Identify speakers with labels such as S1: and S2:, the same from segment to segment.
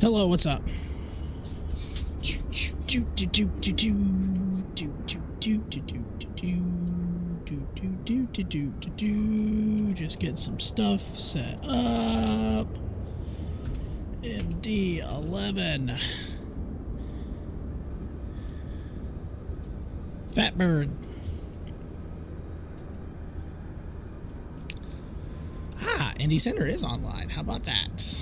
S1: Hello, what's up? Just getting some stuff set up. MD11. Fat bird. Ah, Indie Center is online. How about that?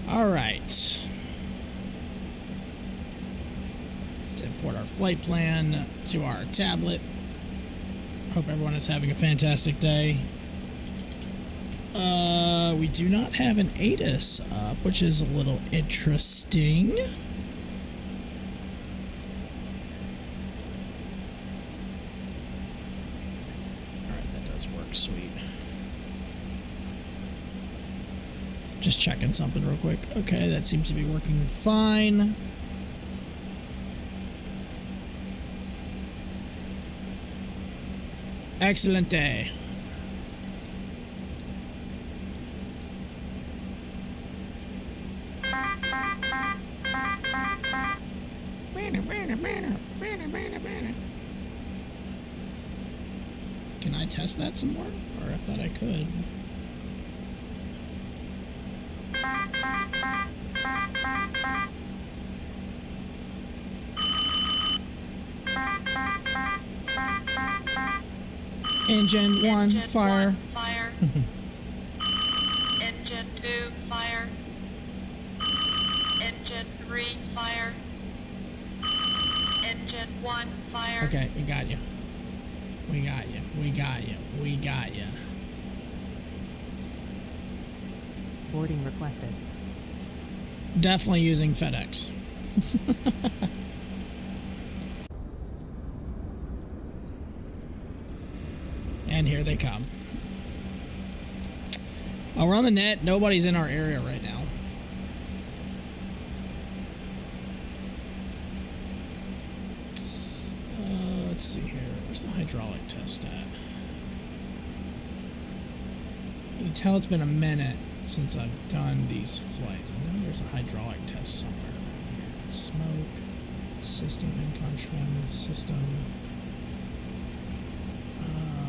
S1: All right. Let's import our flight plan to our tablet. Hope everyone is having a fantastic day. We do not have an ATIS up, which is a little interesting. Alright, that does work, sweet. Just checking something real quick. Okay, that seems to be working fine. Excellent day. Can I test that some more? Or I thought I could. Engine 1, fire.
S2: Engine 2, fire. Engine 3, fire. Engine 1, fire.
S1: Okay, we got you. We got you. We got you. We got you.
S3: Boarding requested.
S1: Definitely using FedEx. And here they come. Oh, we're on the net. Nobody's in our area right now. Let's see here. Where's the hydraulic test at? You can tell it's been a minute since I've done these flights. I know there's a hydraulic test somewhere around here. It's smoke, system, incon trim, system.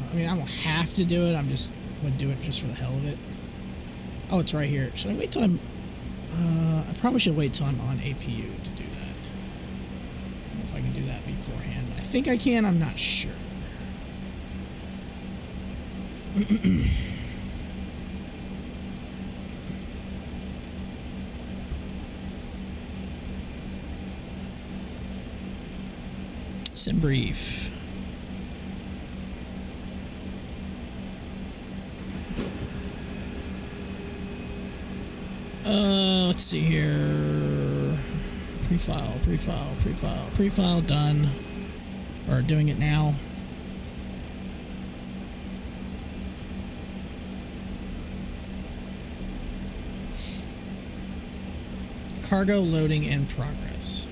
S1: I mean, I don't have to do it. I'm just would do it just for the hell of it. Oh, it's right here. Should I wait till I'm? I probably should wait till I'm on APU to do that. I don't know if I can do that beforehand. I think I can. I'm not sure. Sim brief. Let's see here. Pre-file, done. Or doing it now. Cargo loading in progress.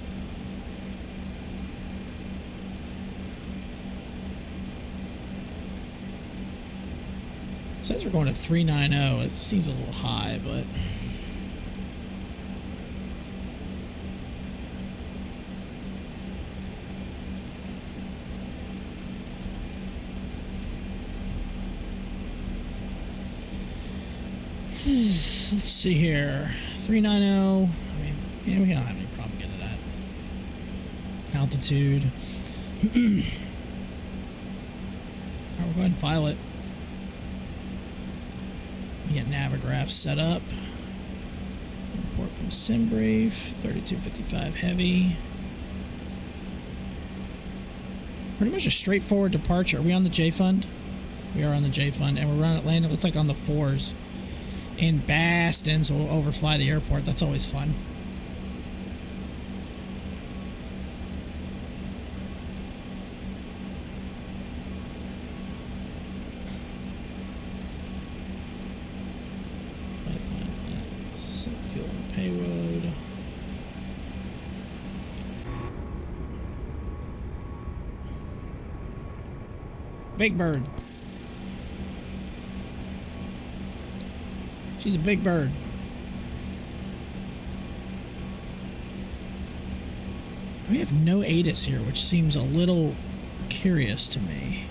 S1: It says we're going to 390. It seems a little high, but let's see here. 390. I mean, yeah, we don't have any problem getting that. Altitude. Alright, we'll go ahead and file it. We get Navigraph set up. Import from SimBrief. 3255 heavy. Pretty much a straightforward departure. Are we on the J Fund? We are on the J Fund, and we're landing. It looks like on the 4s. In Baston, so we'll overfly the airport. That's always fun. Set fuel and payload. Big Bird. She's a big bird. We have no ATIS here, which seems a little curious to me.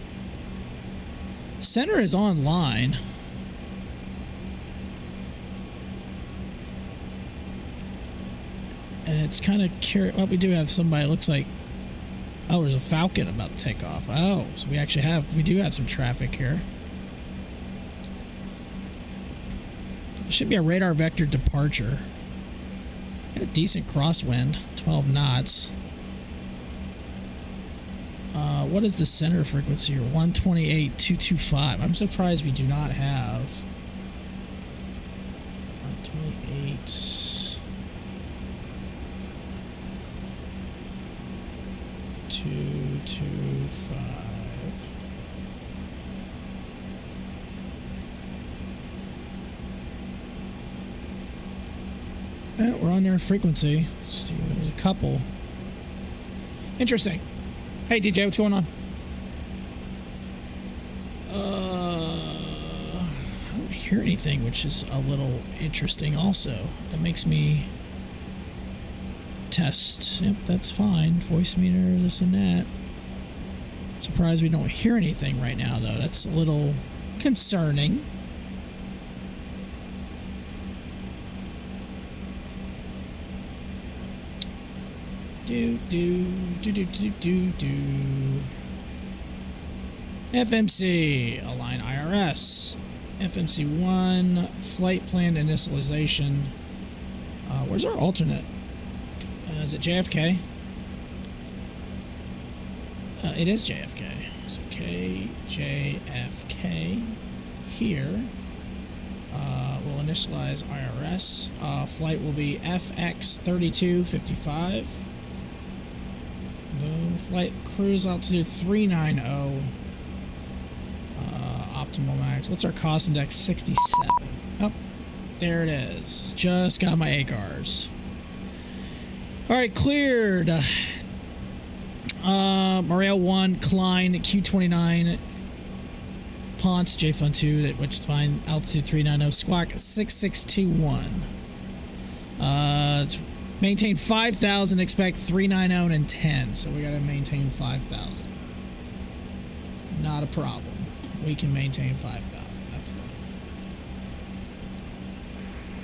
S1: Center is online. And it's kind of curious. Well, we do have somebody, it looks like... Oh, there's a Falcon about to take off. Oh, so we do have some traffic here. There should be a radar vector departure. Got a decent crosswind, 12 knots. What is the center frequency here? 128.225. I'm surprised we do not have 128. 225. We're on their frequency. There's a couple. Interesting. Hey DJ, what's going on? I don't hear anything, which is a little interesting also. That makes me test. Yep, that's fine. Voice meter, this and that. Surprised we don't hear anything right now, though. That's a little concerning. FMC, align IRS. FMC1, flight plan initialization. Where's our alternate? Is it JFK? It is JFK. So JFK here. We'll initialize IRS. Flight will be FX3255. Flight cruise altitude 390. Optimal max. What's our cost index? 67. Oh, there it is. Just got my ACARS. Alright, cleared. Morale 1, Klein, Q29, Ponce, JFun 2, which is fine. Altitude 390, Squawk 6621. It's maintain 5,000, expect 390 and 10. So we gotta maintain 5,000. Not a problem. We can maintain 5,000. That's fine.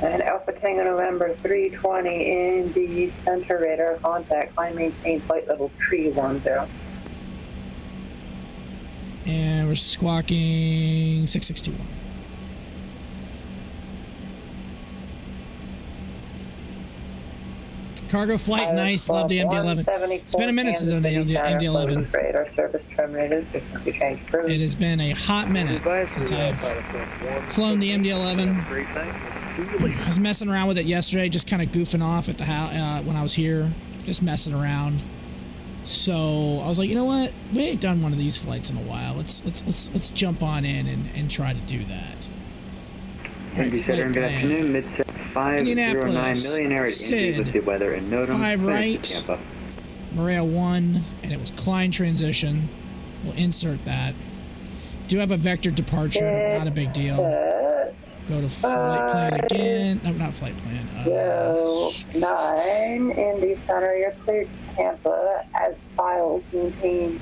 S4: And Alpha Tango November 320 in the center radar contact. Climb maintain flight level 310.
S1: And we're squawking 6621. Cargo flight, nice. Love the MD11. It's been a minute since the MD11.
S4: Radar service terminated.
S1: It has been a hot minute since I've flown the MD11. I was messing around with it yesterday, just kind of goofing off at the house when I was here, just messing around. So I was like, you know what? We ain't done one of these flights in a while. Let's jump on in and try to do that.
S5: Right, good afternoon, mid 509 millionaire at Indy with the weather and NOTAM.
S1: 5 right. Morale 1, and it was Klein transition. We'll insert that. Do have a vector departure, not a big deal. Go to flight plan again. No, not flight plan.
S4: 9 Indy Center, you're cleared to Tampa as filed. Maintain.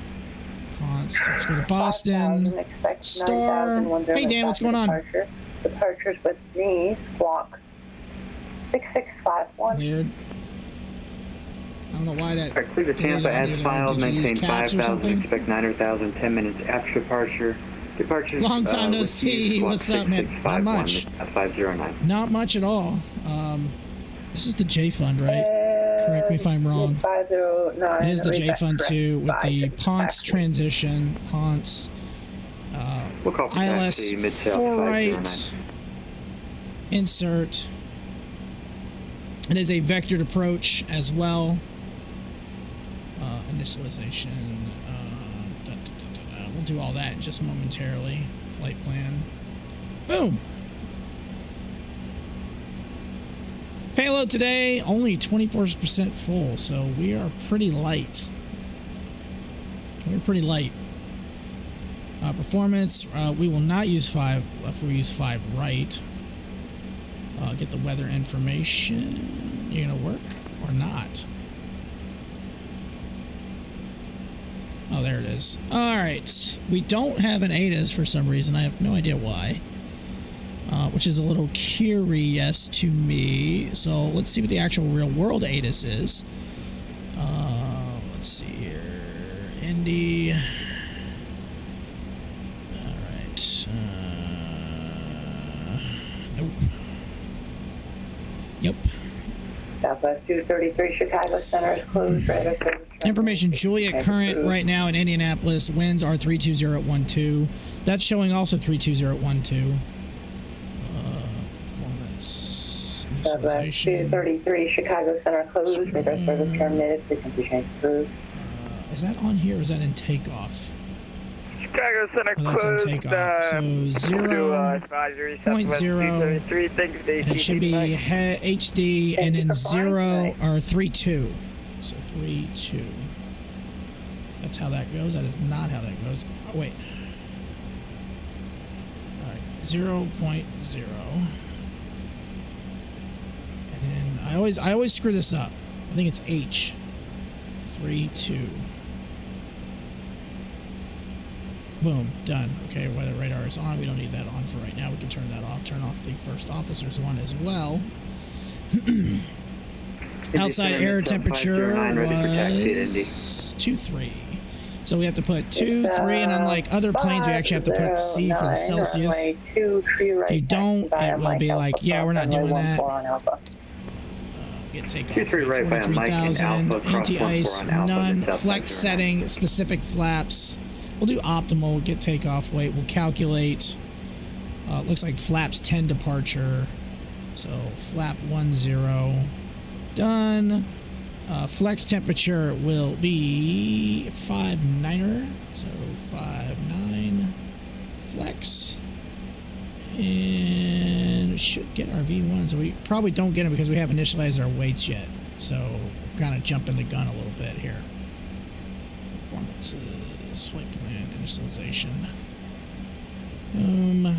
S1: Let's go to Boston. Star. Hey Dan, what's going on?
S4: Departures with me, Squawk 6651.
S1: Weird. I don't know why that.
S5: Alright, clear to Tampa as filed, maintain 5,000, expect 9,000, 10 minutes after departure. Departure.
S1: Long time no see. What's up, man? Not much.
S5: 509.
S1: Not much at all. This is the J Fund, right? Correct me if I'm wrong. It is the J Fund 2 with the Ponce transition. Ponce.
S5: We'll call for
S1: ILS
S5: taxi, mid-tail
S1: 4 right.
S5: 509.
S1: Insert. It is a vectored approach as well. Initialization. We'll do all that just momentarily. Flight plan. Boom. Payload today only 24% full, so we are pretty light. We're pretty light. Performance, we will not use 5 if we use 5 right. Get the weather information. You're gonna work or not? Oh, there it is. All right. We don't have an ATIS for some reason. I have no idea why. Which is a little curious to me. So let's see what the actual real world ATIS is. Let's see here. Indy. All right. Nope. Yep.
S4: Southwest 233 Chicago Center is closed. Radar service.
S1: Information, Julia current right now in Indianapolis. Winds are 320 at 12. That's showing also 320 at 12. Performance.
S4: Southwest 233 Chicago Center closed. Radar service terminated. Frequency change approved.
S1: Is that on here or is that in takeoff?
S5: Chicago Center
S1: Oh, that's in
S5: closed.
S1: takeoff. So 0.0. And it should be HD and then 0 or 3.2. So 3.2. That's how that goes. That is not how that goes. Oh, wait. All right. 0.0. And then I always screw this up. I think it's H. 3.2. Boom, done. Okay, weather radar is on. We don't need that on for right now. We can turn that off. Turn off the first officer's one as well. Outside air temperature was 2.3. So we have to put 2.3, and unlike other planes, we actually have to put C for the Celsius. If you don't, it will be like, yeah, we're not doing that. Get takeoff.
S5: 23 right by Mike and
S1: 43,000.
S5: Alpha, cross
S1: Anti-ice,
S5: 14 on Alpha,
S1: none.
S5: then
S1: Flex
S5: Southwest
S1: setting, specific flaps. We'll do optimal, get takeoff weight. We'll calculate, looks like flaps 10 departure. So flap 10. Done. Flex temperature will be 5.9er. So 5.9. Flex. And we should get our V1. So we probably don't get them because we haven't initialized our weights yet. So we're kind of jumping the gun a little bit here. Performances, flight plan, initialization. Boom. Boom.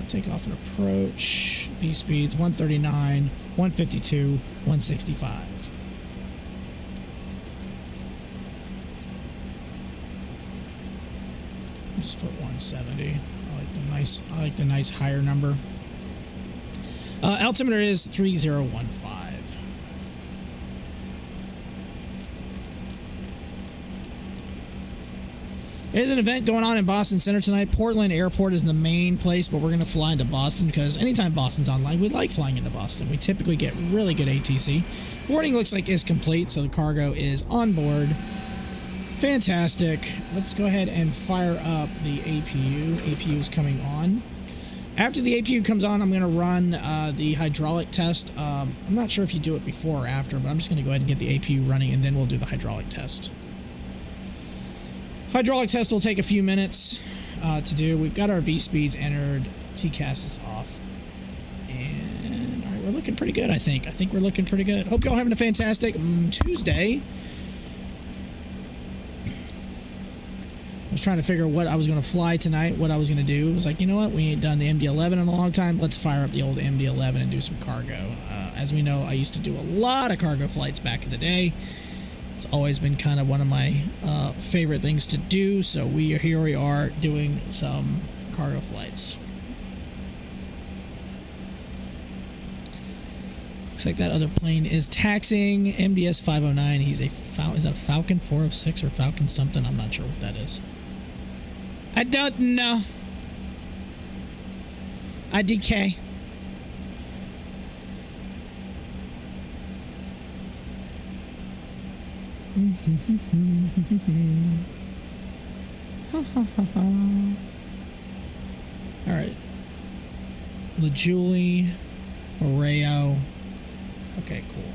S1: Takeoff and approach. V speeds 139, 152, 165. Just put 170. I like the nice higher number. Altimeter is 3015. There's an event going on in Boston Center tonight. Portland Airport is the main place, but we're going to fly into Boston because anytime Boston's online, we like flying into Boston. We typically get really good ATC. Boarding looks like is complete, so the cargo is on board. Fantastic. Let's go ahead and fire up the APU. APU is coming on. After the APU comes on, I'm going to run the hydraulic test. I'm not sure if you do it before or after, but I'm just going to go ahead and get the APU running, and then we'll do the hydraulic test. Hydraulic test will take a few minutes to do. We've got our V speeds entered. TCAS is off. And all right, we're looking pretty good, I think. I think we're looking pretty good. Hope y'all having a fantastic Tuesday. I was trying to figure out what I was going to fly tonight, what I was going to do. I was like, you know what? We ain't done the MD11 in a long time. Let's fire up the old MD11 and do some cargo. As we know, I used to do a lot of cargo flights back in the day. It's always been kind of one of my favorite things to do. So here we are doing some cargo flights. Looks like that other plane is taxiing. MDS 509. He's is that a Falcon 406 or Falcon something? I'm not sure what that is. I don't know. IDK. All right. LaJulie, Oreo. Okay, cool.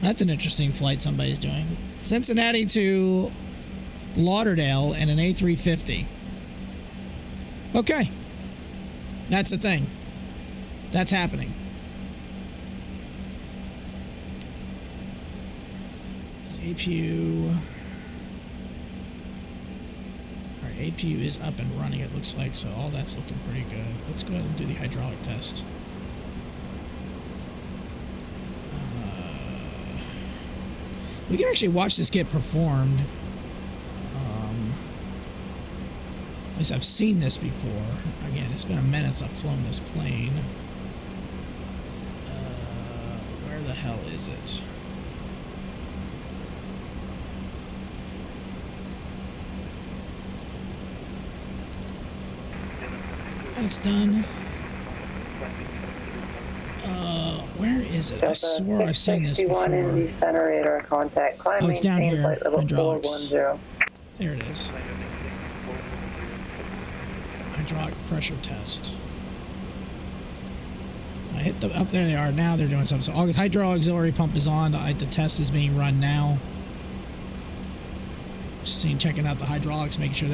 S1: That's an interesting flight somebody's doing. Cincinnati to Lauderdale and an A350. Okay. That's the thing. That's happening. APU. Alright, APU is up and running, it looks like, so all that's looking pretty good. Let's go ahead and do the hydraulic test. We can actually watch this get performed. At least I've seen this before. Again, it's been a minute since I've flown this plane. Where the hell is it? That's done. Where is it? I swore I've seen this before.
S4: in the center radar contact. Climb
S1: It's down
S4: maintain
S1: here.
S4: flight level
S1: Hydraulics.
S4: 410.
S1: There it is. Hydraulic pressure test. I hit the up there. They are now. They're doing something. So hydro auxiliary pump is on. The test is being run now. Just checking out the hydraulics, making sure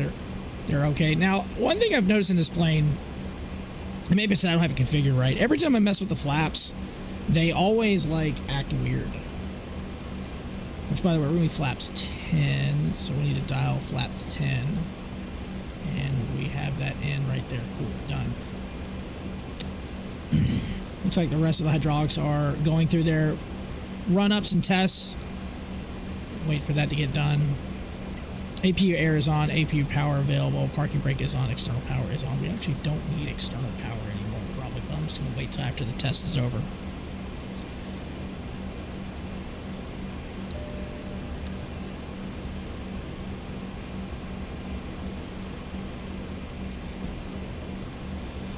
S1: they're okay. Now, one thing I've noticed in this plane, and maybe it's that I don't have it configured right. Every time I mess with the flaps, they always like act weird. Which, by the way, we're going to be flaps 10, so we need to dial flaps 10. And we have that in right there. Cool, done. Looks like the rest of the hydraulics are going through their run-ups and tests. Wait for that to get done. APU air is on, APU power available, parking brake is on, external power is on. We actually don't need external power anymore, probably, but I'm just going to wait till after the test is over.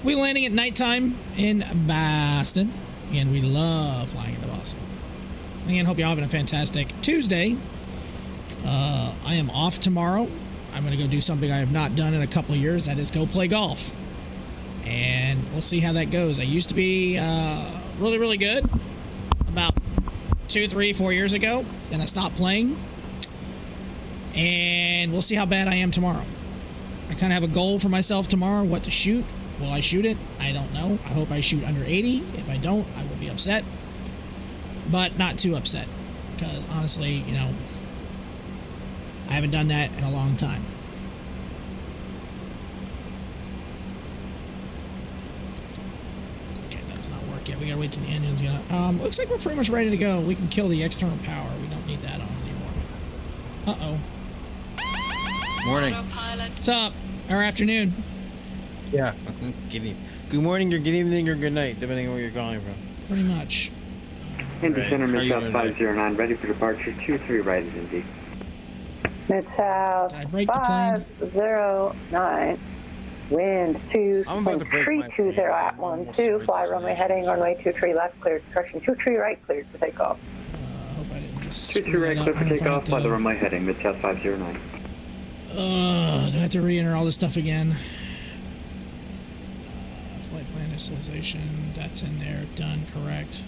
S1: We're landing at nighttime in Boston, and we love flying into Boston. Again, hope you're having a fantastic Tuesday. I am off tomorrow. I'm going to go do something I have not done in a couple of years. That is go play golf. And we'll see how that goes. I used to be really, really good about 2, 3, 4 years ago. Then I stopped playing. And we'll see how bad I am tomorrow. I kind of have a goal for myself tomorrow, what to shoot. Will I shoot it? I don't know. I hope I shoot under 80. If I don't, I will be upset. But not too upset. Because honestly, you know, I haven't done that in a long time. Okay, that does not work yet. We gotta wait till the engine's gonna... looks like we're pretty much ready to go. We can kill the external power. We don't need that on anymore. Uh-oh.
S6: Morning.
S2: Autopilot.
S1: What's up? Or afternoon.
S6: Yeah. Good morning, or good evening, or good night, depending on where you're calling from.
S1: Pretty much.
S5: Indy Center,
S6: How you
S5: Mid-South
S6: doing,
S5: 509, ready for departure, 23 right is Indy.
S4: Mid-South
S1: Did I break the plane?
S4: 509. Wind
S6: I'm about to break my
S4: 230
S6: plane.
S4: at
S6: I'm
S4: 12. Fly
S6: almost
S4: runway
S6: ready.
S4: heading runway 23 left cleared. Correction 23 right cleared for takeoff.
S1: I hope I didn't just
S5: 23
S1: screw
S5: right
S1: that
S5: clear
S1: up.
S5: for
S1: I don't know if I have
S5: takeoff, by the
S1: to-
S5: runway heading, Mid-South 509.
S1: Do I have to re-enter all this stuff again? Flight plan initialization, that's in there. Done, correct.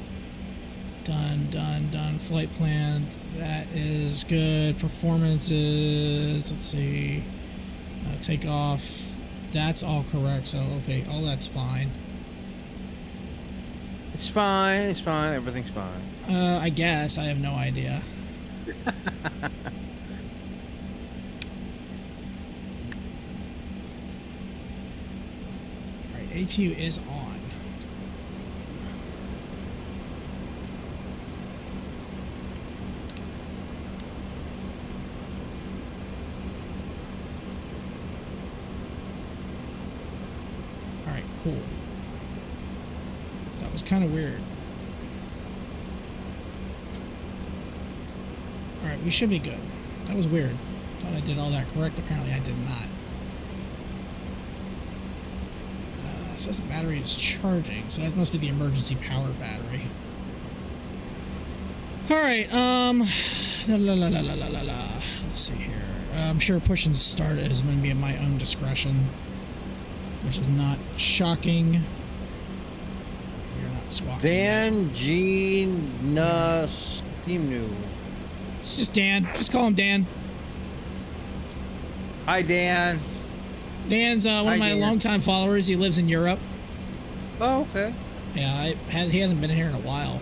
S1: Done, done, done. Flight plan, that is good. Performances, let's see. Takeoff, that's all correct. So, okay, all that's fine.
S6: It's fine, everything's fine.
S1: I guess. I have no idea. Alright, APU is on. Alright, cool. That was kind of weird. Alright, we should be good. That was weird. Thought I did all that correct. Apparently I did not. It says the battery is charging, so that must be the emergency power battery. Alright, let's see here. I'm sure pushing start is going to be at my own discretion, which is not shocking. You're not squawking.
S6: Dan Gina Steamnu.
S1: It's just Dan. Just call him Dan.
S6: Hi, Dan.
S1: Dan's one
S6: Hi,
S1: of my
S6: Dan.
S1: longtime followers. He lives in Europe.
S6: Oh, okay.
S1: Yeah, he hasn't been here in a while.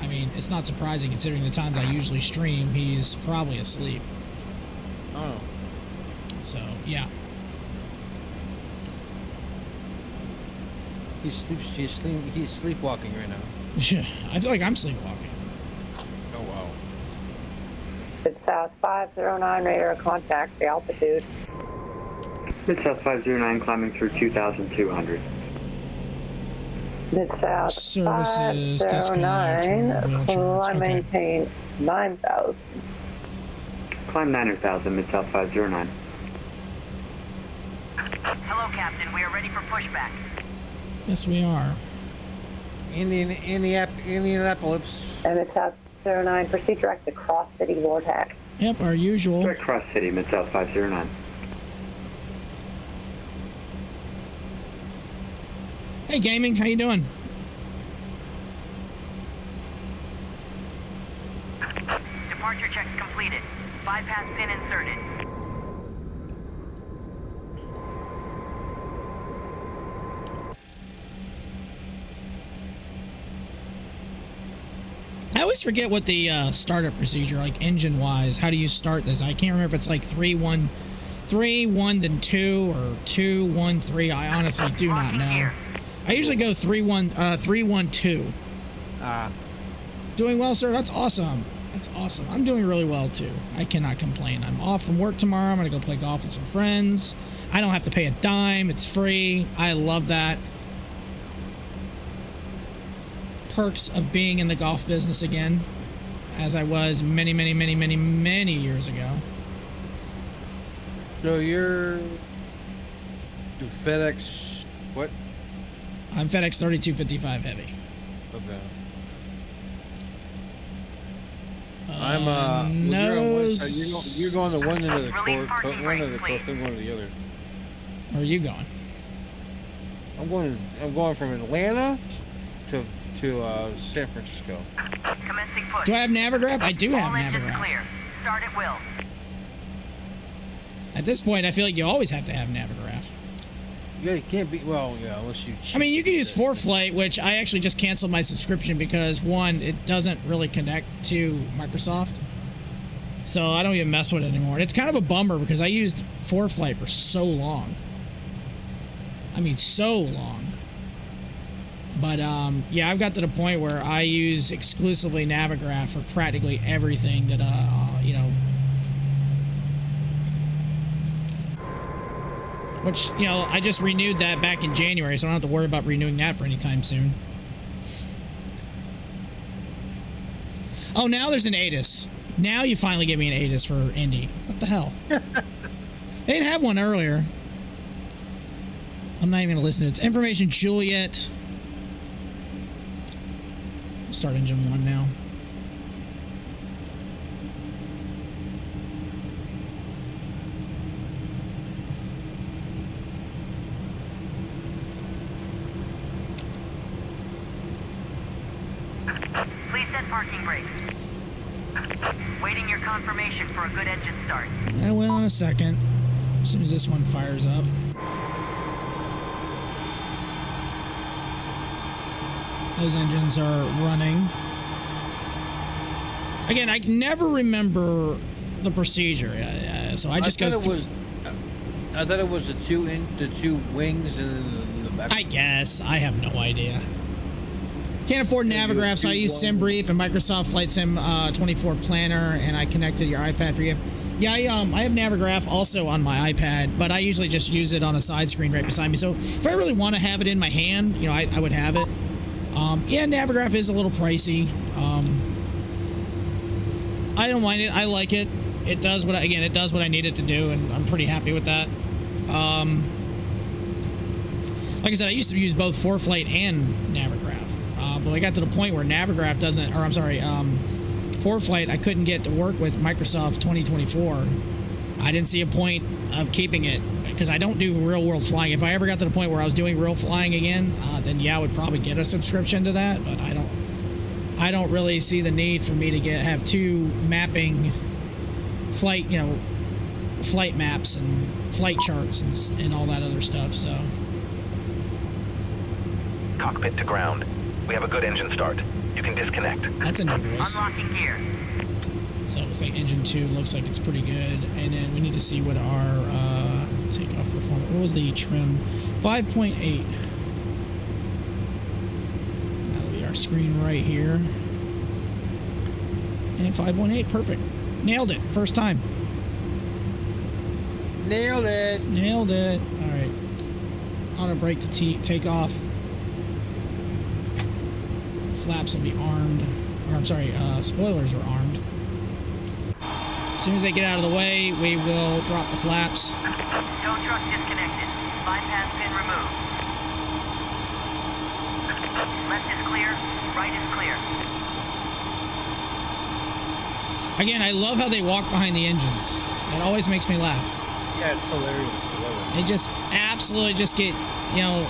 S1: I mean, it's not surprising considering the times I usually stream. He's probably asleep.
S6: Oh.
S1: So yeah.
S6: He's sleepwalking right now.
S1: I feel like I'm sleepwalking.
S6: Oh wow.
S4: Mid-South 509, radar contact, the altitude.
S5: Mid-South 509 climbing through 2,200.
S4: Mid-South
S1: Services, disconnect,
S4: 509,
S1: remove wheel charts.
S4: climb maintain 9,000.
S5: Climb 9,000, Mid-South 509.
S7: Hello, Captain. We are ready for pushback.
S1: Yes, we are.
S6: Indianapolis.
S4: And Mid-South 509, proceed direct to Cross City, Vortex.
S1: Yep, our usual.
S5: Direct Cross City, Mid-South 509.
S1: Hey, gaming, how you doing?
S7: Departure checks completed. Bypass pin inserted.
S1: I always forget what the startup procedure, like engine-wise. How do you start this? I can't remember if it's like 3-1, then 2, or 2-1-3. I honestly do not know. I usually go 3-1-2. Doing well, sir. That's awesome. That's awesome. I'm doing really well too. I cannot complain. I'm off from work tomorrow. I'm gonna go play golf with some friends. I don't have to pay a dime. It's free. I love that. Perks of being in the golf business again, as I was many years ago.
S6: So you're FedEx what?
S1: I'm FedEx 3255 heavy.
S6: Okay.
S1: Nose.
S6: You're going to one end of the course, one end of the course, I'm going to the other.
S1: Where are you going?
S6: I'm going from Atlanta to San Francisco.
S7: Commencing push.
S1: Do I have Navigraph? I do have
S7: All engines
S1: Navigraph.
S7: clear. Start at will.
S1: At this point, I feel like you always have to have Navigraph.
S6: Yeah, you can't be. Well, yeah, unless you.
S1: I mean, you can use ForeFlight, which I actually just canceled my subscription because, one, it doesn't really connect to Microsoft. So I don't even mess with it anymore. And it's kind of a bummer because I used ForeFlight for so long. I mean, so long. But, yeah, I've got to the point where I use exclusively Navigraph for practically everything that, you know. Which, you know, I just renewed that back in January, so I don't have to worry about renewing that for any time soon. Oh, now there's an ATIS. Now you finally give me an ATIS for Indy. What the hell? They didn't have one earlier. I'm not even going to listen to it. It's information Juliet. Start engine 1 now.
S7: Please set parking brakes. Waiting your confirmation for a good engine start.
S1: I will in a second. As soon as this one fires up. Those engines are running. Again, I can never remember the procedure, so I just go.
S6: I thought it was the two wings and the back.
S1: I guess I have no idea. Can't afford Navigraph, so I use SimBrief and Microsoft Flight Sim 24 Planner, and I connect to your iPad for you. Yeah, I have Navigraph also on my iPad, but I usually just use it on a side screen right beside me. So if I really want to have it in my hand, you know, I would have it. Yeah, Navigraph is a little pricey. I don't mind it. I like it. It does what it does what I need it to do, and I'm pretty happy with that. Like I said, I used to use both ForeFlight and Navigraph, but I got to the point where Navigraph doesn't, or I'm sorry, ForeFlight I couldn't get to work with Microsoft 2024. I didn't see a point of keeping it because I don't do real world flying. If I ever got to the point where I was doing real flying again, then yeah, I would probably get a subscription to that. But I don't really see the need for me to have two mapping flight, you know, flight maps and flight charts and all that other stuff. So
S8: Cockpit to ground. We have a good engine start. You can disconnect.
S1: That's a new voice.
S7: Unlocking gear.
S1: So it looks like engine 2 looks like it's pretty good. And then we need to see what our takeoff performance. What was the trim? 5.8. That'll be our screen right here. And 5.8, perfect. Nailed it, first time.
S6: Nailed it.
S1: Nailed it. All right. Auto brake to take off. Flaps will be armed. Or I'm sorry, spoilers are armed. As soon as they get out of the way, we will drop the flaps.
S7: Tow truck disconnected. Bypass pin removed. Left is clear. Right is clear.
S1: Again, I love how they walk behind the engines. It always makes me laugh.
S6: Yeah, it's hilarious. I love it.
S1: They just absolutely just get, you know,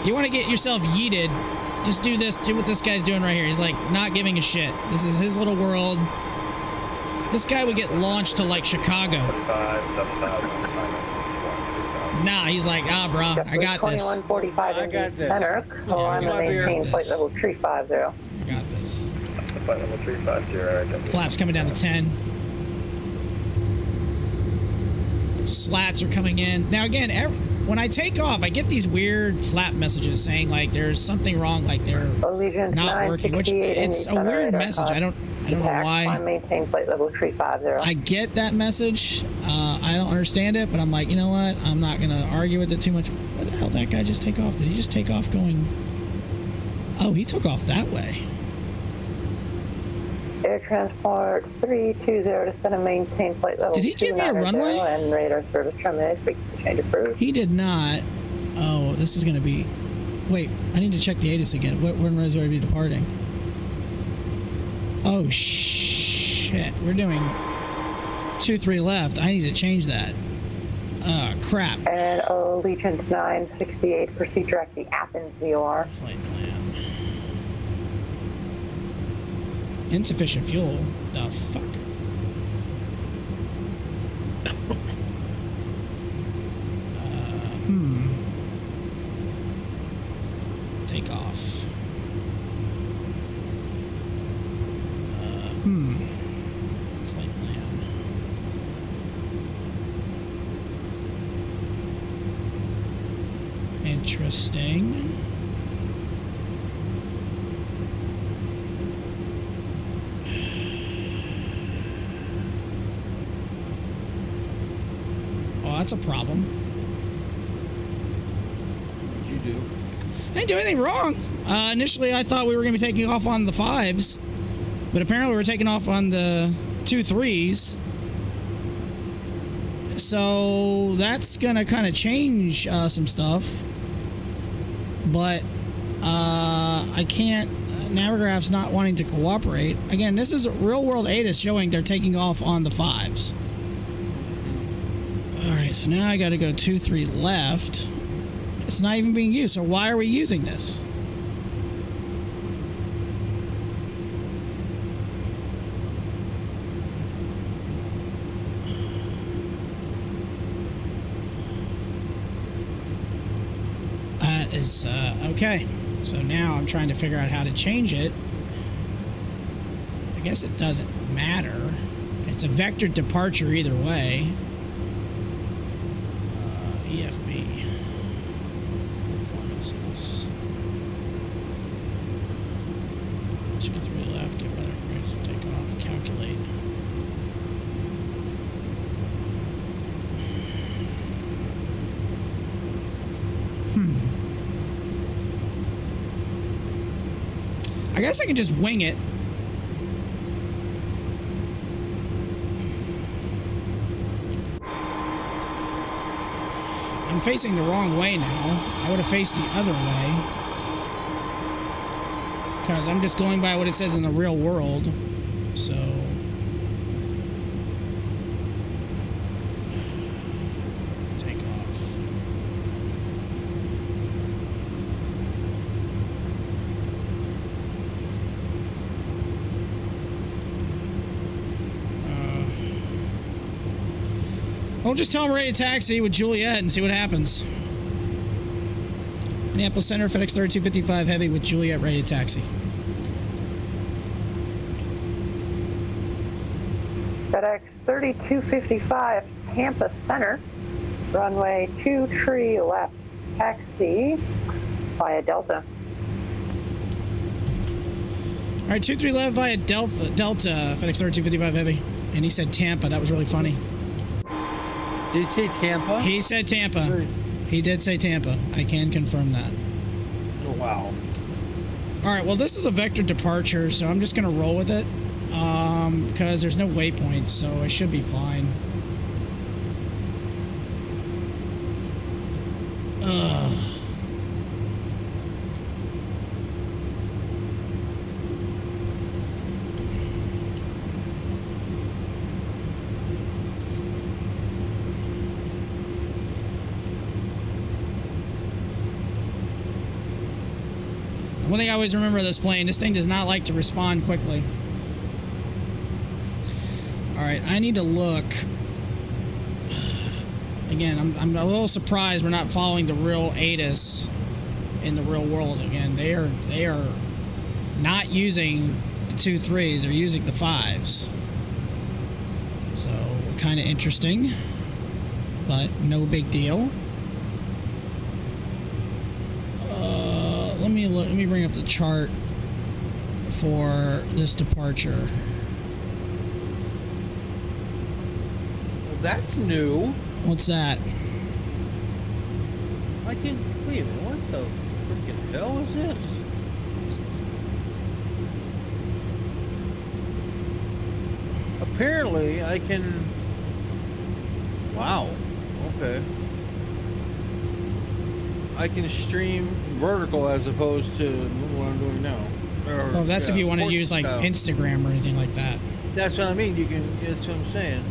S1: you want to get yourself yeeted, just do this, do what this guy's doing right here. He's like not giving a shit. This is his little world. This guy would get launched to like Chicago. Nah, he's like, bro, I got this.
S4: 2145
S6: I got this.
S4: center. Climb and maintain flight
S1: this.
S4: level 350.
S1: I got this.
S5: Flight level 350.
S1: Flaps coming down to 10. Slats are coming in. Now again, when I take off, I get these weird flap messages saying like there's something wrong, like they're
S4: Allegiance
S1: not working, which
S4: 968
S1: it's a weird message. I don't know why.
S4: Climb, maintain flight level 350.
S1: I get that message. I don't understand it, but I'm like, you know what? I'm not gonna argue with it too much. Where the hell did that guy just take off? Did he just take off going? Oh, he took off that way.
S4: Air transport 320 to center, maintain flight level.
S1: Did he give me a runway?
S4: And radar service terminated. Frequency change approved.
S1: He did not. Oh, this is gonna be. Wait, I need to check the ATIS again. What runway is already departing? Oh shit! We're doing 2-3 left. I need to change that. Crap.
S4: And Allegiance 968, proceed direct to Athens VOR.
S1: Flight plan. Insufficient fuel. The fuck? Take off. Flight plan. Interesting. Oh, that's a problem.
S6: What'd you do?
S1: I didn't do anything wrong. Initially, I thought we were going to be taking off on the 5s, but apparently we're taking off on the 2 3s. So that's going to kind of change some stuff. But I can't. Navigraph's not wanting to cooperate. Again, this is a real-world ATIS showing they're taking off on the 5s. Alright, so now I got to go 2-3 left. It's not even being used, so why are we using this? Okay. So now I'm trying to figure out how to change it. I guess it doesn't matter. It's a vector departure either way. EFB. Performances. 2-3 left. Get weather cruise. Take off. Calculate. I guess I can just wing it. I'm facing the wrong way now. I would have faced the other way. Because I'm just going by what it says in the real world. So... take off. I'll just tell him we're ready to taxi with Juliet and see what happens. Indianapolis Center, FedEx 3255 Heavy with Juliet ready to taxi.
S4: FedEx 3255 Tampa Center, runway 2 tree left, taxi via Delta.
S1: All right, 23 left via Delta, FedEx 3255 Heavy. And he said Tampa. That was really funny.
S6: Did he say Tampa?
S1: He said Tampa.
S6: Really?
S1: He did say Tampa. I can confirm that.
S6: Oh, wow.
S1: All right, well, this is a vector departure, so I'm just going to roll with it because there's no waypoints, so I should be fine. One thing I always remember this plane, this thing does not like to respond quickly. Alright, I need to look. Again, I'm a little surprised we're not following the real ATIS in the real world again. They are not using the 2.3s, they're using the 5s. So, kind of interesting, but no big deal. Let me bring up the chart for this departure.
S6: Well, that's new.
S1: What's that?
S6: I can. Wait a minute. What the freaking hell is this? Apparently, I can. Wow. Okay. I can stream vertical as opposed to what I'm doing now. Or,
S1: Oh, that's if you want to use like
S6: style.
S1: Instagram or anything like that.
S6: That's what I mean. You can. That's what I'm saying.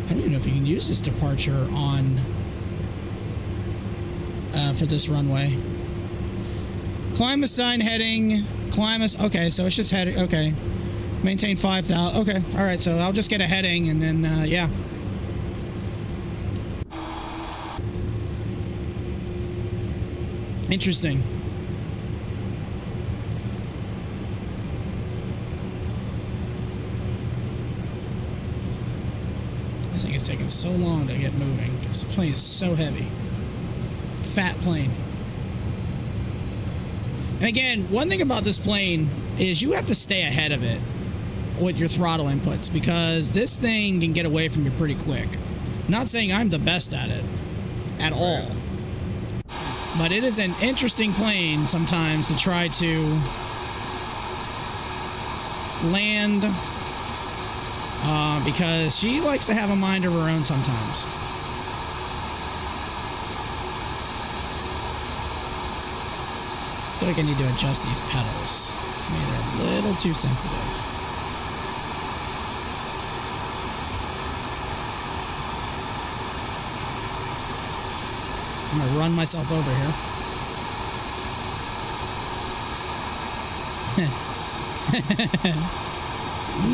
S1: I don't even know if you can use this departure on for this runway. Climb assign heading. Climb us. Okay, so it's just heading. Okay, maintain 5,000. Okay, all right. So I'll just get a heading and then yeah. Interesting. This thing is taking so long to get moving. This plane is so heavy. Fat plane. And again, one thing about this plane is you have to stay ahead of it with your throttle inputs because this thing can get away from you pretty quick. Not saying I'm the best at it at all. But it is an interesting plane sometimes to try to land because she likes to have a mind of her own sometimes. I feel like I need to adjust these pedals. To me, they're a little too sensitive. I'm gonna run myself over here.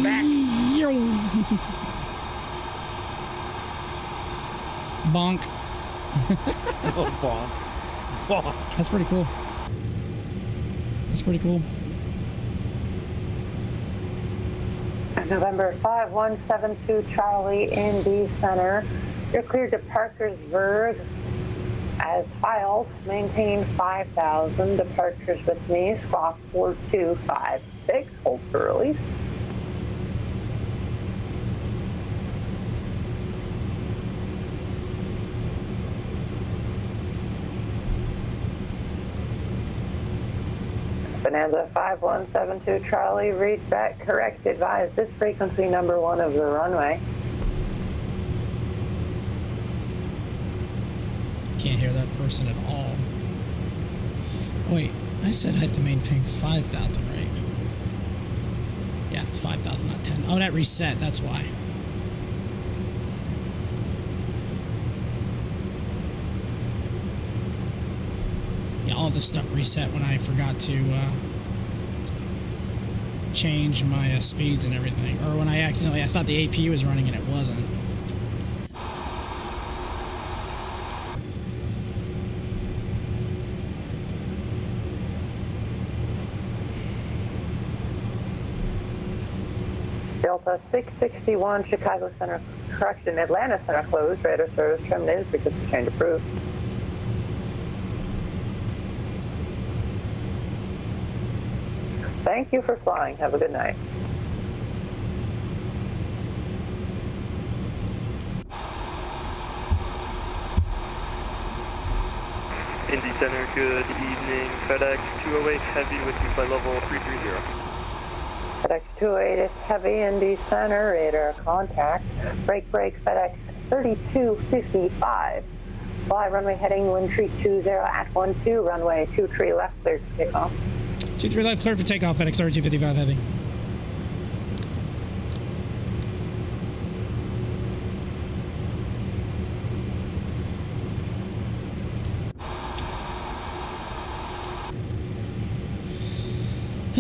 S6: Back.
S1: Bonk.
S6: Oh, bonk. Bonk.
S1: That's pretty cool. That's pretty cool.
S4: November 5172 Charlie Indy Center. You're cleared to Parkersburg as filed. Maintain 5,000. Departures with me. Squawk 4256. Hold for release. Bonanza 5172 Charlie, read back, correct, advise this frequency number 1 of the runway.
S1: Can't hear that person at all. Wait, I said I had to maintain 5,000, right? Yeah, it's 5,000, not 10. Oh, that reset, that's why. Yeah, all this stuff reset when I forgot to change my speeds and everything. Or when I thought the APU was running and it wasn't.
S4: Delta 661, Chicago Center, correction, Atlanta Center closed. Radar service terminated. Frequency change approved. Thank you for flying. Have a good night.
S8: Indy Center, good evening. FedEx 208 Heavy with you by level 330.
S4: FedEx 208 is Heavy, Indy Center, radar contact. Break, FedEx 3255. Fly runway heading wind tree 20 at 12, runway 23 left, cleared for takeoff.
S1: 23 left, cleared for takeoff, FedEx 3255 Heavy. I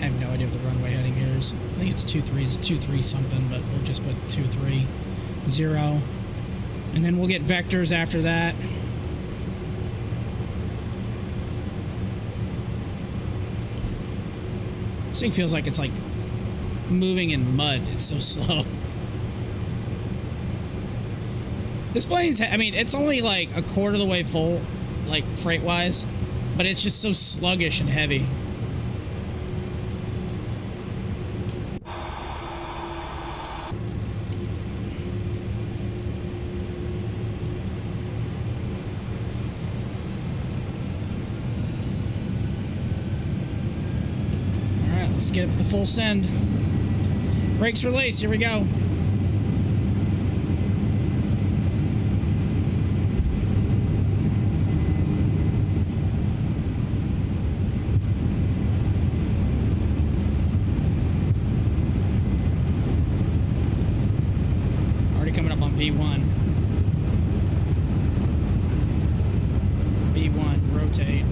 S1: have no idea what the runway heading here is. I think it's 23 something, but we'll just put 230. And then we'll get vectors after that. This thing feels like it's like moving in mud. It's so slow. This plane's, I mean, it's only like a quarter of the way full, like freight-wise, but it's just so sluggish and heavy. All right, let's get it the full send. Brakes release, here we go. B1. B1, rotate.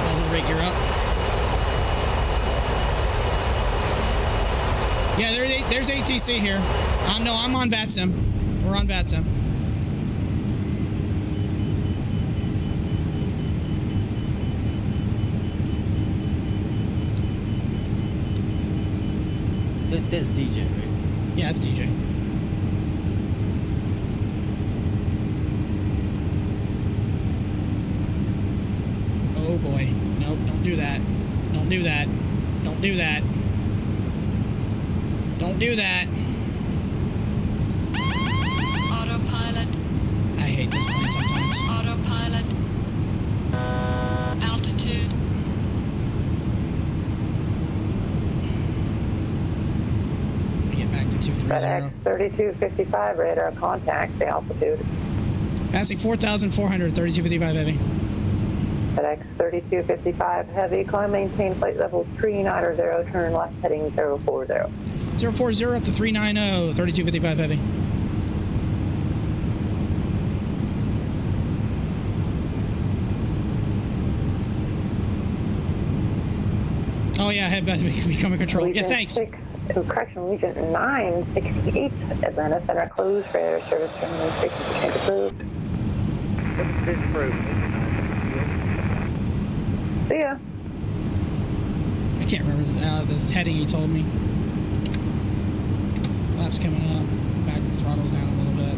S1: Positive rate gear up. Yeah, there's ATC here. No, I'm on Vatsim. We're on Vatsim.
S6: That's DJ, right?
S1: Yeah, it's DJ. Oh boy. Nope, don't do that. Don't do that. Don't do that. Don't do that.
S2: Autopilot.
S1: I hate this plane sometimes.
S2: Autopilot. Altitude.
S1: Back to 230.
S4: FedEx 3255, radar contact, the altitude.
S1: Passing 4,400, 3255 Heavy.
S4: FedEx 3255 Heavy, climb, maintain flight level 390, turn left heading 040.
S1: 040 up to 390, 3255 Heavy. Oh yeah, head back to becoming control. Yeah, thanks.
S4: Correction, Region 968, Atlanta Center closed, radar service terminal, frequency change approved. See ya.
S1: I can't remember the heading he told me. Flaps coming up. Back the throttles down a little bit.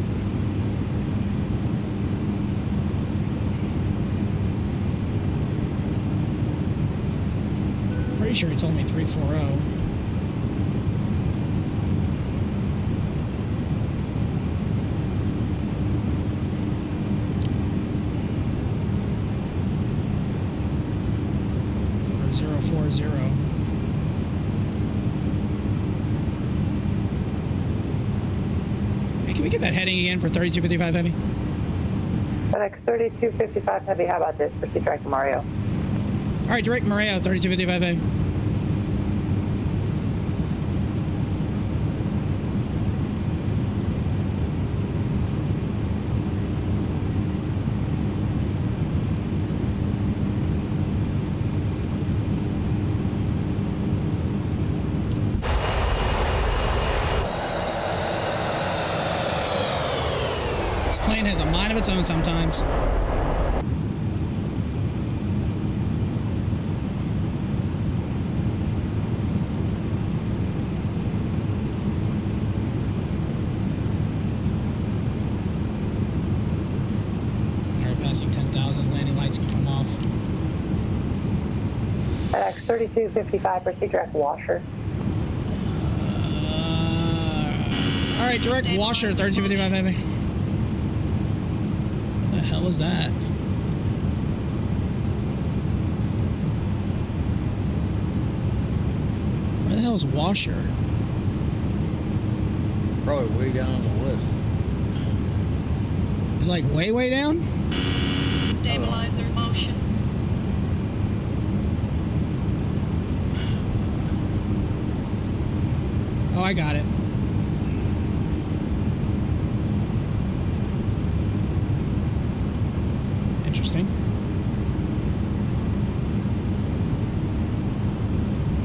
S1: Pretty sure he told me 340. Hey, can we get that heading again for 3255 Heavy?
S4: FedEx 3255 Heavy, how about this? Proceed direct to Mario.
S1: All right, direct Mario, 3255 Heavy. This plane has a mind of its own sometimes. Alright, passing 10,000. Landing lights can come off.
S4: FedEx 3255, proceed direct washer.
S1: Alright, direct washer, 3255, baby. What the hell is that? Where the hell is washer?
S6: Probably way down on the list.
S1: It's like way down?
S2: Stabilizer motion.
S1: Oh, I got it. Interesting.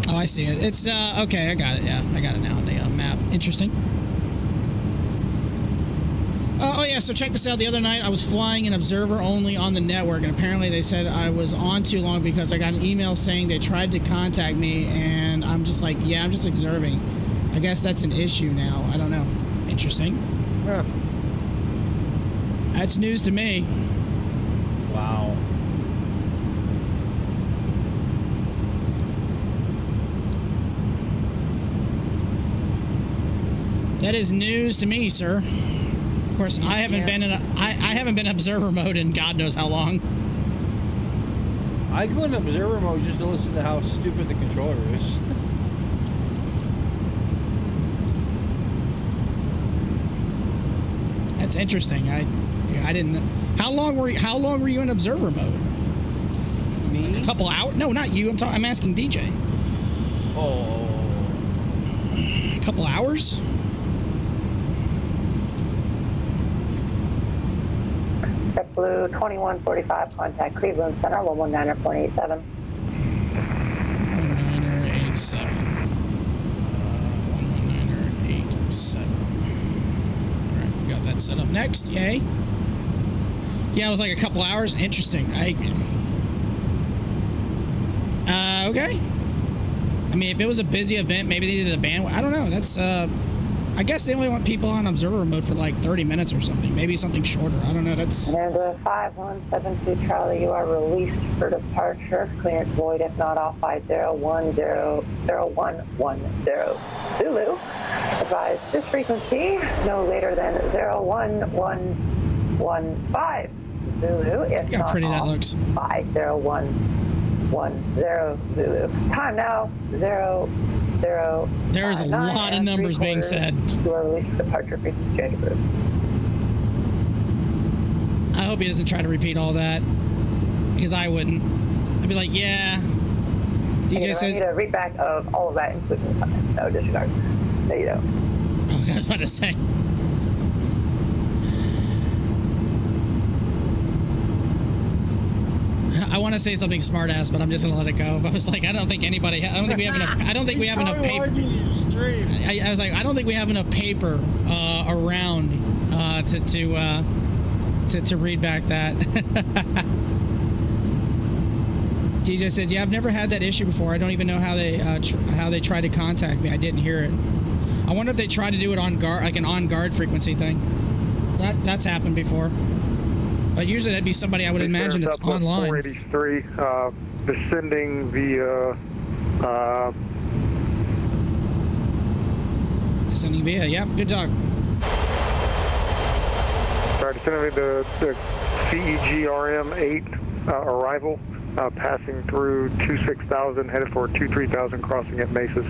S1: Oh, I see it. It's, okay, I got it. Yeah, I got it now on the map. Interesting. Oh, yeah, so check this out. The other night, I was flying an observer only on the network, and apparently they said I was on too long because I got an email saying they tried to contact me, and I'm just like, yeah, I'm just observing. I guess that's an issue now. I don't know. Interesting.
S6: Huh.
S1: That's news to me.
S6: Wow.
S1: That is news to me, sir. Of course, I haven't been in I haven't been in observer mode in God knows how long.
S6: I go in observer mode just to listen to how stupid the controller is.
S1: That's interesting. I didn't. How long were you in observer mode?
S6: Me?
S1: A couple hours? No, not you. I'm asking DJ.
S6: Oh.
S1: A couple hours?
S4: JetBlue 2145, contact Cleveland Center 119.87.
S1: 119.87. 119.87. Alright, we got that set up next. Yay. Yeah, it was like a couple hours. Interesting. Okay. I mean, if it was a busy event, maybe they needed a bandwidth. I don't know. That's, I guess they only want people on observer mode for like 30 minutes or something. Maybe something shorter. I don't know. That's...
S4: And 5172 Charlie, you are released for departure. Clearance void. If not, I'll fly 0110 Zulu. Advise this frequency no later than 01115 Zulu. If
S1: Look how
S4: not,
S1: pretty that looks.
S4: Fly 0110 Zulu. Time now 00.
S1: There's a lot of numbers being said.
S4: You are released for departure frequency change approved.
S1: I hope he doesn't try to repeat all that, because I wouldn't. I'd be like, yeah. DJ says...
S4: I need a read back of all of that, including the comments. No disregard. No, you don't.
S1: Oh, I was about to say. I want to say something smart ass, but I'm just gonna let it go. I was like, I don't think we have enough. I don't think we have enough paper. I was like, I don't think we have enough paper around to read back that. DJ said, yeah, I've never had that issue before. I don't even know how they tried to contact me. I didn't hear it. I wonder if they tried to do it on guard, like an on guard frequency thing. That's happened before. But usually that'd be somebody I would imagine that's online.
S8: 483, descending via...
S1: Descending via, yep, good talk.
S8: Sorry, descending via the CEGRM 8 arrival, passing through 26,000, headed for 23,000, crossing at Mesas.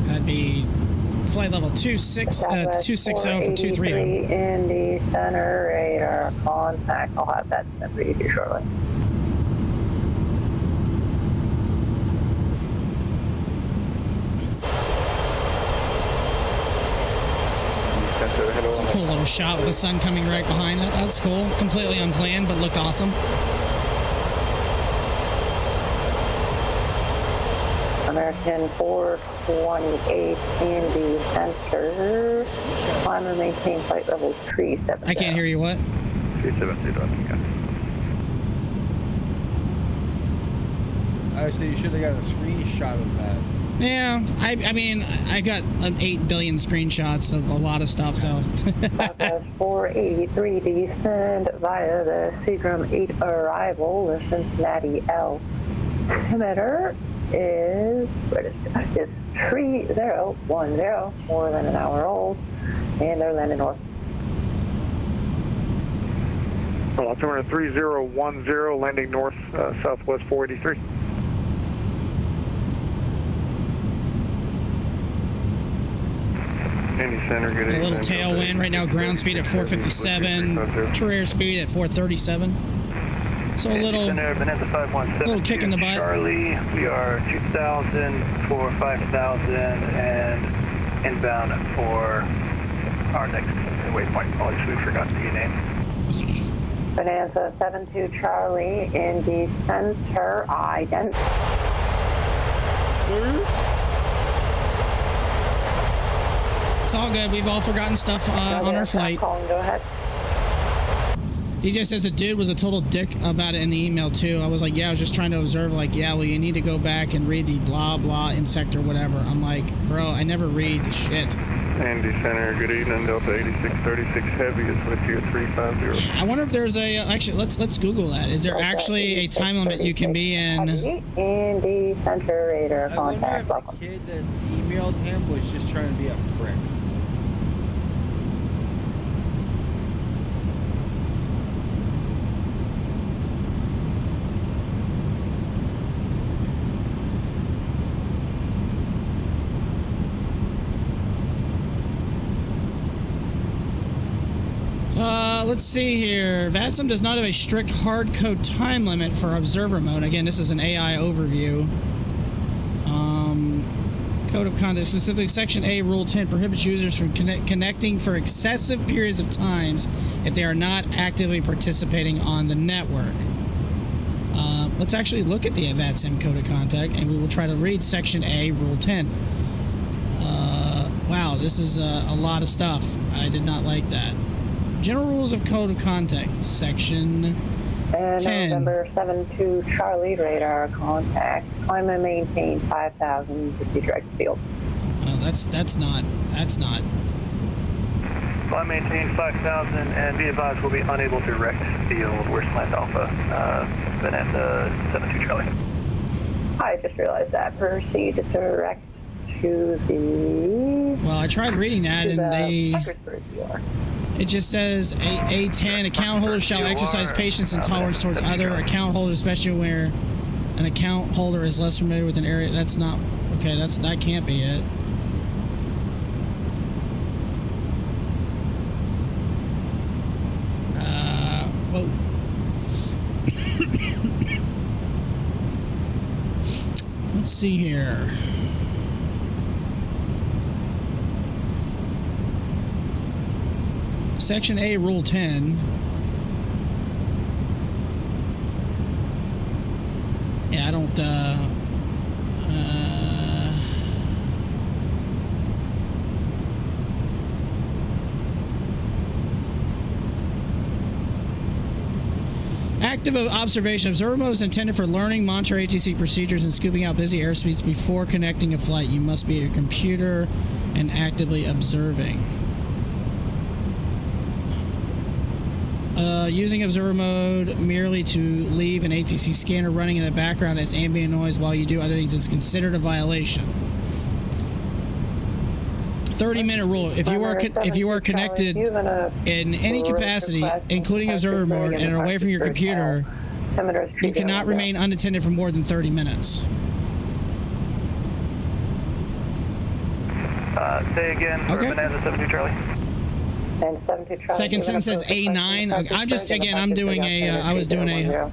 S1: That'd be flight level 260 for 230.
S4: Indy Center radar contact. I'll have that sent for you here shortly.
S1: It's a cool little shot with the sun coming right behind it. That's cool. Completely unplanned, but looked awesome.
S4: American Washington 428 in the center. Climb and maintain flight level 37.
S1: I can't hear you. What?
S8: 370.
S6: I say you should have got a screenshot of that.
S1: Yeah, I mean, I got 8 billion screenshots of a lot of stuff, so.
S4: Southwest 483 descend via the SUPRIM 8 arrival. The Cincinnati altimeter is 3010, more than an hour old, and they're landing north.
S8: Altimeter 3010, landing north, Southwest 483.
S5: Indy Center, good
S1: A little tailwind right now, ground speed at 457, true air speed at 437. So a little kick in the butt.
S5: Charlie, we are 2000 for 5000 and inbound for our next waypoint. Apologies, we forgot to your name.
S4: Bonanza 72 Charlie in the center, ident.
S1: It's all good. We've all forgotten stuff on our flight.
S4: Calling, go ahead.
S1: DJ says the dude was a total dick about it in the email too. I was like, yeah, I was just trying to observe, like, yeah, well, you need to go back and read the blah blah in sector whatever. I'm like, bro, I never read the shit.
S8: Indy Center, good evening. Delta 8636 Heavy is with you at 350.
S1: I wonder if there's a actually let's Google that. Is there actually a time limit you can be in?
S4: Indy Center radar contact.
S6: I wonder if the kid that emailed him was just trying to be a prick.
S1: Let's see here. Vatsim does not have a strict hard code time limit for observer mode. Again, this is an AI overview. Code of conduct, specifically Section A, Rule 10, prohibits users from connecting for excessive periods of times if they are not actively participating on the network. Let's actually look at the Vatsim Code of Conduct, and we will try to read Section A, Rule 10. Wow, this is a lot of stuff. I did not like that. General Rules of Code of Conduct, Section
S4: and
S1: 10.
S4: November 72 Charlie radar contact. Climb and maintain 5,000 to direct field.
S1: Oh, that's not.
S5: Climb maintain 5000 and be advised we'll be unable to direct field. We're Slant Alpha, Bonanza 72 Charlie.
S4: I just realized that. Proceed to direct to the...
S1: Well, I tried reading that, and it just says A10, account holders shall exercise patience and tolerance towards other account holders, especially where an account holder is less familiar with an area. That's not, okay, that can't be it. Whoa. Let's see here. Section A, Rule 10. Yeah, I don't, Active observation. Observer mode is intended for learning, monitor ATC procedures, and scooping out busy airspace before connecting a flight. You must be at your computer and actively observing. Using observer mode merely to leave an ATC scanner running in the background as ambient noise while you do other things is considered a violation. 30-minute rule. If you are connected in any capacity, including observer mode, and are away from your computer, you cannot remain unattended for more than 30 minutes.
S5: Say again for Bonanza 72 Charlie.
S1: Second sentence says A9. I'm just, again, I'm doing a, I was doing a,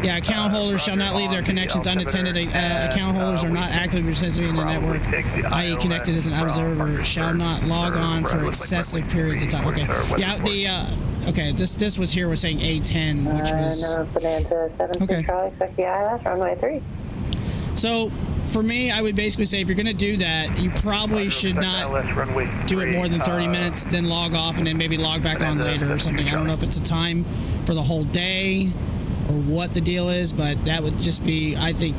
S1: yeah, account holders shall not leave their connections unattended. Account holders are not actively participating in the network, i.e. connected as an observer, shall not log on for excessive periods of time. Okay, yeah, the, okay, this was here was saying A10, which was,
S4: Bonanza 72 Charlie, expect the ILS, runway 3.
S1: So, for me, I would basically say if you're going to do that, you probably should not do it more than 30 minutes, then log off and then maybe log back on later or something. I don't know if it's a time for the whole day or what the deal is, but that would just be, I think,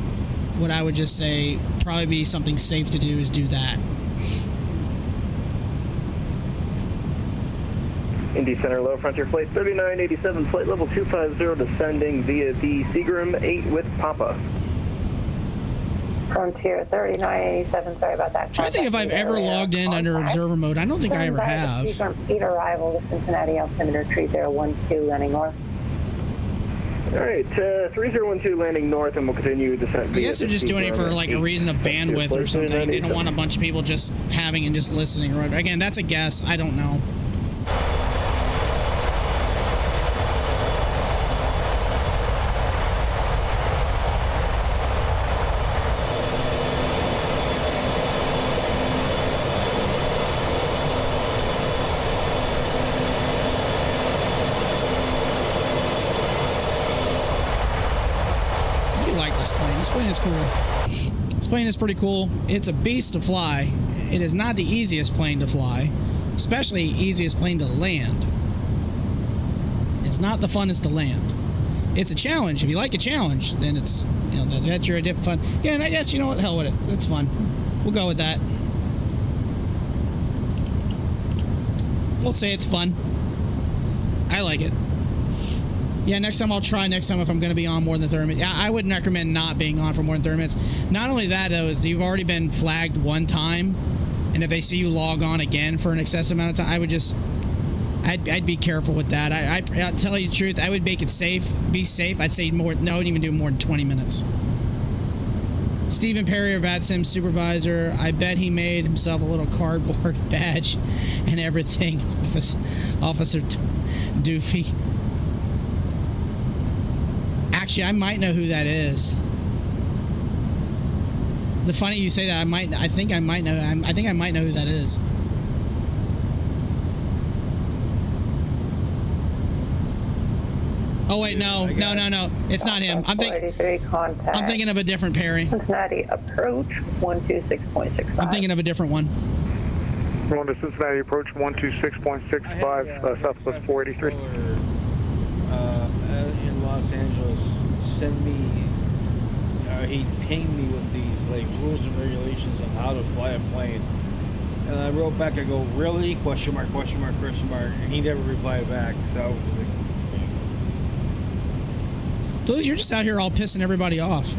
S1: what I would just say probably be something safe to do is do that.
S9: Indy Center, low frontier flight 3987, flight level 250, descending via the Seagram 8 with Papa.
S4: Frontier 3987, sorry about that.
S1: I'm trying to think if I've ever logged in under observer mode. I don't think I ever have.
S4: Seagram 8 arrival to Cincinnati, altimeter 3012, landing north.
S9: All right, 3012 landing north, and we'll continue descent.
S1: I guess they're just doing it for like a reason of bandwidth or something. They don't want a bunch of people just having and just listening. Again, that's a guess. I don't know. This plane is cool. This plane is pretty cool. It's a beast to fly. It is not the easiest plane to fly, especially easiest plane to land. It's not the funnest to land. It's a challenge. If you like a challenge, then it's, you know, that's your different fun. Again, I guess, you know what, hell with it. It's fun. We'll go with that. We'll say it's fun. I like it. Yeah, next time I'll try. Next time if I'm going to be on more than 30 minutes. Yeah, I wouldn't recommend not being on for more than 30 minutes. Not only that, though, is you've already been flagged one time, and if they see you log on again for an excessive amount of time, I would just, I'd be careful with that. I'll tell you the truth, I would make it safe. Be safe. I'd say more. No, I wouldn't even do more than 20 minutes. Stephen Perry, or Vatsim supervisor, I bet he made himself a little cardboard badge and everything. Officer Doofy. Actually, I might know who that is. The funny you say that, I think I might know who that is. Oh wait, no. It's not him. I'm thinking of a different Perry.
S4: Cincinnati approach 126.65.
S1: I'm thinking of a different one.
S8: Going to Cincinnati approach 126.65, Southwest 483.
S6: In Los Angeles, send me, he pinged me with these like rules and regulations on how to fly a plane, and I wrote back, I go, really? Question mark, and he never replied back, so I was just like,
S1: Dude, you're just out here all pissing everybody off.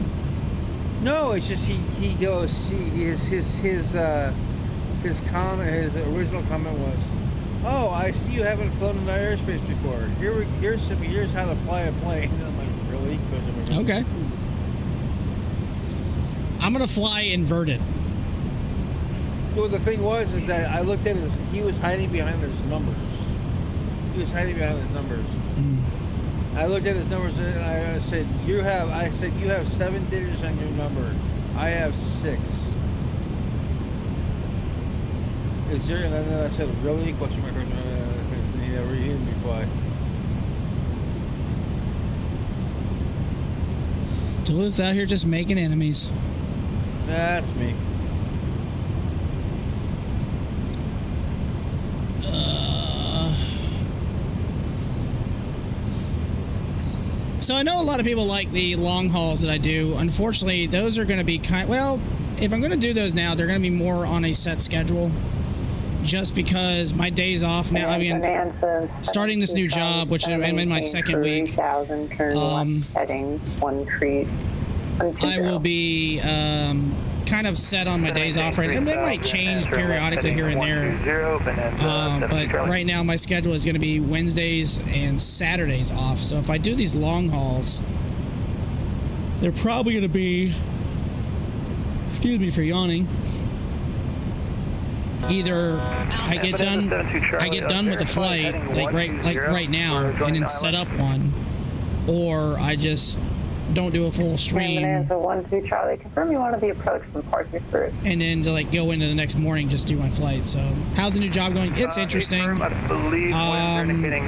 S6: no, it's just he goes, his original comment was, oh, I see you haven't flown in our airspace before. Here's how to fly a plane. And I'm like, really?
S1: Okay. I'm gonna fly inverted.
S6: Well, the thing was is that I looked at it. He was hiding behind his numbers. I looked at his numbers and I said, you have 7 digits on your number. I have 6. Is there? And then I said, really? Question mark. He didn't reply.
S1: Duluth's out here just making enemies.
S6: That's me.
S1: So I know a lot of people like the long hauls that I do. Unfortunately, those are going to be well, if I'm going to do those now, they're going to be more on a set schedule. Just because my days off now, I mean, starting this new job, which I'm in my second week, I will be kind of set on my days off right now. They might change periodically here and there, but right now my schedule is going to be Wednesdays and Saturdays off. So if I do these long hauls, they're probably going to be, excuse me for yawning, either I get done with a flight like right now and then set up one, or I just don't do a full stream.
S4: Bonanza 1-2 Charlie, confirm you want to be approached from Parkersburg.
S1: And then to like go into the next morning, just do my flight. So, how's the new job going? It's interesting.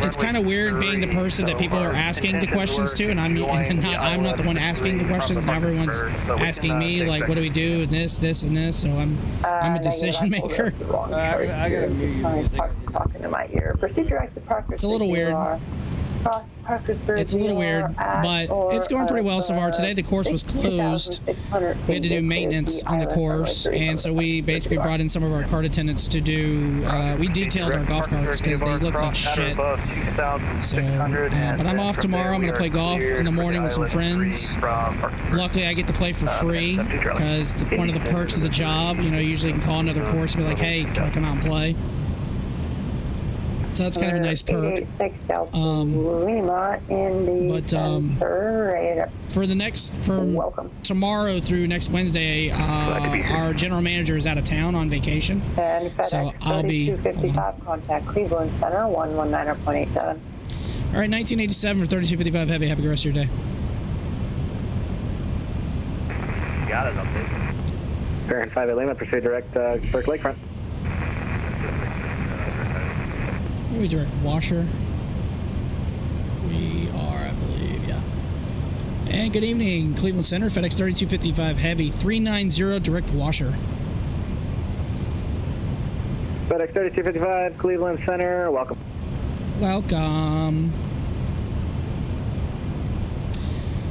S1: It's kind of weird being the person that people are asking the questions to, and I'm not the one asking the questions. And everyone's asking me like, what do we do, and this, and this. So I'm a decision maker.
S6: I gotta mute you.
S4: Talking to my ear. Proceed direct to Parkersburg.
S1: It's a little weird. It's a little weird, but it's going pretty well so far. Today the course was closed. We had to do maintenance on the course, and so we basically brought in some of our cart attendants to do. We detailed our golf carts because they look like shit. So, but I'm off tomorrow. I'm going to play golf in the morning with some friends. Luckily, I get to play for free because one of the perks of the job, you know, usually you can call another course and be like, hey, can I come out and play? So that's kind of a nice perk. For tomorrow through next Wednesday, our general manager is out of town on vacation.
S4: And FedEx
S1: so I'll be
S4: 3255, contact Cleveland Center 119.87.
S1: All right, 1987 for 3255 Heavy. Have a good rest of your day.
S9: Got it, update. Parent 5 Lima, proceed direct Burke Lakefront.
S1: We direct washer. We are, I believe, yeah. And good evening, Cleveland Center, FedEx 3255 Heavy, 390 direct washer.
S9: FedEx 3255, Cleveland Center, welcome.
S1: Welcome.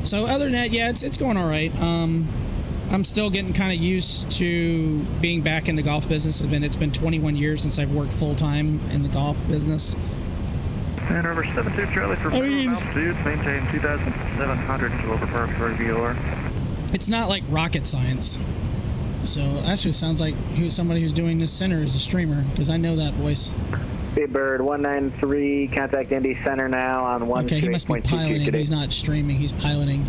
S1: So other than that, yeah, it's going all right. I'm still getting kind of used to being back in the golf business. It's been 21 years since I've worked full-time in the golf business.
S8: And over 72 Charlie for altitude, maintain 2,700 kilometer per VOR.
S1: It's not like rocket science. So actually sounds like somebody who's doing this center is a streamer, because I know that voice.
S9: Big Bird 193, contact Indy Center now on 1.
S1: Okay, he must be piloting. He's not streaming, he's piloting.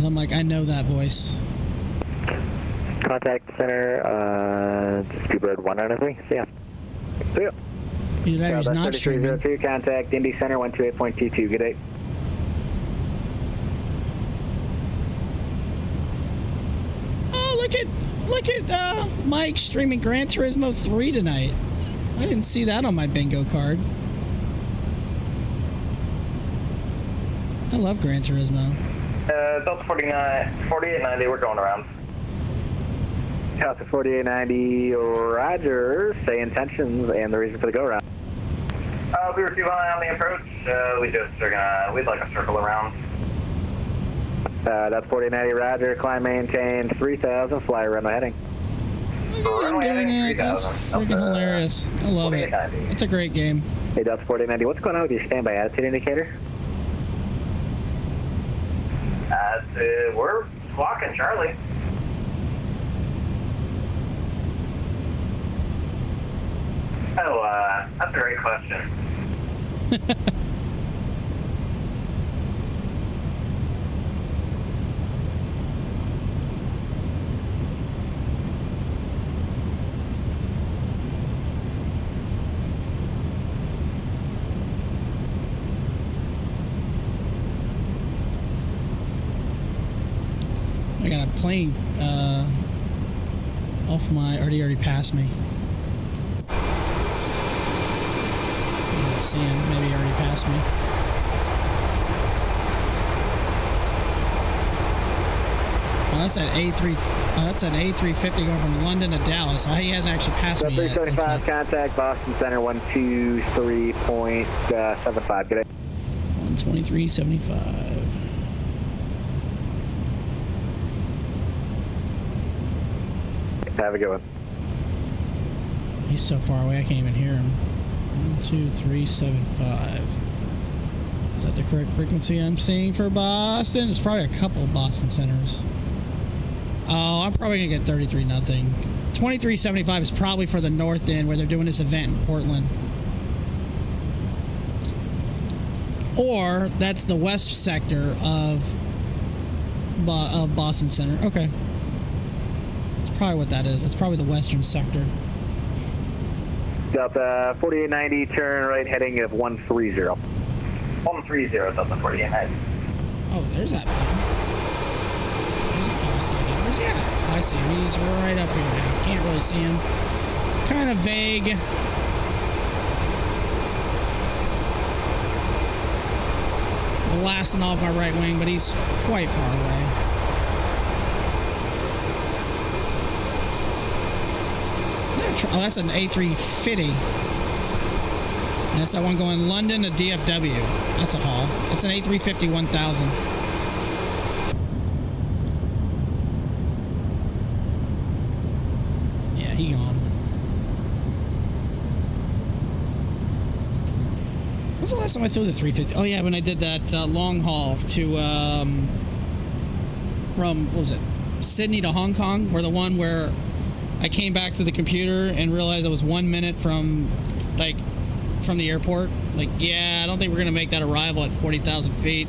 S1: I'm like, I know that voice.
S9: Contact Center, Big Bird 193, see ya. See ya.
S1: Either that or he's not streaming.
S9: Contact Indy Center 128.22, good day.
S1: Oh, look at Mike streaming Gran Turismo 3 tonight. I didn't see that on my bingo card. I love Gran Turismo.
S9: Delta 4890, we're going around. Delta 4890, Roger, say intentions and the reason for the go-around. We were too high on the approach. We'd like a circle around. That's 4890, Roger, climb, maintain 3000, fly runway heading.
S1: Look at him doing it. That's freaking hilarious. I love it. It's a great game.
S9: Hey, Delta 4890, what's going on with your standby attitude indicator? We're squawking, Charlie. Oh, that's a great question.
S1: I got a plane off my already passed me. Let's see him. Maybe he already passed me. Oh, that's that A3. That's an A350 going from London to Dallas. He hasn't actually passed me yet.
S9: 375, contact Boston Center 123.75. Good day.
S1: 123.75.
S9: Have a good one.
S1: He's so far away I can't even hear him. 123.75. Is that the correct frequency I'm seeing for Boston? There's probably a couple of Boston centers. Oh, I'm probably gonna get 33-0. 23.75 is probably for the north end where they're doing this event in Portland. Or that's the west sector of Boston Center. Okay. That's probably what that is. That's probably the western sector.
S9: Delta 4890, turn right heading of 130. 130, Delta 4890.
S1: Oh, there's that plane. Where's he at? I see him. He's right up here now. Can't really see him. Kind of vague. Blasting off my right wing, but he's quite far away. Oh, that's an A350. That's that one going London to DFW. That's a haul. That's an A350 1000. Yeah, he gone. When's the last time I flew the 350? Oh yeah, when I did that long haul to from, what was it, Sydney to Hong Kong, or the one where I came back to the computer and realized I was 1 minute from, like, from the airport. Like, yeah, I don't think we're gonna make that arrival at 40,000 feet.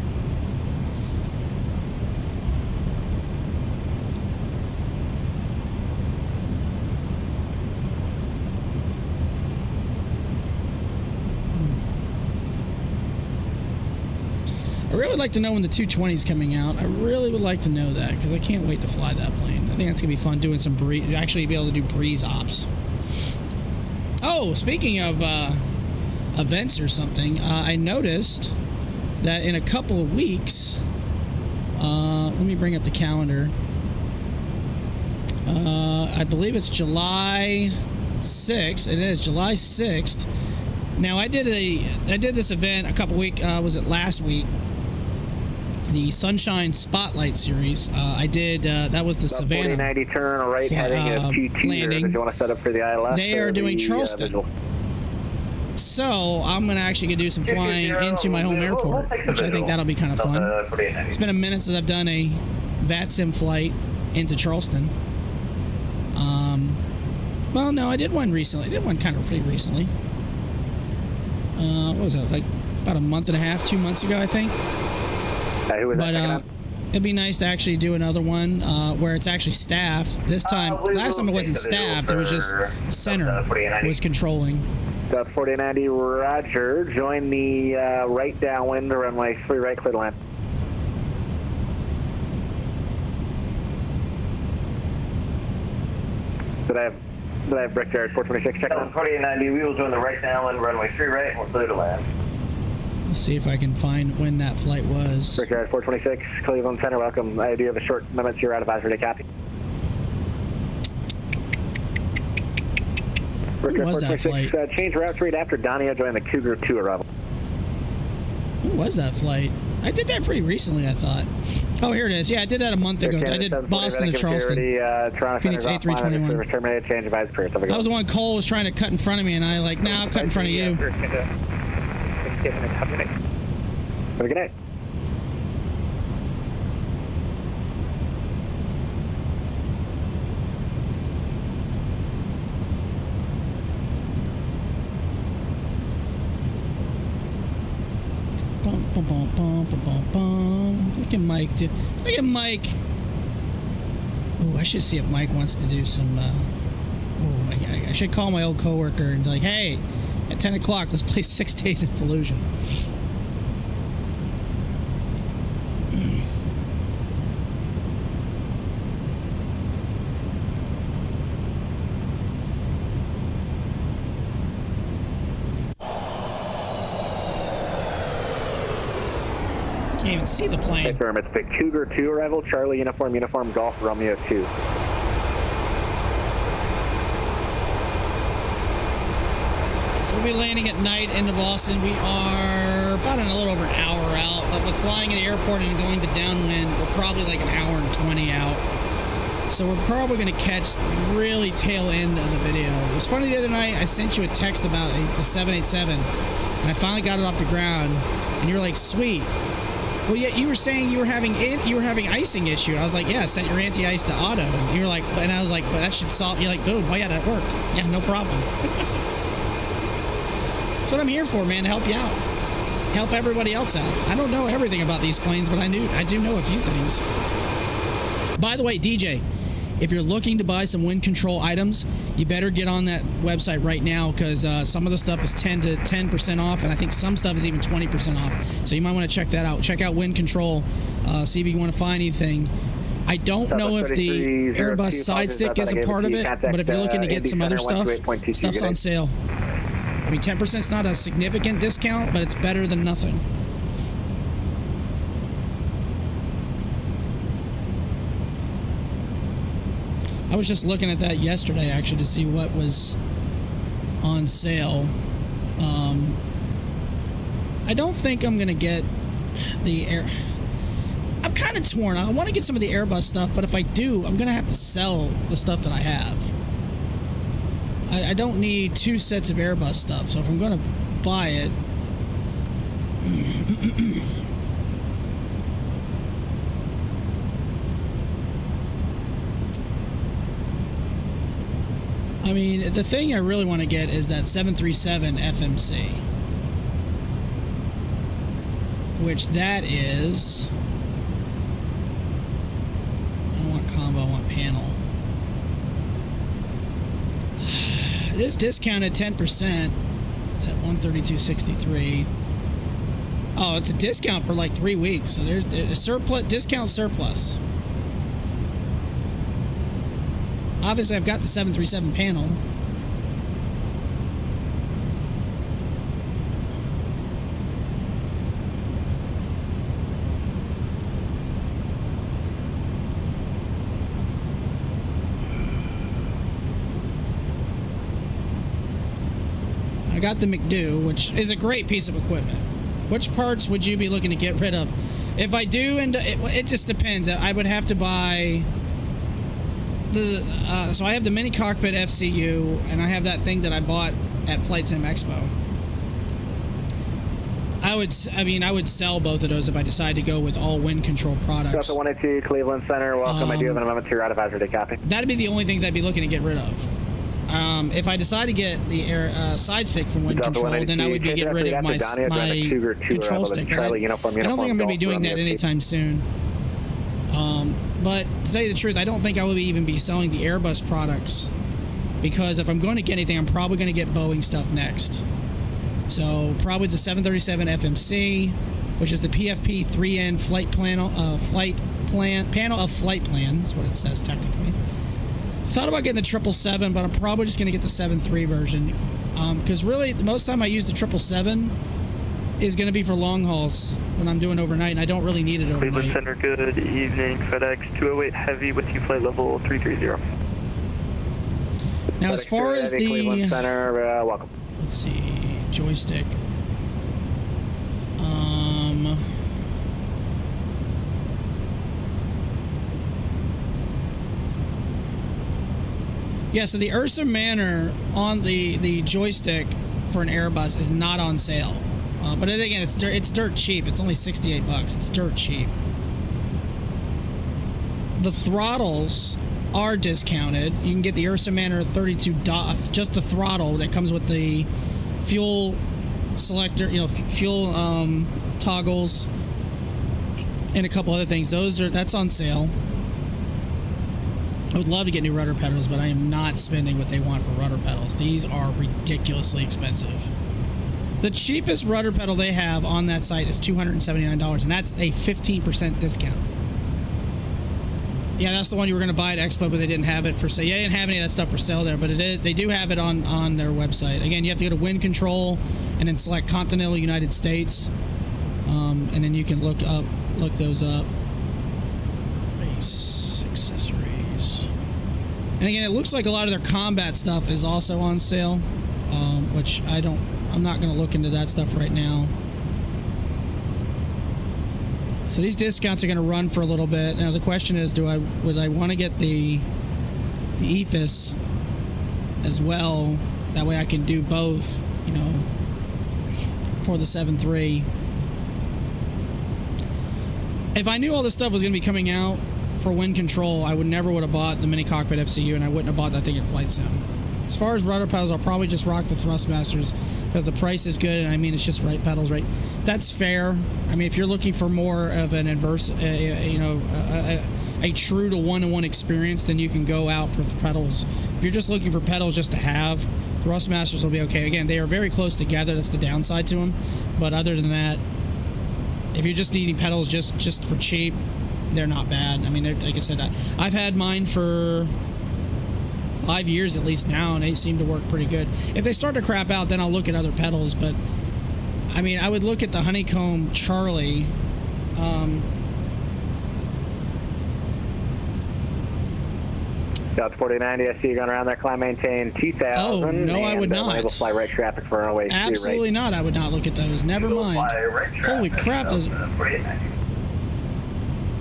S1: I really would like to know when the 220 is coming out. I really would like to know that, because I can't wait to fly that plane. I think that's going to be fun, doing some breeze, actually be able to do breeze ops. Oh, speaking of events or something, I noticed that in a couple of weeks, let me bring up the calendar. I believe it's July 6th. It is July 6th. Now, I did this event a couple weeks, was it last week? The Sunshine Spotlight Series. I did, that was the Savannah
S9: 4090 turn right heading at P2
S1: landing.
S9: If you want to set up for the ILS.
S1: They are doing Charleston. So I'm going to actually do some flying into my home airport, which I think that'll be kind of fun. It's been a minute since I've done a Vatsim flight into Charleston. Well, no, I did one recently. I did one kind of pretty recently. What was that, like about a month and a half, 2 months ago, I think.
S9: Who was that
S1: it'd be nice to actually do another one where it's actually staffed. This time, last time it wasn't staffed, it was just center was controlling.
S9: 4090, roger. Join the right downwind, runway 3 right, clear to land. Did I have Brickyard 426 check on? 4090, we will join the right downwind, runway 3 right, and we're clear to land.
S1: Let's see if I can find when that flight was.
S9: Brickyard 426, Cleveland Center, welcome. I do have a short limit to your route advisory to copy.
S1: When was that flight?
S9: Change routes right after Donnie joined the Cougar 2 arrival.
S1: When was that flight? I did that pretty recently, I thought. Oh, here it is. Yeah, I did that a month ago. I did Boston to Charleston. Phoenix A321.
S9: Terminated, change advice period.
S1: That was the one Cole was trying to cut in front of me, and I like, nah, I'll cut in front of you.
S9: Have a good night.
S1: Bum, bum, bum, bum, bum, bum, bum. Look at Mike. Look at Mike. Oh, I should see if Mike wants to do some. I should call my old coworker and be like, hey, at 10 o'clock, let's play 6 Days in Fallujah. Can't even see the plane.
S9: Confirm, it's the Cougar 2 arrival, Charlie, uniform, Golf, Romeo 2.
S1: So we'll be landing at night into Boston. We are about a little over an hour out, but with flying in the airport and going to downwind, we're probably like an hour and 20 out. So we're probably going to catch the really tail end of the video. It was funny the other night, I sent you a text about the 787, and I finally got it off the ground, and you're like, sweet. Well, yeah, you were saying you were having icing issue. I was like, yeah, set your anti-ice to auto. And you were like, and I was like, but that should solve. You're like, boom. Oh yeah, that worked. Yeah, no problem. That's what I'm here for, man. To help you out, help everybody else out. I don't know everything about these planes, but I do know a few things. By the way, DJ, if you're looking to buy some wind control items, you better get on that website right now, because some of the stuff is 10% off, and I think some stuff is even 20% off. So you might want to check that out. Check out wind control, see if you want to find anything. I don't know if the Airbus side stick is a part of it, but if you're looking to get some other stuff, stuff's on sale. I mean, 10% is not a significant discount, but it's better than nothing. I was just looking at that yesterday, actually, to see what was on sale. I don't think I'm going to get the I'm kind of torn. I want to get some of the Airbus stuff, but if I do, I'm going to have to sell the stuff that I have. I don't need 2 sets of Airbus stuff, so if I'm going to buy it... I mean, the thing I really want to get is that 737 FMC. Which that is... I don't want combo, I want panel. It is discounted 10%. It's at $132.63. Oh, it's a discount for like 3 weeks. So there's a surplus, discount surplus. Obviously, I've got the 737 panel. I got the M.2, which is a great piece of equipment. Which parts would you be looking to get rid of? If I do, and it just depends. I would have to buy the. So I have the mini cockpit FCU, and I have that thing that I bought at Flight Sim Expo. I would sell both of those if I decide to go with all wind control products.
S9: Delta 182, Cleveland Center. Welcome. I do have an amendment to your route advisory. Copy.
S1: That'd be the only things I'd be looking to get rid of. If I decide to get the side stick from wind control, then I would be getting rid of my control stick. But I don't think I'm going to be doing that anytime soon. But to tell you the truth, I don't think I will even be selling the Airbus products, because if I'm going to get anything, I'm probably going to get Boeing stuff next. So probably the 737 FMC, which is the PFP 3N panel of flight plan. That's what it says technically. I thought about getting the 777, but I'm probably just going to get the 7.3 version, because really the most time I use the 777 is going to be for long hauls when I'm doing overnight, and I don't really need it overnight.
S5: Cleveland Center, good evening. FedEx 208 Heavy with you, flight level 330.
S1: Now, as far as the
S9: Cleveland Center, welcome.
S1: Let's see, joystick. Yeah, so the Ursa Manor on the joystick for an Airbus is not on sale. But again, it's dirt cheap. It's only $68. It's dirt cheap. The throttles are discounted. You can get the Ursa Manor 32 just the throttle that comes with the fuel selector, fuel toggles, and a couple other things. That's on sale. I would love to get new rudder pedals, but I am not spending what they want for rudder pedals. These are ridiculously expensive. The cheapest rudder pedal they have on that site is $279, and that's a 15% discount. Yeah, that's the one you were going to buy at Expo, but they didn't have it for sale. Yeah, they didn't have any of that stuff for sale there, but they do have it on their website. Again, you have to go to Wind Control and then select Continental United States, and then you can look those up. Base accessories. And again, it looks like a lot of their combat stuff is also on sale, which I'm not going to look into that stuff right now. So these discounts are going to run for a little bit. Now the question is, would I want to get the EFIS as well? That way I can do both, for the 7.3. If I knew all this stuff was going to be coming out for wind control, I would have bought the mini cockpit FCU, and I wouldn't have bought that thing at Flight Sim. As far as rudder pedals, I'll probably just rock the Thrustmasters because the price is good, and I mean, it's just right pedals, right? That's fair. I mean, if you're looking for more of an inverse, a true to one-to-one experience, then you can go out for pedals. If you're just looking for pedals just to have, Thrustmasters will be okay. Again, they are very close together. That's the downside to them. But other than that, if you're just needing pedals just for cheap, they're not bad. I mean, like I said, I've had mine for 5 years at least now, and they seem to work pretty good. If they start to crap out, then I'll look at other pedals. But I mean, I would look at the Honeycomb Charlie.
S9: South 4090, I see you going around there. Climb, maintain 2000.
S1: Oh, no, I would not.
S9: Able to fly right traffic for runway 3 right.
S1: Absolutely not. I would not look at those. Never mind. Holy crap, those.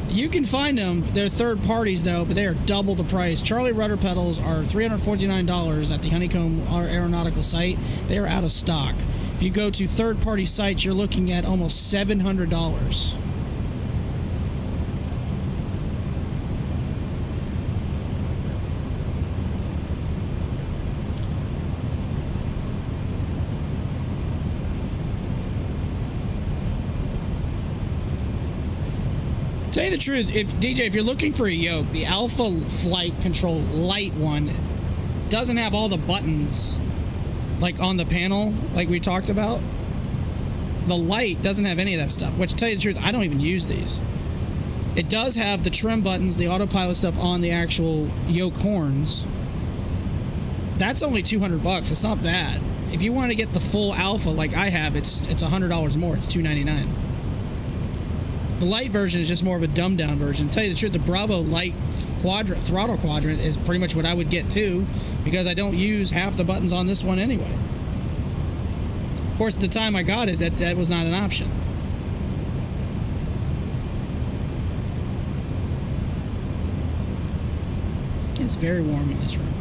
S1: You can find them. They're third parties, though, but they are double the price. Charlie rudder pedals are $349 at the Honeycomb Aeronautical site. They are out of stock. If you go to third-party sites, you're looking at almost $700. Tell you the truth, if you're looking for a yoke, the Alpha Flight Control Lite one doesn't have all the buttons like on the panel, like we talked about. The Lite doesn't have any of that stuff, which, to tell you the truth, I don't even use these. It does have the trim buttons, the autopilot stuff on the actual yoke horns. That's only $200. It's not bad. If you want to get the full Alpha like I have, it's $100 more. It's $299. The Lite version is just more of a dumbed down version. To tell you the truth, the Bravo Lite throttle quadrant is pretty much what I would get too, because I don't use half the buttons on this one anyway. Of course, at the time I got it, that was not an option. It's very warm in this room.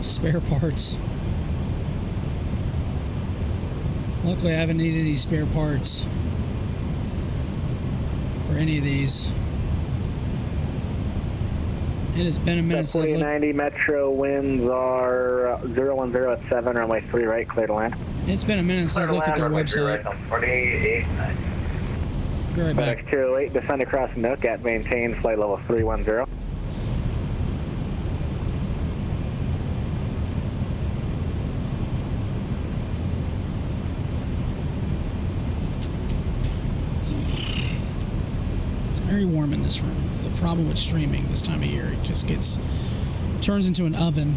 S1: Spare parts. Luckily, I haven't needed any spare parts for any of these. It has been a minute since
S9: 4090 Metro winds are 010 at 7, runway 3 right, clear to land.
S1: It's been a minute since I've looked at their website. Be right back.
S9: FedEx 208, descend across Nook at maintain flight level 310.
S1: Very warm in this room. It's the problem with streaming this time of year. It just turns into an oven.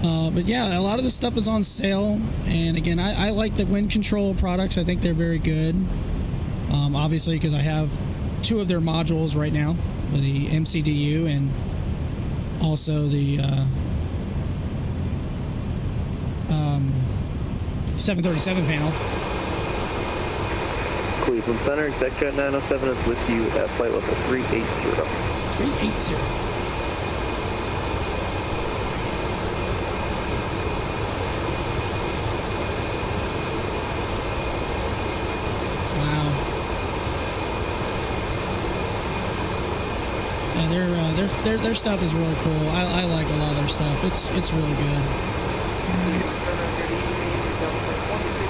S1: But yeah, a lot of this stuff is on sale. And again, I like the wind control products. I think they're very good. Obviously, because I have 2 of their modules right now, the MCDU and also the 737 panel.
S10: Cleveland Center, exec jet 907 is with you at flight level 380.
S1: 380. Wow. Yeah, their stuff is really cool. I like a lot of their stuff. It's really good.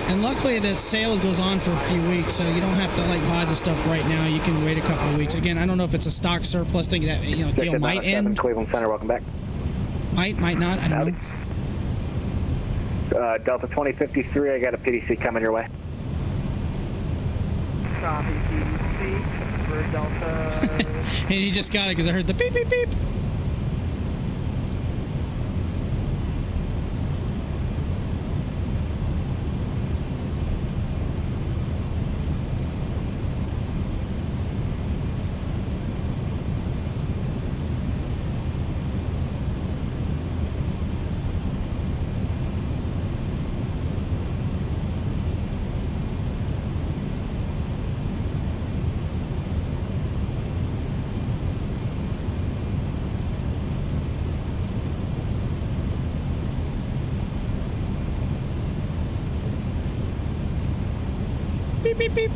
S1: And luckily, the sale goes on for a few weeks, so you don't have to like buy the stuff right now. You can wait a couple of weeks. Again, I don't know if it's a stock surplus thing that deal might end.
S9: Cleveland Center, welcome back.
S1: Might not. I don't know.
S9: Delta 2053, I got a PDC coming your way.
S5: Copy PDC for Delta.
S1: And he just got it because I heard the beep beep beep. Beep, beep, beep.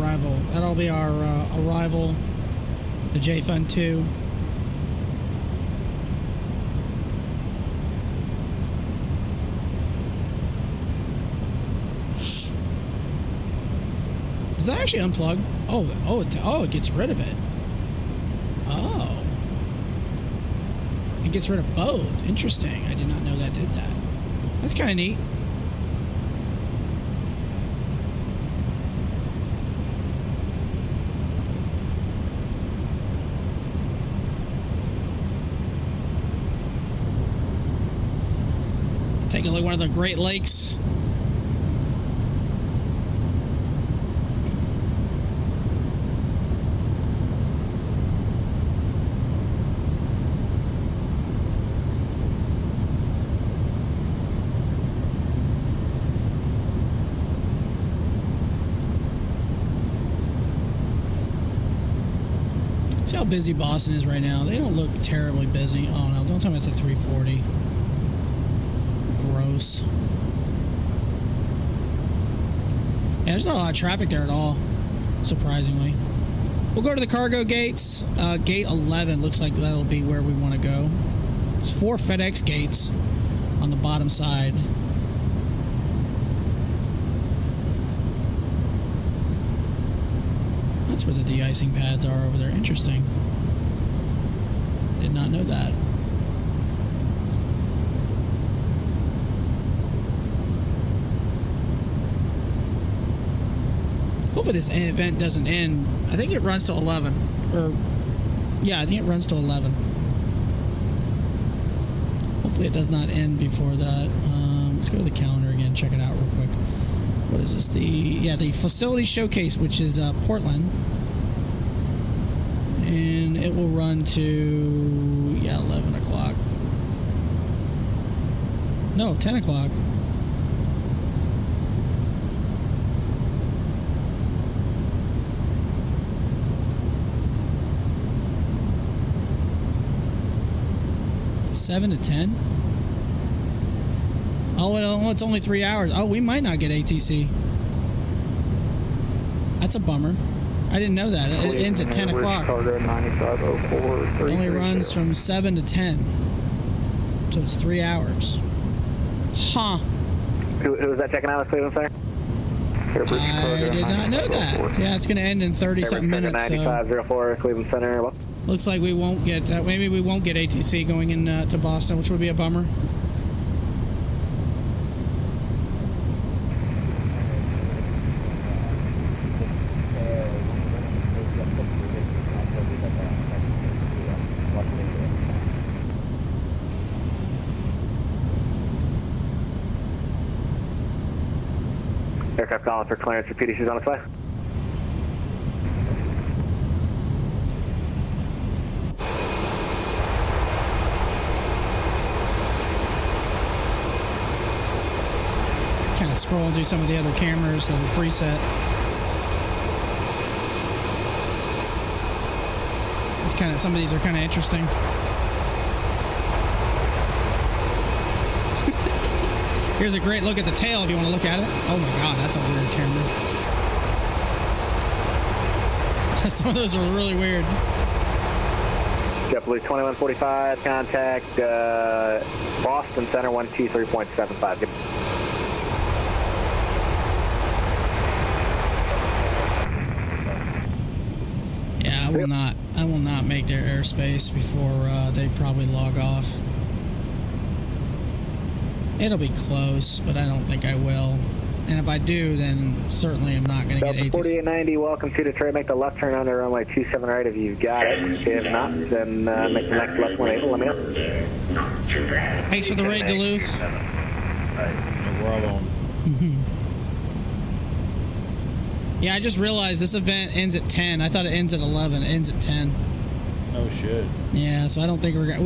S1: arrival. That'll be our arrival. The JFund 2. Does that actually unplug? Oh, it gets rid of it. Oh. It gets rid of both. Interesting. I did not know that did that. That's kind of neat. Take a look at one of the Great Lakes. See how busy Boston is right now. They don't look terribly busy. Oh no, don't tell me it's a 340. Gross. Yeah, there's not a lot of traffic there at all, surprisingly. We'll go to the cargo gates. Gate 11 looks like that'll be where we want to go. There's 4 FedEx gates on the bottom side. That's where the de-icing pads are over there. Interesting. Did not know that. Hopefully this event doesn't end. I think it runs till 11. Or, yeah, I think it runs till 11. Hopefully it does not end before that. Let's go to the calendar again, check it out real quick. What is this? The facility showcase, which is Portland. And it will run to, 11 o'clock. No, 10 o'clock. Seven to 10? Oh, well, it's only 3 hours. Oh, we might not get ATC. That's a bummer. I didn't know that. It ends at 10 o'clock. It only runs from 7 to 10. So it's 3 hours. Huh.
S9: Who was that checking out of Cleveland Center?
S1: I did not know that. Yeah, it's going to end in 30-something minutes.
S9: 9504 Cleveland Center.
S1: Looks like we won't get, maybe we won't get ATC going in to Boston, which would be a bummer.
S9: Aircraft calling for clearance for PDCs on its way.
S1: Kind of scrolling through some of the other cameras that are preset. It's kind of, some of these are kind of interesting. Here's a great look at the tail if you want to look at it. Oh my god, that's a weird camera. Some of those are really weird.
S9: JetBlue 2145, contact Boston Center 123.75.
S1: Yeah, I will not make their airspace before they probably log off. It'll be close, but I don't think I will. And if I do, then certainly I'm not going to get ATC.
S9: 4890, welcome to Detroit. Make the left turn on the runway 27 right if you've got it. If not, then make the next left 18. Let me know.
S1: Thanks for the raid, Duluth.
S6: We're all on.
S1: Yeah, I just realized this event ends at 10. I thought it ends at 11. It ends at 10.
S6: Oh shit.
S1: Yeah, so I don't think we're gonna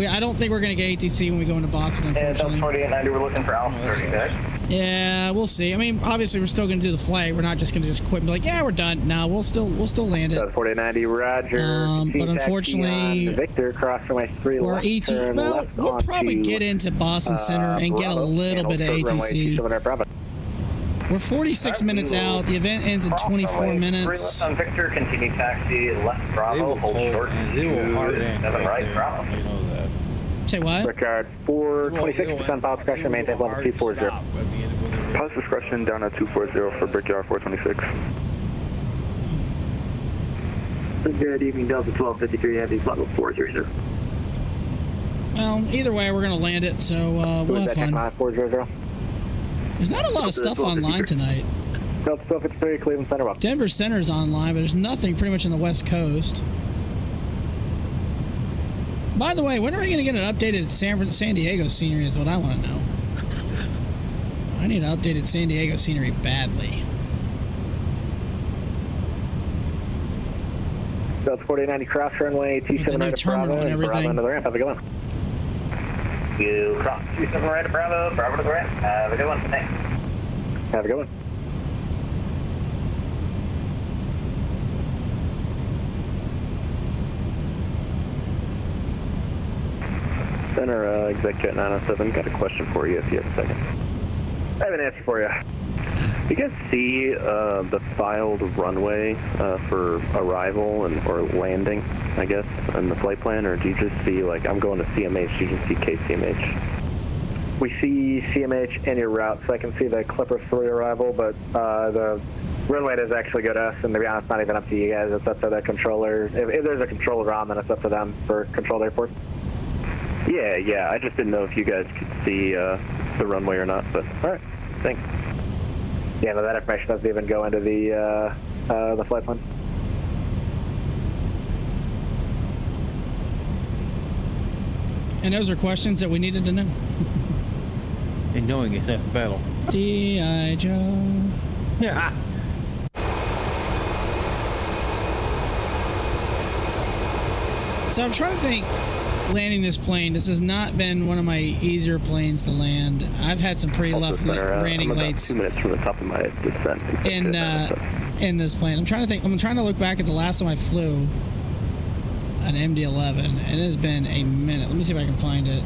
S1: get ATC when we go into Boston, unfortunately.
S9: And 4890, we're looking for Alpha 30 back.
S1: Yeah, we'll see. I mean, obviously we're still gonna do the flight. We're not just gonna quit and be like, yeah, we're done. No, we'll still land it.
S9: 4890, Roger.
S1: But unfortunately,
S9: Victor, cross runway 3
S1: or
S9: left,
S1: ET. Well, we'll probably get into Boston Center and get a little bit of ATC. We're 46 minutes out. The event ends in 24 minutes.
S9: On Victor, continue taxi left Bravo, hold short
S6: and they will hard end
S9: 7 right
S6: there.
S9: Bravo.
S6: You know that.
S1: Say what?
S9: Rickard, 426% pilot discretion, maintain level 240.
S8: Pilot discretion down at 240 for Brickyard 426.
S10: Good evening, Delta 1253, heavy level 400.
S1: Well, either way, we're going to land it, so we'll have fun.
S9: 400.
S1: There's not a lot of stuff online tonight.
S9: Delta 1253, Cleveland Center up.
S1: Denver Center's online, but there's nothing pretty much on the West Coast. By the way, when are we going to get an updated San Diego scenery is what I want to know. I need an updated San Diego scenery badly.
S9: Delta 4890 cross runway 27 right to Bravo and Bravo into the ramp. Have a good one. You cross 27 right to Bravo, Bravo to the ramp. Have a good one. Thanks. Have a good one.
S10: Center, Executive 907, got a question for you if you have a second.
S9: I have an answer for you.
S10: You guys see the filed runway for arrival or landing, I guess, in the flight plan, or do you just see, like, I'm going to CMH, do you just see KCMH?
S9: We see CMH in your route, so I can see the Clipper 3 arrival, but the runway does actually go to us, and to be honest, not even up to you guys. It's up to the controller. If there's a controller on, then it's up to them for controlled airports.
S10: Yeah, I just didn't know if you guys could see the runway or not, but all right, thanks.
S9: Yeah, no, that information doesn't even go into the flight plan.
S1: And those are questions that we needed to know.
S6: And knowing is half the battle.
S1: D.I. Joe.
S6: Yeah.
S1: So I'm trying to think, landing this plane, this has not been one of my easier planes to land. I've had some pretty landing
S10: I'm about
S1: lates
S10: 2 minutes from the top of my descent.
S1: in this plane. I'm trying to look back at the last time I flew an MD11, and it has been a minute. Let me see if I can find it.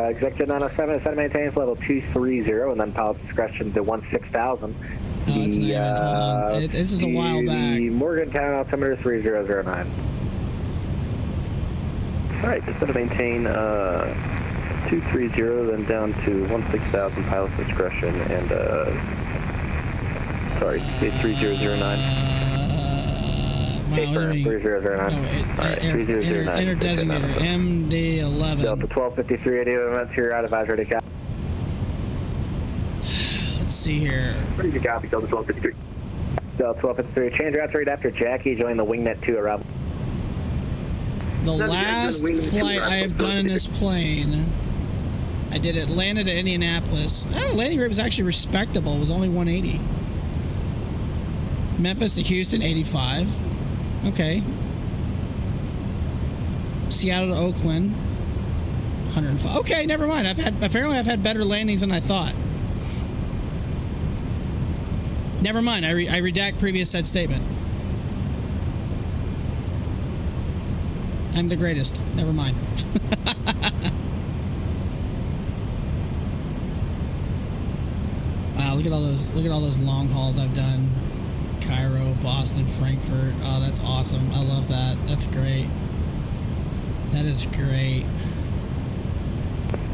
S9: Executive 907, set maintains level 230, and then pilot discretion to 16,000.
S1: Oh, it's not even, hold on. This is a while back.
S9: The Morgantown altimeter 3009.
S10: All right, just going to maintain 230, then down to 16,000 pilot discretion, and sorry, 3009.
S1: Wow,
S9: 3009.
S1: All right,
S10: 3009.
S1: Enter designator MD11.
S9: Delta 1253, event to your out advisory cap.
S1: Let's see here.
S9: Pretty good copy, Delta 1253. Delta 1253, change route right after Jackie, join the Wingnet 2 arrival.
S1: The last flight I have done in this plane, I did Atlanta to Indianapolis. The landing rate was actually respectable. It was only 180. Memphis to Houston, 85. Okay. Seattle to Oakland, 105. Okay, never mind. Apparently I've had better landings than I thought. Never mind. I redact previous said statement. I'm the greatest. Never mind. Wow, look at all those long hauls I've done. Cairo, Boston, Frankfurt. Oh, that's awesome. I love that. That's great. That is great.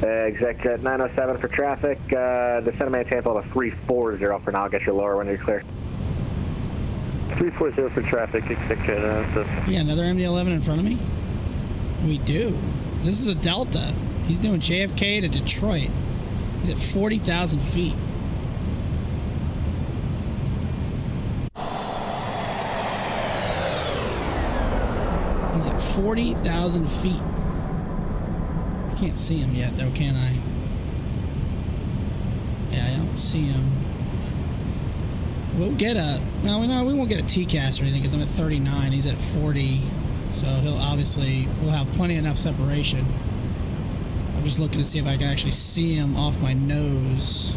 S9: Exec 907 for traffic. Descend and maintain level 340 for now. I'll get you lower when you're clear.
S10: 340 for traffic, Exec 907.
S1: Yeah, another MD11 in front of me? We do. This is a Delta. He's doing JFK to Detroit. He's at 40,000 feet. He's at 40,000 feet. I can't see him yet, though, can I? Yeah, I don't see him. We'll get a... No, we won't get a TCAS or anything because I'm at 39. He's at 40. So he'll obviously... We'll have plenty enough separation. I'm just looking to see if I can actually see him off my nose.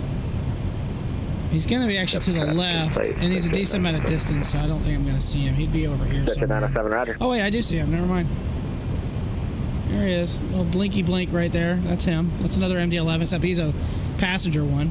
S1: He's going to be actually to the left, and he's a decent amount of distance, so I don't think I'm going to see him. He'd be over here somewhere.
S9: 907, roger.
S1: Oh, wait, I do see him. Never mind. There he is. A little blinky blink right there. That's him. That's another MD11, except he's a passenger one.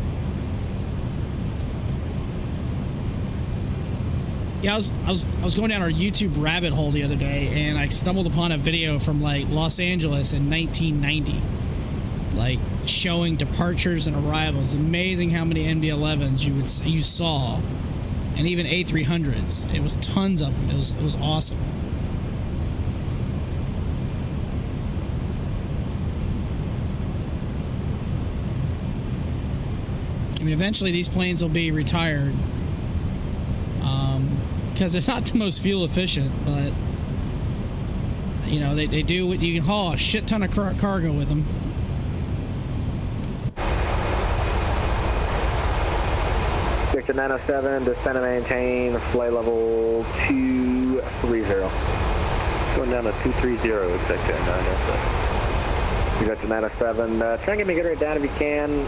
S1: Yeah, I was going down our YouTube rabbit hole the other day, and I stumbled upon a video from like Los Angeles in 1990, like showing departures and arrivals. Amazing how many MD11s you saw, and even A300s. It was tons of them. It was awesome. I mean, eventually these planes will be retired. Because they're not the most fuel efficient, but you know they do. You can haul a shit ton of cargo with them.
S9: Victor 907, descend and maintain flight level 230.
S10: Going down to 230, exactly 907.
S9: Victor 907, try and get me good rate down if you can,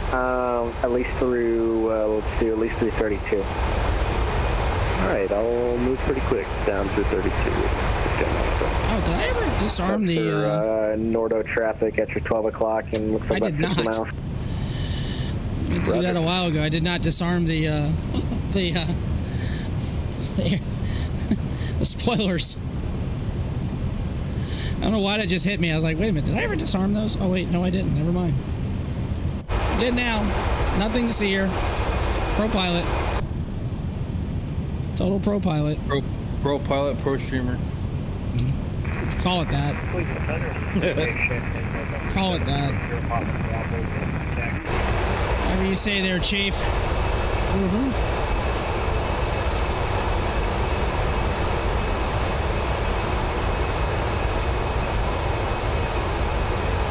S9: at least through, let's do at least 332.
S10: Alright, I'll move pretty quick down to 32.
S1: Oh, did I ever disarm the...
S9: Nordo traffic at your 12 o'clock and looks like
S1: I did not.
S9: miles.
S1: I meant to do that a while ago. I did not disarm the spoilers. I don't know why that just hit me. I was like, wait a minute, did I ever disarm those? Oh, wait, no, I didn't. Never mind. I did now. Nothing to see here. Pro pilot. Total pro pilot.
S6: Pro pilot, pro streamer.
S1: Call it that. Call it that. Whatever you say there, Chief.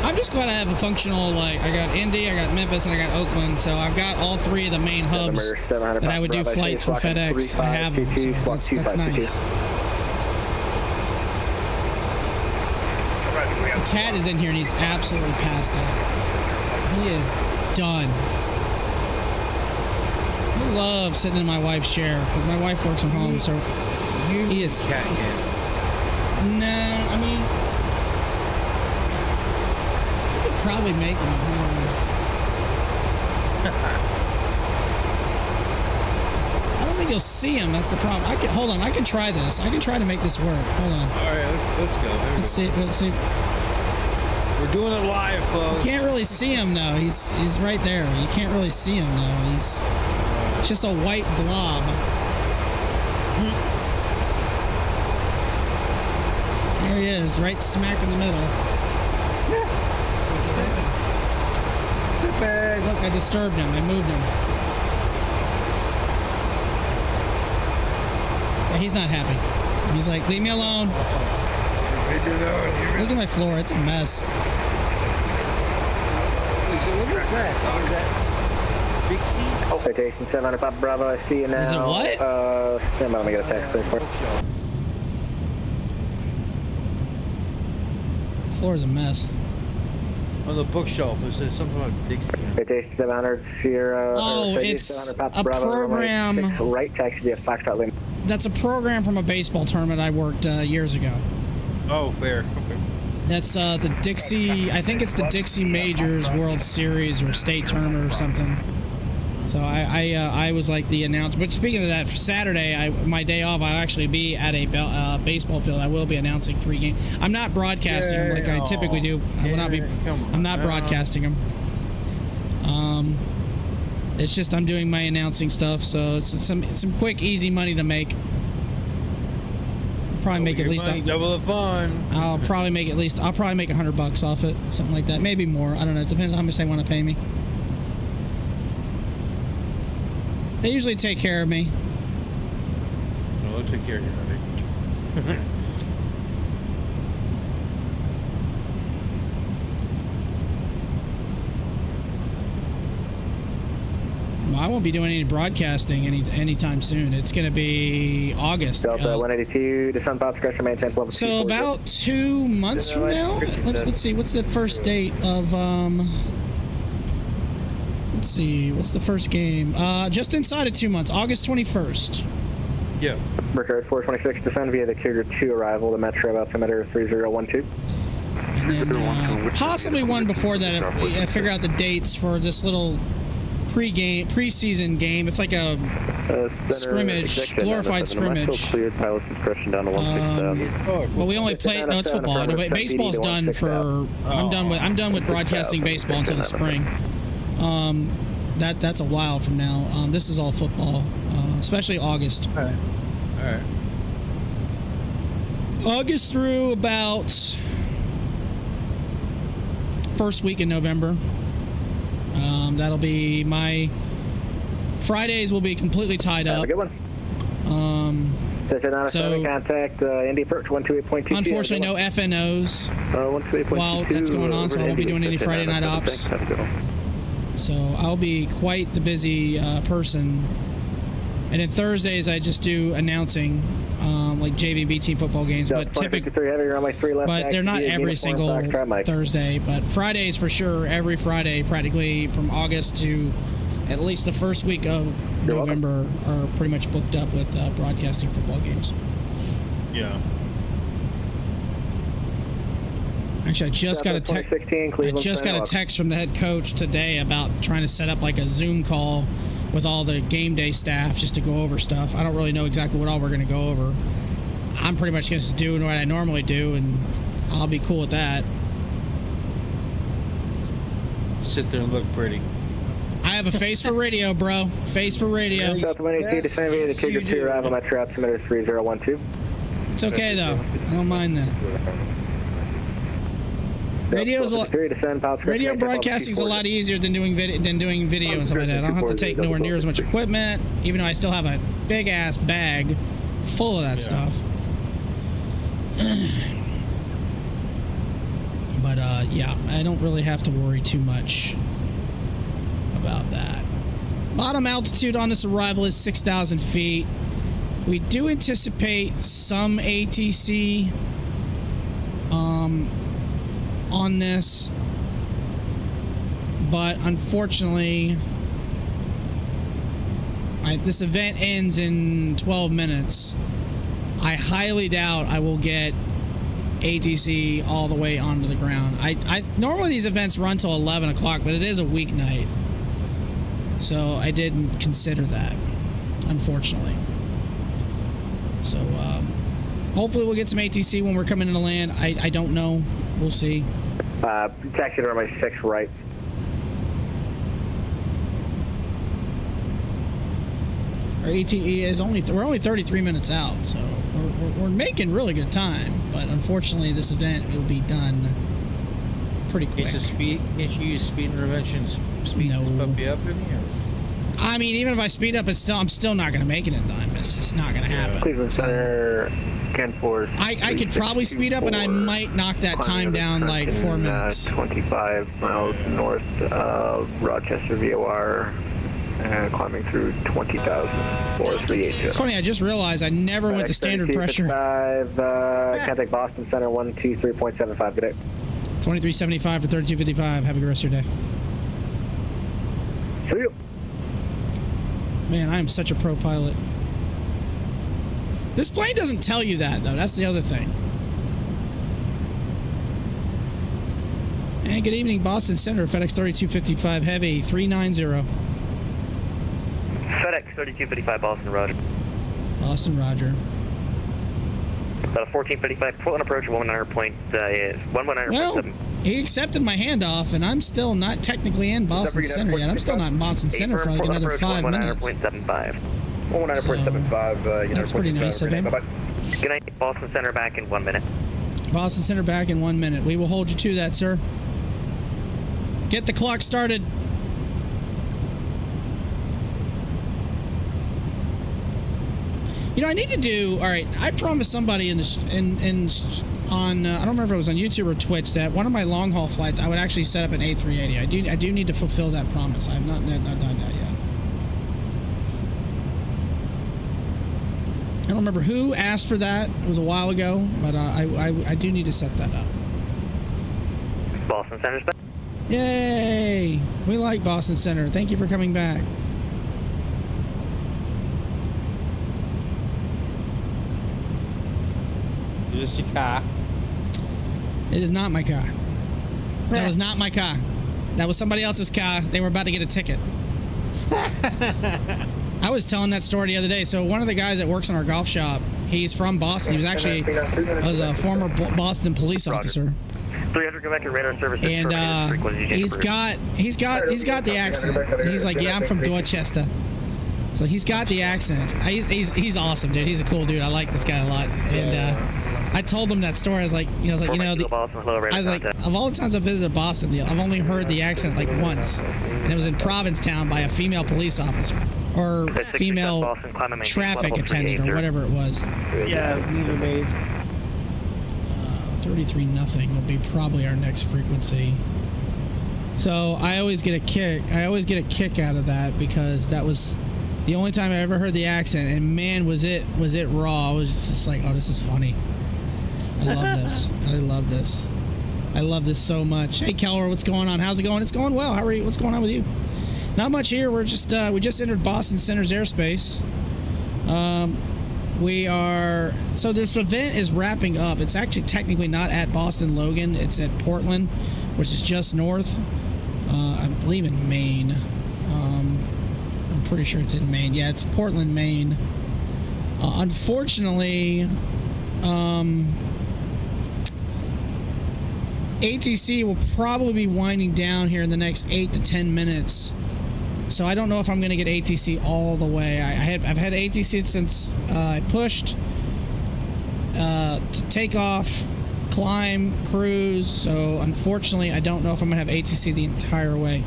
S1: I'm just glad I have a functional, like, I got Indy, I got Memphis, and I got Oakland, so I've got all three of the main hubs that I would do flights for FedEx. I have them, so that's nice. Cat is in here and he's absolutely passed out. He is done. I love sitting in my wife's chair because my wife works from home, so he is.
S6: Cat can.
S1: Nah, I mean, I could probably make one. I don't think you'll see him. That's the problem. Hold on. I can try this. I can try to make this work. Hold on.
S6: All right, let's go.
S1: Let's see. Let's see.
S6: We're doing it live, folks.
S1: You can't really see him though. He's right there. You can't really see him though. He's just a white blob. There he is, right smack in the middle. Look, I disturbed him. I moved him. Yeah, he's not happy. He's like, leave me alone. Look at my floor. It's a mess.
S6: What is that? What is that? Dixie?
S9: Citation 700 Pop Bravo, I see you now.
S1: Is it what?
S9: Stand by, let me get a text for you.
S1: The floor is a mess.
S6: On the bookshelf, is there something about Dixie?
S9: Citation 700 Sierra.
S1: Oh, it's a program.
S9: Right taxi via Foxtrot Lane.
S1: That's a program from a baseball tournament I worked years ago.
S6: Oh, fair. Okay.
S1: That's the Dixie, I think it's the Dixie Majors World Series or State Tournament or something. So I was like the announcer. But speaking of that, Saturday, my day off, I'll actually be at a baseball field. I will be announcing 3 games. I'm not broadcasting them like I typically do. I will not be. I'm not broadcasting them. It's just I'm doing my announcing stuff, so it's some quick, easy money to make. Probably make at least
S6: double the fun.
S1: I'll probably make $100 off it, something like that, maybe more. I don't know. It depends on how much they want to pay me. They usually take care of me.
S6: No, they'll take care of you, buddy.
S1: Well, I won't be doing any broadcasting anytime soon. It's going to be August.
S9: Delta 182 to Sunpot, Scratcher maintain level 2.
S1: So about 2 months from now. Let's see. What's the first date of Let's see. What's the first game? Just inside of 2 months. August 21st.
S6: Yeah.
S9: Mercury 426 descend via the Cougar 2 arrival to Metro altimeter 3012.
S1: and then possibly one before that. I figure out the dates for this little preseason game. It's like a scrimmage, glorified scrimmage.
S10: Cleared pilot's discretion down to 160.
S1: Well, we only play. No, it's football. Baseball's done for. I'm done with broadcasting baseball until the spring. That's a while from now. This is all football, especially August.
S6: All right.
S1: August through about first week in November. That'll be my Fridays will be completely tied up.
S9: Have a good one. So contact Indy Perch 128.2.
S1: Unfortunately, no FNOs
S9: 128.22
S1: while that's going on, so I won't be doing any Friday night ops. So I'll be quite the busy person. And then Thursdays I just do announcing, like JV team football games, but typically, but they're not every single Thursday. But Fridays for sure, every Friday practically from August to at least the first week of November are pretty much booked up with broadcasting football games.
S6: Yeah.
S1: Actually, I just got a text from the head coach today about trying to set up like a Zoom call with all the game day staff just to go over stuff. I don't really know exactly what all we're going to go over. I'm pretty much just doing what I normally do, and I'll be cool with that.
S6: Sit there and look pretty.
S1: I have a face for radio, bro. Face for radio.
S9: South 182 to San Diego, Cougar 2, arrival Metro altimeter 3012.
S1: It's okay, though. I don't mind that. Radio broadcasting is a lot easier than doing video and stuff like that. I don't have to take nowhere near as much equipment, even though I still have a big ass bag full of that stuff. But yeah, I don't really have to worry too much about that. Bottom altitude on this arrival is 6,000 feet. We do anticipate some ATC on this, but unfortunately this event ends in 12 minutes. I highly doubt I will get ATC all the way onto the ground. I normally these events run till 11 o'clock, but it is a weeknight, so I didn't consider that, unfortunately. So hopefully we'll get some ATC when we're coming into land. I don't know. We'll see.
S9: Taxi to runway 6 right.
S1: Our ATE is we're only 33 minutes out, so we're making really good time. But unfortunately, this event will be done pretty quick.
S6: Can't you use speed interventions?
S1: No.
S6: Bump you up in here?
S1: I mean, even if I speed up, I'm still not going to make it in time. It's just not going to happen.
S9: Cleveland Center, KIND-KBOS.
S1: I could probably speed up, and I might knock that time down like 4 minutes.
S9: 25 miles north of Rochester VOR, and climbing through 20,000.
S1: It's funny, I just realized I never went to standard pressure.
S9: Contact Boston Center 123.75. Good day.
S1: 2375 for 3255. Have a good rest of your day.
S9: See you.
S1: Man, I am such a pro pilot. This plane doesn't tell you that, though. That's the other thing. And good evening, Boston Center, FedEx 3255 Heavy 390.
S11: FedEx 3255 Boston, Roger.
S1: Boston, Roger.
S11: About a 1455 Portland approach, 119.7.
S1: Well, he accepted my handoff, and I'm still not technically in Boston Center yet. I'm still not in Boston Center for like another 5 minutes.
S11: 119.75.
S1: That's pretty nice of him.
S11: Good night, Boston Center back in 1 minute.
S1: Boston Center back in 1 minute. We will hold you to that, sir. Get the clock started. You know, I need to do. All right, I promised somebody on I don't remember if it was on YouTube or Twitch that one of my long haul flights I would actually set up an A380. I do need to fulfill that promise. I have not done that yet. I don't remember who asked for that. It was a while ago, but I do need to set that up.
S11: Boston Center's back.
S1: Yay! We like Boston Center. Thank you for coming back.
S6: Is this your car?
S1: It is not my car. That was not my car. That was somebody else's car. They were about to get a ticket. I was telling that story the other day. So one of the guys that works in our golf shop, he's from Boston. He was actually was a former Boston police officer.
S11: 300, go back to radar service.
S1: And he's got the accent. He's like, yeah, I'm from Dorchester. So he's got the accent. He's awesome, dude. He's a cool dude. I like this guy a lot. And I told him that story. I was like, of all the times I've visited Boston, I've only heard the accent like once, and it was in Provincetown by a female police officer or female traffic attendant or whatever it was.
S6: Yeah, meter maid.
S1: 33-0 will be probably our next frequency. So I always get a kick out of that because that was the only time I ever heard the accent, and man, was it raw. I was just like, oh, this is funny. I love this. I love this so much. Hey, Keller, what's going on? How's it going? It's going well. How are you? What's going on with you? Not much here. We're just we just entered Boston Center's airspace. So this event is wrapping up. It's actually technically not at Boston Logan. It's at Portland, which is just north. I believe in Maine. I'm pretty sure it's in Maine. Yeah, it's Portland, Maine. Unfortunately, ATC will probably be winding down here in the next 8 to 10 minutes. So I don't know if I'm going to get ATC all the way. I've had ATC since I pushed to take off, climb, cruise. So unfortunately, I don't know if I'm going to have ATC the entire way.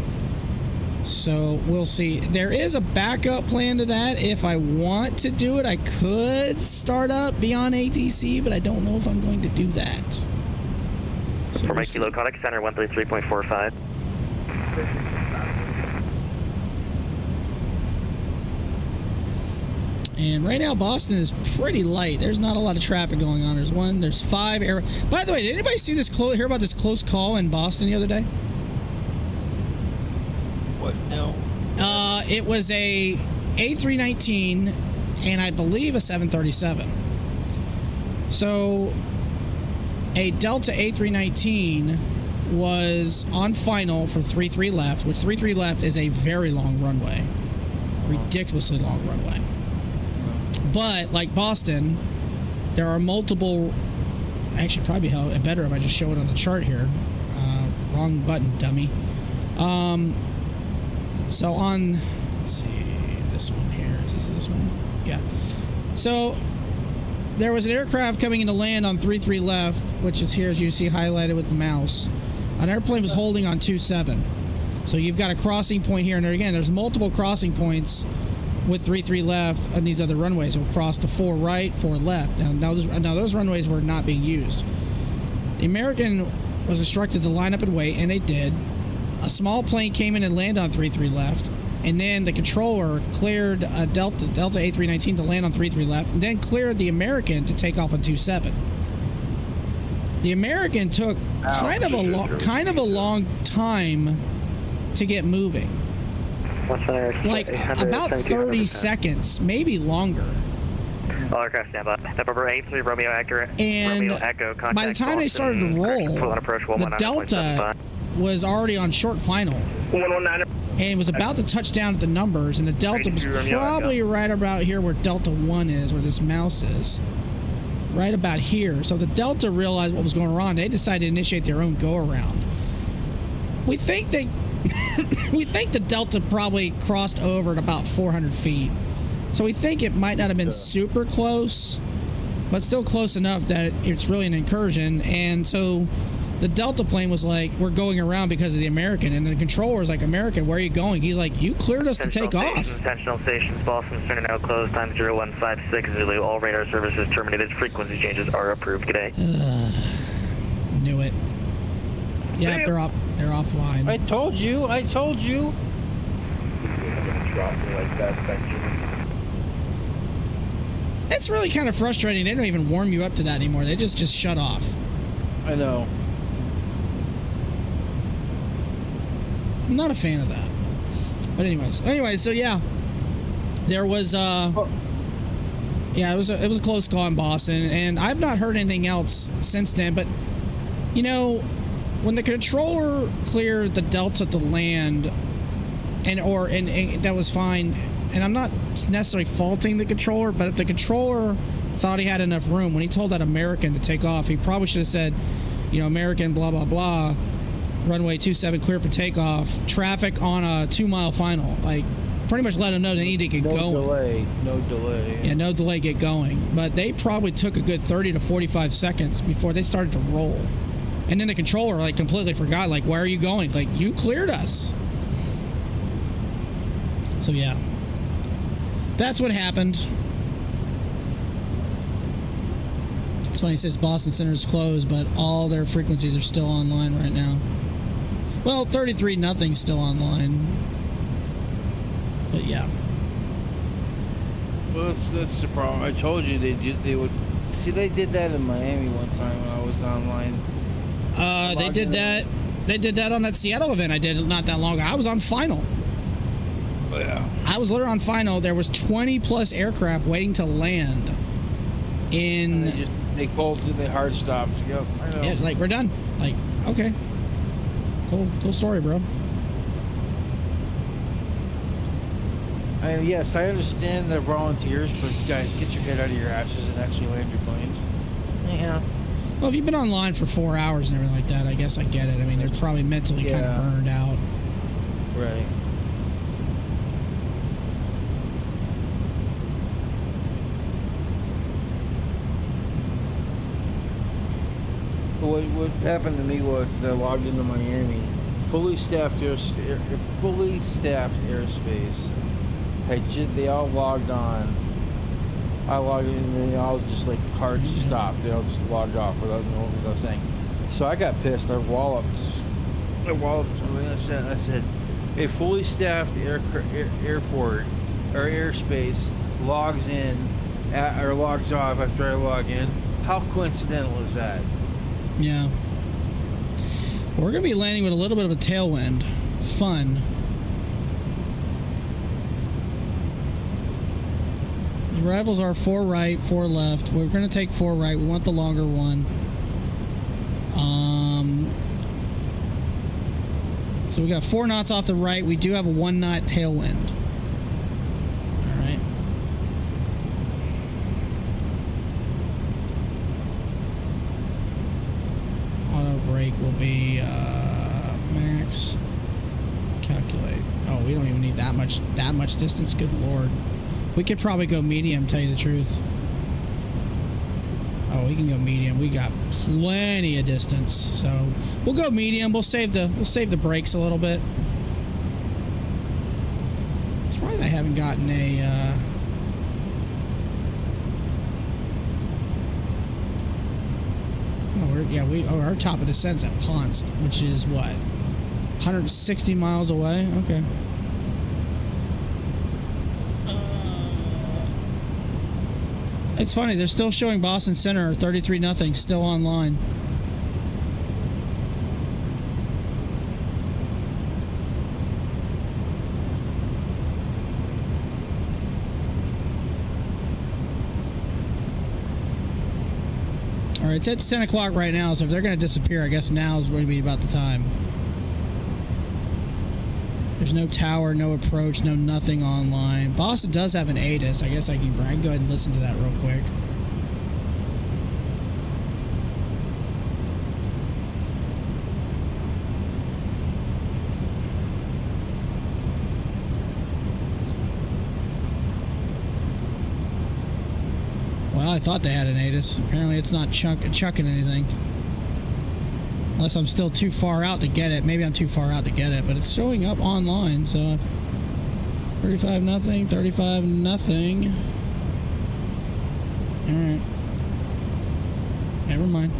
S1: So we'll see. There is a backup plan to that. If I want to do it, I could start up beyond ATC, but I don't know if I'm going to do that. So
S11: for my Kilo Contact Center 133.45.
S1: And right now, Boston is pretty light. There's not a lot of traffic going on. There's 5 air. By the way, did anybody see this hear about this close call in Boston the other day?
S6: What? No.
S1: It was a A319 and I believe a 737. So a Delta A319 was on final for 33 left, which 33 left is a very long runway. Ridiculously long runway. But like Boston, there are multiple. Actually, probably better if I just show it on the chart here. Wrong button, dummy. So on, let's see, this one here. Is this one? Yeah. So there was an aircraft coming in to land on 33 left, which is here as you see highlighted with the mouse. An airplane was holding on 27. So you've got a crossing point here, and there again, there's multiple crossing points with 33 left on these other runways. It will cross to 4 right, 4 left. Now those runways were not being used. The American was instructed to line up and wait, and they did. A small plane came in and landed on 33 left, and then the controller cleared a Delta A319 to land on 33 left, and then cleared the American to take off on 27. The American took kind of a long time to get moving. Like about 30 seconds, maybe longer.
S11: All aircraft stand by. Number 83 Romeo Echo.
S1: And
S11: Romeo Echo, contact
S1: by the time they started to roll, the Delta was already on short final.
S9: 119.
S1: And it was about to touch down at the numbers, and the Delta was probably right about here where Delta 1 is, where this mouse is. Right about here. So the Delta realized what was going on. They decided to initiate their own go-around. We think the Delta probably crossed over at about 400 feet. So we think it might not have been super close, but still close enough that it's really an incursion. And so the Delta plane was like, we're going around because of the American. And the controller was like, American, where are you going? He's like, you cleared us to take off.
S11: Intentional stations, Boston Center now closed, time 0156 Zulu. All radar services terminated. Frequency changes are approved today.
S1: Knew it. Yeah, they're offline.
S6: I told you.
S1: It's really kind of frustrating. They don't even warm you up to that anymore. They just shut off.
S6: I know.
S1: I'm not a fan of that. But anyways, so yeah. There was yeah, it was a close call in Boston, and I've not heard anything else since then, but You know, when the controller cleared the delta to land, and that was fine, and I'm not necessarily faulting the controller, but if the controller thought he had enough room, when he told that American to take off, he probably should have said, you know, American blah blah blah, runway 27 clear for takeoff, traffic on a 2-mile final. Like, pretty much let them know they need to get going.
S6: No delay.
S1: Yeah, no delay, get going. But they probably took a good 30 to 45 seconds before they started to roll. And then the controller, like, completely forgot, like, where are you going? Like, you cleared us. So, yeah. That's what happened. It's funny, it says Boston Center is closed, but all their frequencies are still online right now. Well, 33-0 still online. But yeah.
S6: Well, that's the problem. I told you they would. See, they did that in Miami one time when I was online.
S1: They did that. They did that on that Seattle event I did not that long ago. I was on final.
S6: Oh, yeah.
S1: I was literally on final. There was 20+ aircraft waiting to land.
S6: They called it. They hard stopped. Yep. I know.
S1: Yeah, like, we're done. Like, okay. Cool story, bro.
S6: Yes, I understand the volunteers, but you guys, get your head out of your asses and actually land your planes. Yeah.
S1: Well, if you've been online for 4 hours and everything like that, I guess I get it. I mean, they're probably mentally kind of burned out.
S6: Right. What happened to me was I logged into Miami, fully staffed airspace. They all logged on. I logged in and they all just like hard stopped. They all just logged off without knowing what I was saying. So I got pissed. I walloped somebody. I said, a fully staffed airport or airspace logs in or logs off after I log in. How coincidental is that?
S1: Yeah. We're going to be landing with a little bit of a tailwind. Fun. The arrivals are 4 right, 4 left. We're going to take 4 right. We want the longer one. So we got 4 knots off the right. We do have a 1 knot tailwind. All right. Auto brake will be max. Calculate. Oh, we don't even need that much distance. Good lord. We could probably go medium, tell you the truth. Oh, we can go medium. We got plenty of distance, so we'll go medium. We'll save the brakes a little bit. I'm surprised I haven't gotten a. Our top of descent's at Ponce, which is what, 160 miles away. Okay. It's funny, they're still showing Boston Center 33-0 still online. All right, it's at 10 o'clock right now, so if they're going to disappear, I guess now is going to be about the time. There's no tower, no approach, no nothing online. Boston does have an ATIS. I guess I can go ahead and listen to that real quick. Well, I thought they had an ATIS. Apparently it's not chucking anything. Unless I'm still too far out to get it. Maybe I'm too far out to get it, but it's showing up online, so 35-0, 35-0. Alright. Never mind.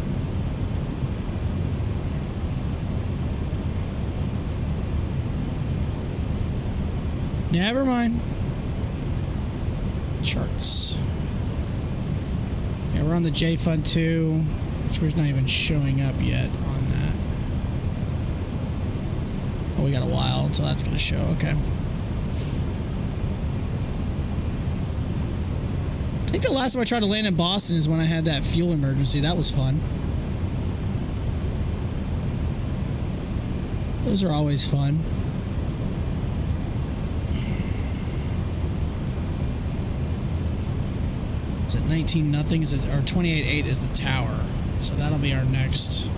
S1: Never mind. Charts. Yeah, we're on the JFund 2, which was not even showing up yet on that. Oh, we got a while until that's going to show. Okay. I think the last time I tried to land in Boston is when I had that fuel emergency. That was fun. Those are always fun. Is it 19-0? Is it, or 28.8 is the tower? So that'll be our next.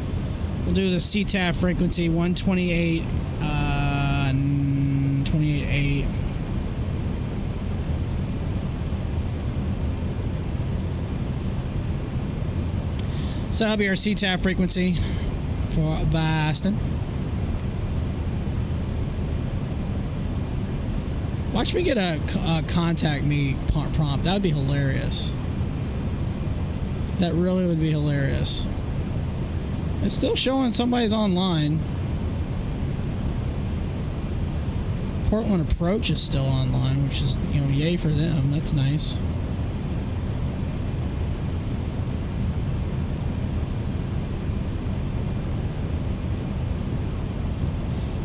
S1: We'll do the CTAF frequency 128, 28.8. So that'll be our CTAF frequency for Boston. Watch me get a contact me prompt. That would be hilarious. That really would be hilarious. It's still showing somebody's online. Portland Approach is still online, which is, you know, yay for them. That's nice.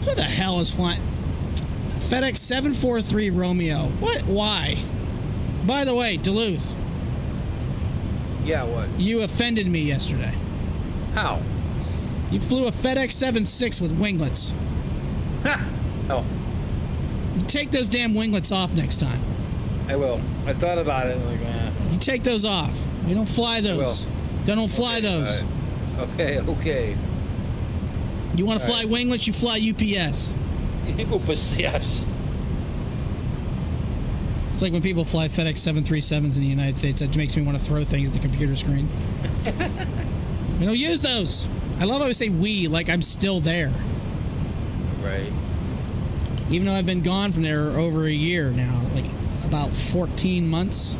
S1: Who the hell is flying? FedEx 743 Romeo. What? Why? By the way, Duluth.
S12: Yeah, what?
S1: You offended me yesterday.
S12: How?
S1: You flew a FedEx 76 with winglets.
S12: Ha! Oh.
S1: You take those damn winglets off next time.
S12: I will. I thought about it. Like,
S1: You take those off. We don't fly those. Don't fly those.
S12: Okay, okay.
S1: You want to fly winglets? You fly UPS.
S12: Yes.
S1: It's like when people fly FedEx 737s in the United States. That makes me want to throw things at the computer screen. We don't use those. I love how we say we, like I'm still there.
S12: Right.
S1: Even though I've been gone from there over a year now, like about 14 months.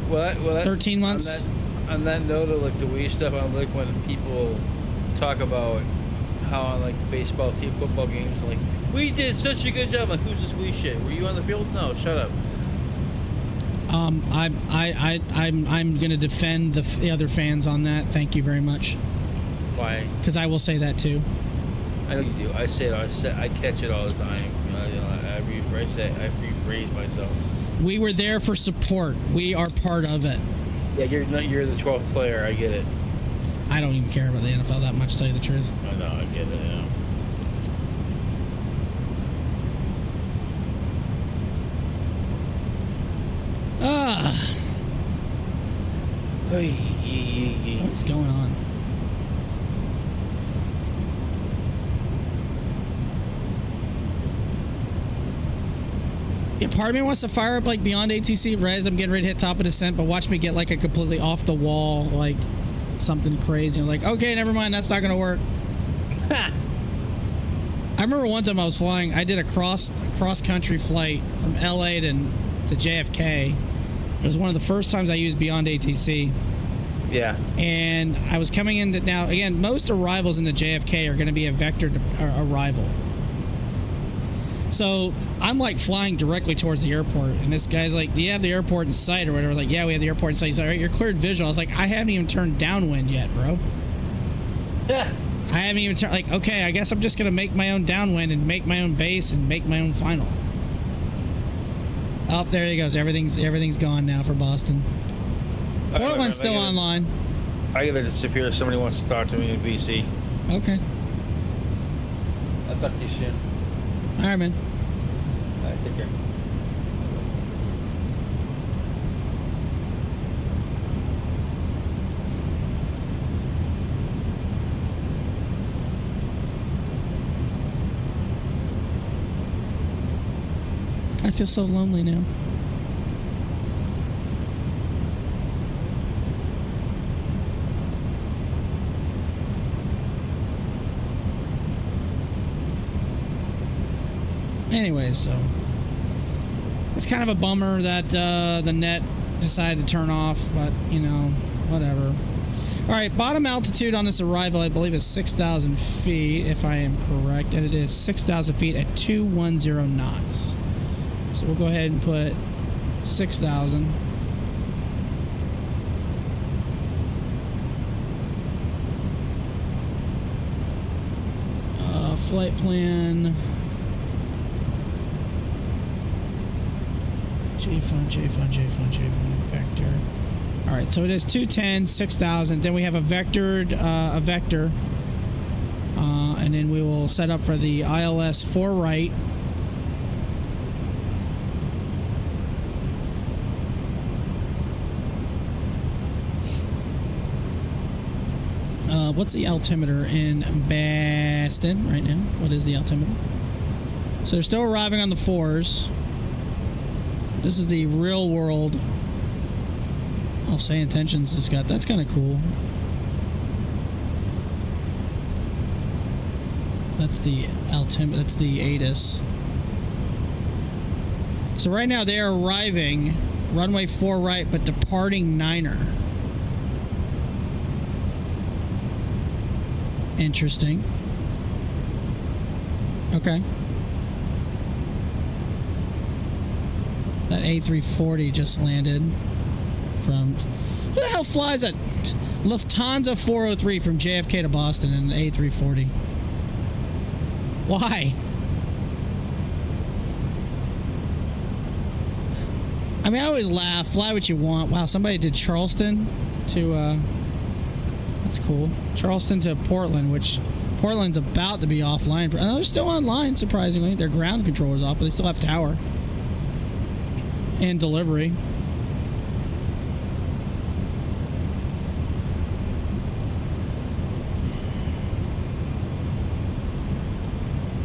S12: Well,
S1: 13 months.
S12: On that note of like the we stuff, I like when people talk about how on like baseball team, football games, like we did such a good job. Like, who's this we shit? Were you on the field? No, shut up.
S1: I'm gonna defend the other fans on that. Thank you very much.
S12: Why?
S1: Because I will say that too.
S12: I know you do. I say it. I catch it all the time. I rephrase myself.
S1: We were there for support. We are part of it.
S12: Yeah, you're the 12th player. I get it.
S1: I don't even care about the NFL that much, to tell you the truth.
S12: I know. I get it. Yeah.
S1: What's going on? Yeah, part of me wants to fire up like Beyond ATC Res. I'm getting ready to hit top of descent, but watch me get like a completely off the wall, like something crazy. I'm like, okay, never mind, that's not gonna work. I remember one time I was flying. I did a cross country flight from LA to JFK. It was one of the first times I used Beyond ATC.
S12: Yeah.
S1: And I was coming into, now again, most arrivals into JFK are going to be a vector arrival. So I'm like flying directly towards the airport, and this guy's like, "Do you have the airport in sight or whatever?" I was like, "Yeah, we have the airport in sight." He's like, "All right, you're cleared visual." I was like, "I haven't even turned downwind yet, bro."
S12: Yeah.
S1: I haven't even turned, like, okay, I guess I'm just going to make my own downwind and make my own base and make my own final. Oh, there he goes. Everything's gone now for Boston. Portland's still online.
S12: I gotta disappear if somebody wants to talk to me in BC.
S1: Okay.
S12: I'll talk to you soon.
S1: All right, man.
S12: All right, take care.
S1: I feel so lonely now. Anyways, so it's kind of a bummer that the net decided to turn off, but you know, whatever. All right, bottom altitude on this arrival, I believe, is 6,000 feet, if I am correct, and it is 6,000 feet at 210 knots. So we'll go ahead and put 6,000. Flight plan. J-fun, vector. All right, so it is 210, 6,000. Then we have a vector And then we will set up for the ILS 4 right. What's the altimeter in Boston right now? What is the altimeter? So they're still arriving on the 4s. This is the real world. I'll say intentions has got. That's kind of cool. That's the altimeter. That's the ATIS. So right now they are arriving runway 4 right, but departing 9er. Interesting. Okay. That A340 just landed from... Who the hell flies that? Lufthansa 403 from JFK to Boston in an A340. Why? I mean, I always laugh. Fly what you want. Wow, somebody did Charleston to... That's cool. Charleston to Portland, which Portland's about to be offline. No, they're still online, surprisingly. Their ground controller's off, but they still have tower. And delivery.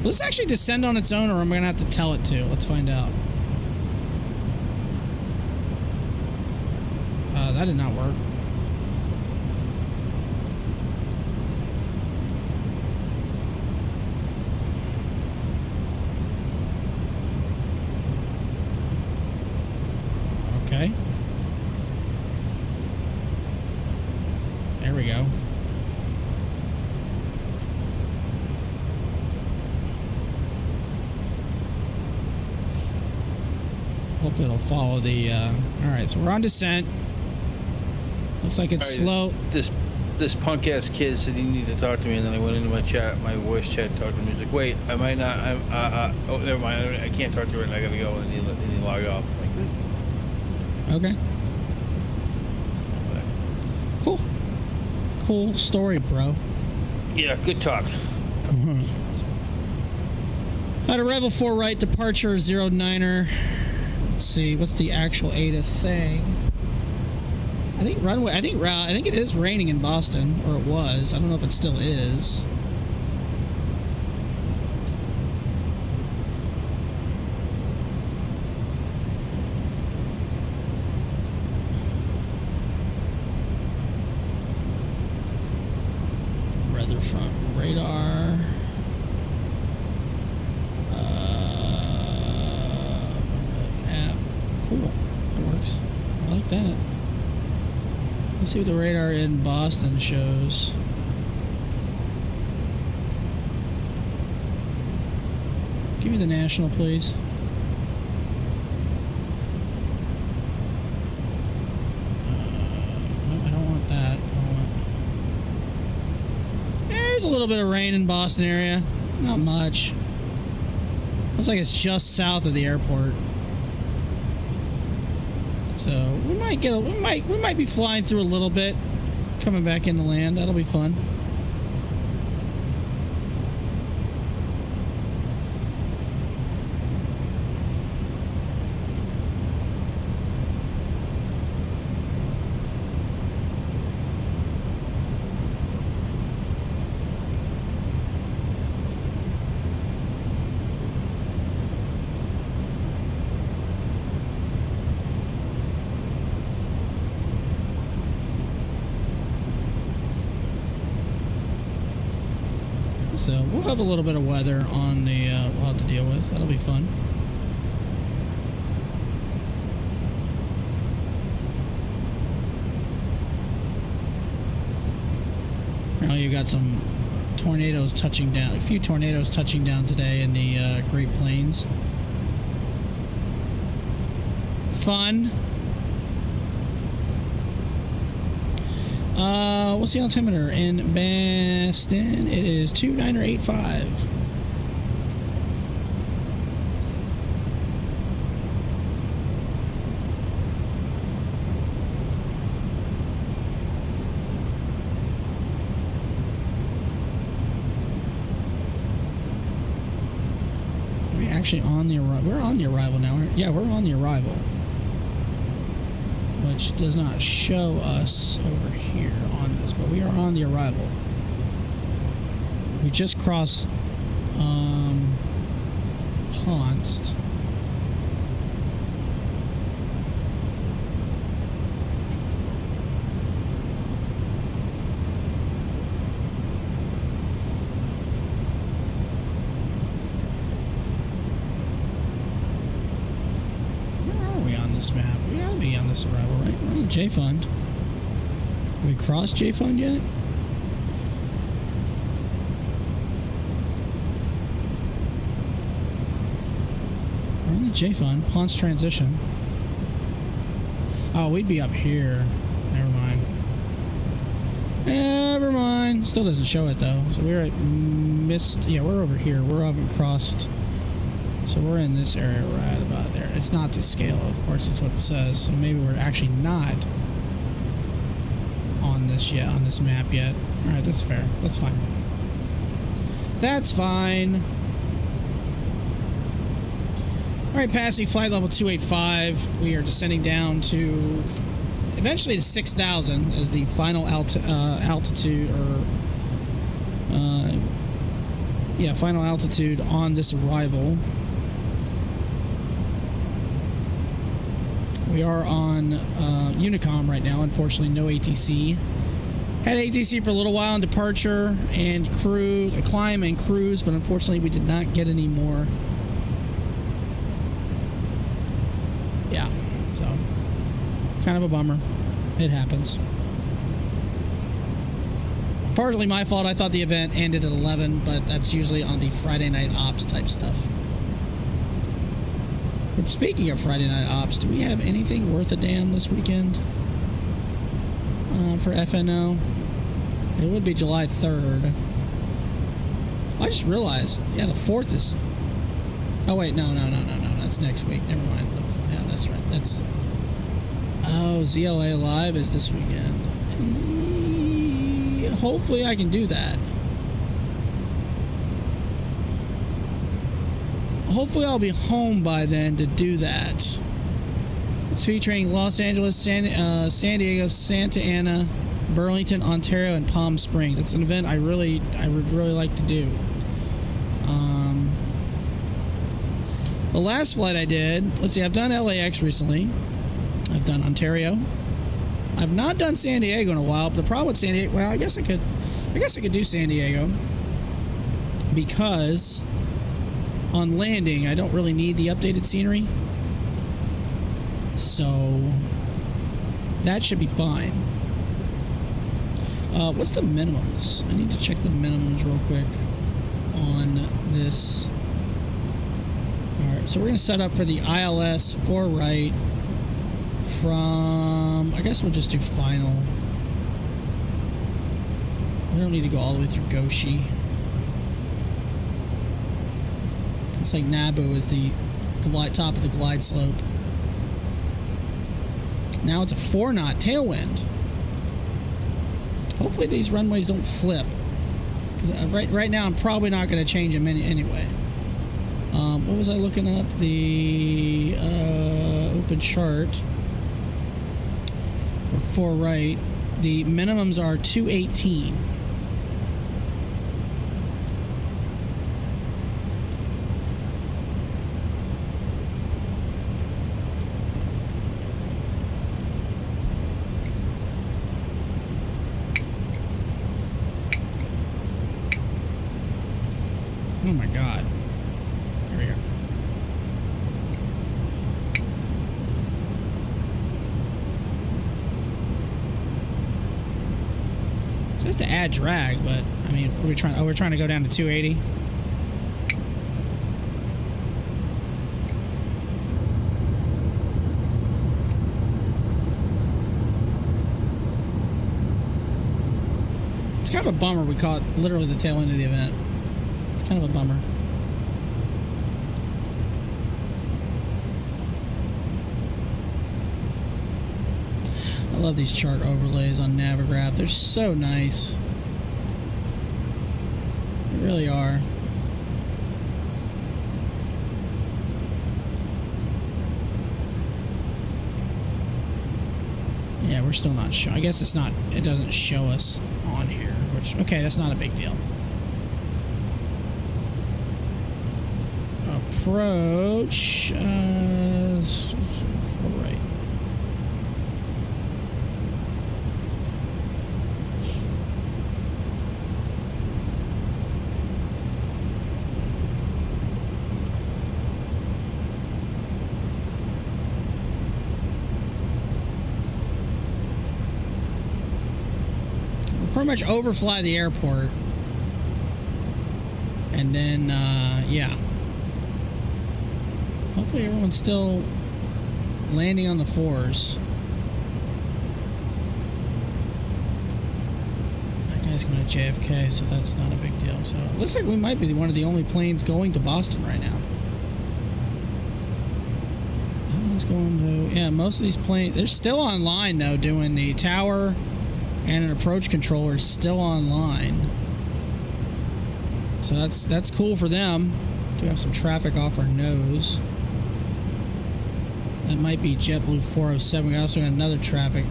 S1: Will this actually descend on its own, or am I going to have to tell it to? Let's find out. That did not work. Okay. There we go. Hopefully it'll follow the, alright, so we're on descent. Looks like it's slow.
S12: This punk ass kid said he needed to talk to me, and then I went into my chat, my voice chat, talked to him. He's like, "Wait, I might not. Oh, never mind. I can't talk to her, and I gotta go." And he log off. Like,
S1: okay. Cool. Cool story, bro.
S12: Yeah, good talk.
S1: At a Revel 4 right, departure 09er. Let's see, what's the actual ATIS saying? I think runway. I think it is raining in Boston, or it was. I don't know if it still is. Weather front radar. App. Cool. That works. I like that. Let's see what the radar in Boston shows. Give me the national, please. No, I don't want that. There's a little bit of rain in Boston area. Not much. Looks like it's just south of the airport. So we might get we might be flying through a little bit, coming back into land. That'll be fun. So we'll have a little bit of weather on the we'll have to deal with. That'll be fun. Now you've got some tornadoes touching down. A few tornadoes touching down today in the Great Plains. Fun. What's the altimeter in Boston? It is 2985. actually on the arrival. We're on the arrival now. Yeah, we're on the arrival, which does not show us over here on this, but we are on the arrival. We just crossed Ponst. Map. We gotta be on this arrival, right? We're on J-Fund. Have we crossed J-Fund yet? We're on the J-Fund. Ponce transition. Oh, we'd be up here. Never mind. Never mind. Still doesn't show it though. So we're at missed. Yeah, we're over here. We haven't crossed. So we're in this area right about there. It's not to scale, of course, that's what it says. So maybe we're actually not on this yet, on this map yet. Alright, that's fair. That's fine. That's fine. Alright, passing flight level 285. We are descending down to eventually to 6,000 as the final altitude, or yeah, final altitude on this arrival. We are on Unicom right now. Unfortunately, no ATC. Had ATC for a little while on departure and cruise, climb and cruise, but unfortunately we did not get any more. Yeah, so kind of a bummer. It happens. Partly my fault. I thought the event ended at 11, but that's usually on the Friday night ops type stuff. But speaking of Friday night ops, do we have anything worth a damn this weekend for FNO? It would be July 3rd. I just realized, yeah, the 4th is... Oh, wait, no. That's next week. Never mind. Yeah, that's right. That's... Oh, ZLA Live is this weekend. Hopefully I can do that. Hopefully I'll be home by then to do that. It's featuring Los Angeles, San Diego, Santa Ana, Burlington, Ontario, and Palm Springs. It's an event I would really like to do. The last flight I did, let's see, I've done LAX recently. I've done Ontario. I've not done San Diego in a while, but the problem with San Diego, well, I guess I could do San Diego because on landing, I don't really need the updated scenery. So that should be fine. What's the minimums? I need to check the minimums real quick on this. Alright, so we're going to set up for the ILS 4 right from, I guess we'll just do final. We don't need to go all the way through Goshi. It's like Naboo is the top of the glide slope. Now it's a 4-knot tailwind. Hopefully these runways don't flip. Because right now I'm probably not going to change them anyway. What was I looking up? The open chart for 4 right. The minimums are 218. Oh my God. Here we go. It says to add drag, but I mean, we're trying to go down to 280. It's kind of a bummer we caught literally the tail end of the event. It's kind of a bummer. I love these chart overlays on Navigraph. They're so nice. They really are. we're still not showing. I guess it's not, it doesn't show us on here, which, okay, that's not a big deal. Approach, right. Pretty much overfly the airport, and then yeah, hopefully everyone's still landing on the 4s. That guy's going to JFK, so that's not a big deal. So it looks like we might be one of the only planes going to Boston right now. That one's going to, yeah, most of these planes, they're still online though, doing the tower. And an approach controller is still online. So that's cool for them. Do have some traffic off our nose. That might be JetBlue 407. We also got another traffic.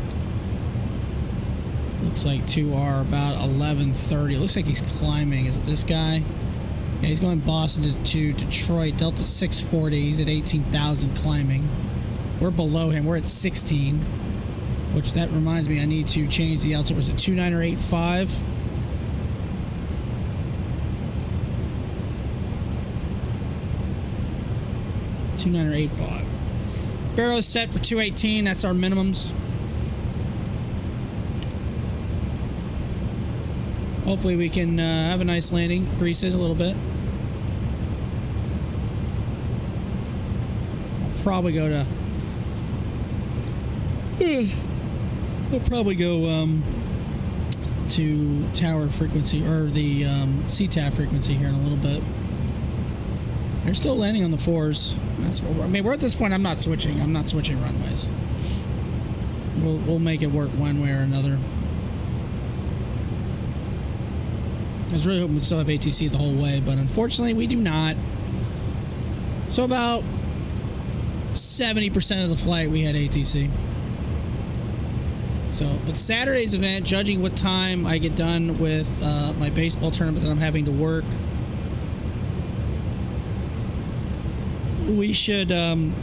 S1: Looks like to our about 11:30. It looks like he's climbing. Is it this guy? Yeah, he's going Boston to Detroit. Delta 640. He's at 18,000 climbing. We're below him. We're at 16. Which, that reminds me, I need to change the altitude. Was it 29 or 85? $29 or 85. Barrow's set for 218. That's our minimums. Hopefully we can have a nice landing. Grease it a little bit. I'll probably go to... We'll probably go to tower frequency, or the CTAF frequency here in a little bit. They're still landing on the 4s. That's what I mean, we're at this point. I'm not switching runways. We'll make it work one way or another. I was really hoping we'd still have ATC the whole way, but unfortunately we do not. So about 70% of the flight we had ATC. So, but Saturday's event, judging what time I get done with my baseball tournament that I'm having to work, we should, you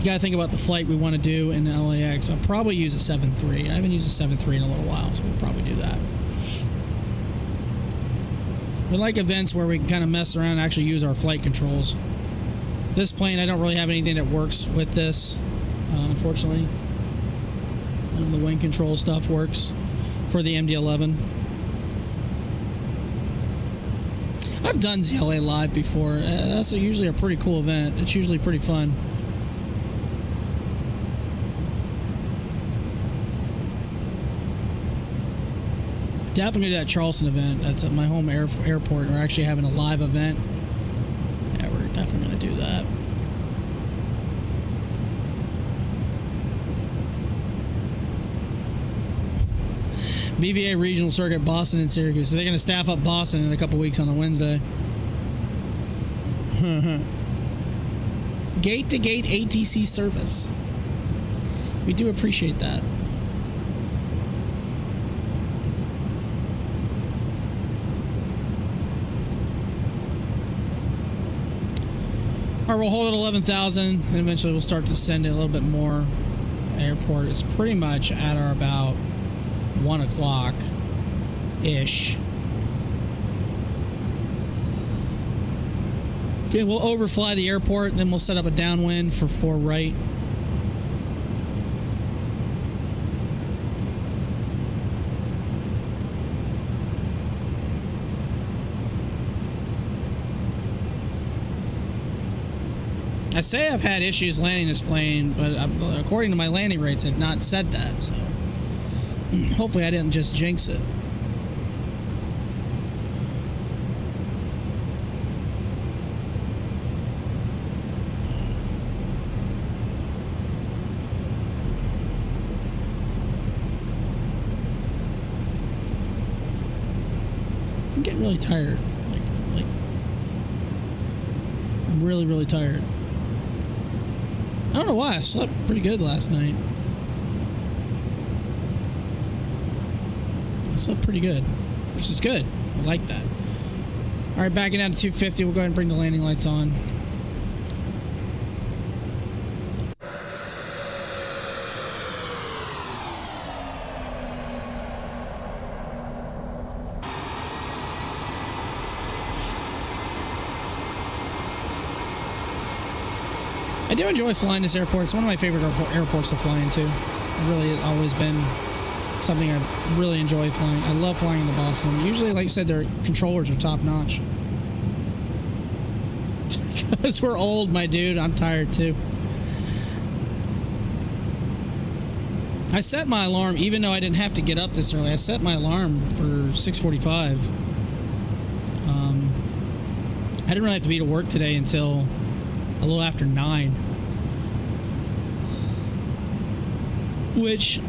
S1: gotta think about the flight we want to do in the LAX. I'll probably use a 7.3. I haven't used a 7.3 in a little while, so we'll probably do that. We like events where we can kind of mess around and actually use our flight controls. This plane, I don't really have anything that works with this, unfortunately. The wing control stuff works for the MD11. I've done ZLA live before. That's usually a pretty cool event. It's usually pretty fun. Definitely do that Charleston event. That's at my home airport. We're actually having a live event. Yeah, we're definitely going to do that. BVA Regional Circuit, Boston and Syracuse. So they're going to staff up Boston in a couple weeks on a Wednesday. Gate-to-gate ATC service. We do appreciate that. All right, we'll hold at 11,000, and eventually we'll start to send it a little bit more. Airport is pretty much at our about 1 o'clock-ish. Okay, we'll overfly the airport, and then we'll set up a downwind for 4 right. I say I've had issues landing this plane, but according to my landing rates, I've not said that, so hopefully I didn't just jinx it. I'm getting really tired. Like I'm really, really tired. I don't know why. I slept pretty good last night. This looked pretty good, which is good. I like that. All right, backing down to 250. We'll go ahead and bring the landing lights on. I do enjoy flying this airport. It's one of my favorite airports to fly into. It really has always been something I really enjoy flying. I love flying into Boston. Usually, like I said, their controllers are top notch. Because we're old, my dude. I'm tired too. I set my alarm, even though I didn't have to get up this early. I set my alarm for 6:45. I didn't really have to be to work today until a little after 9. Which,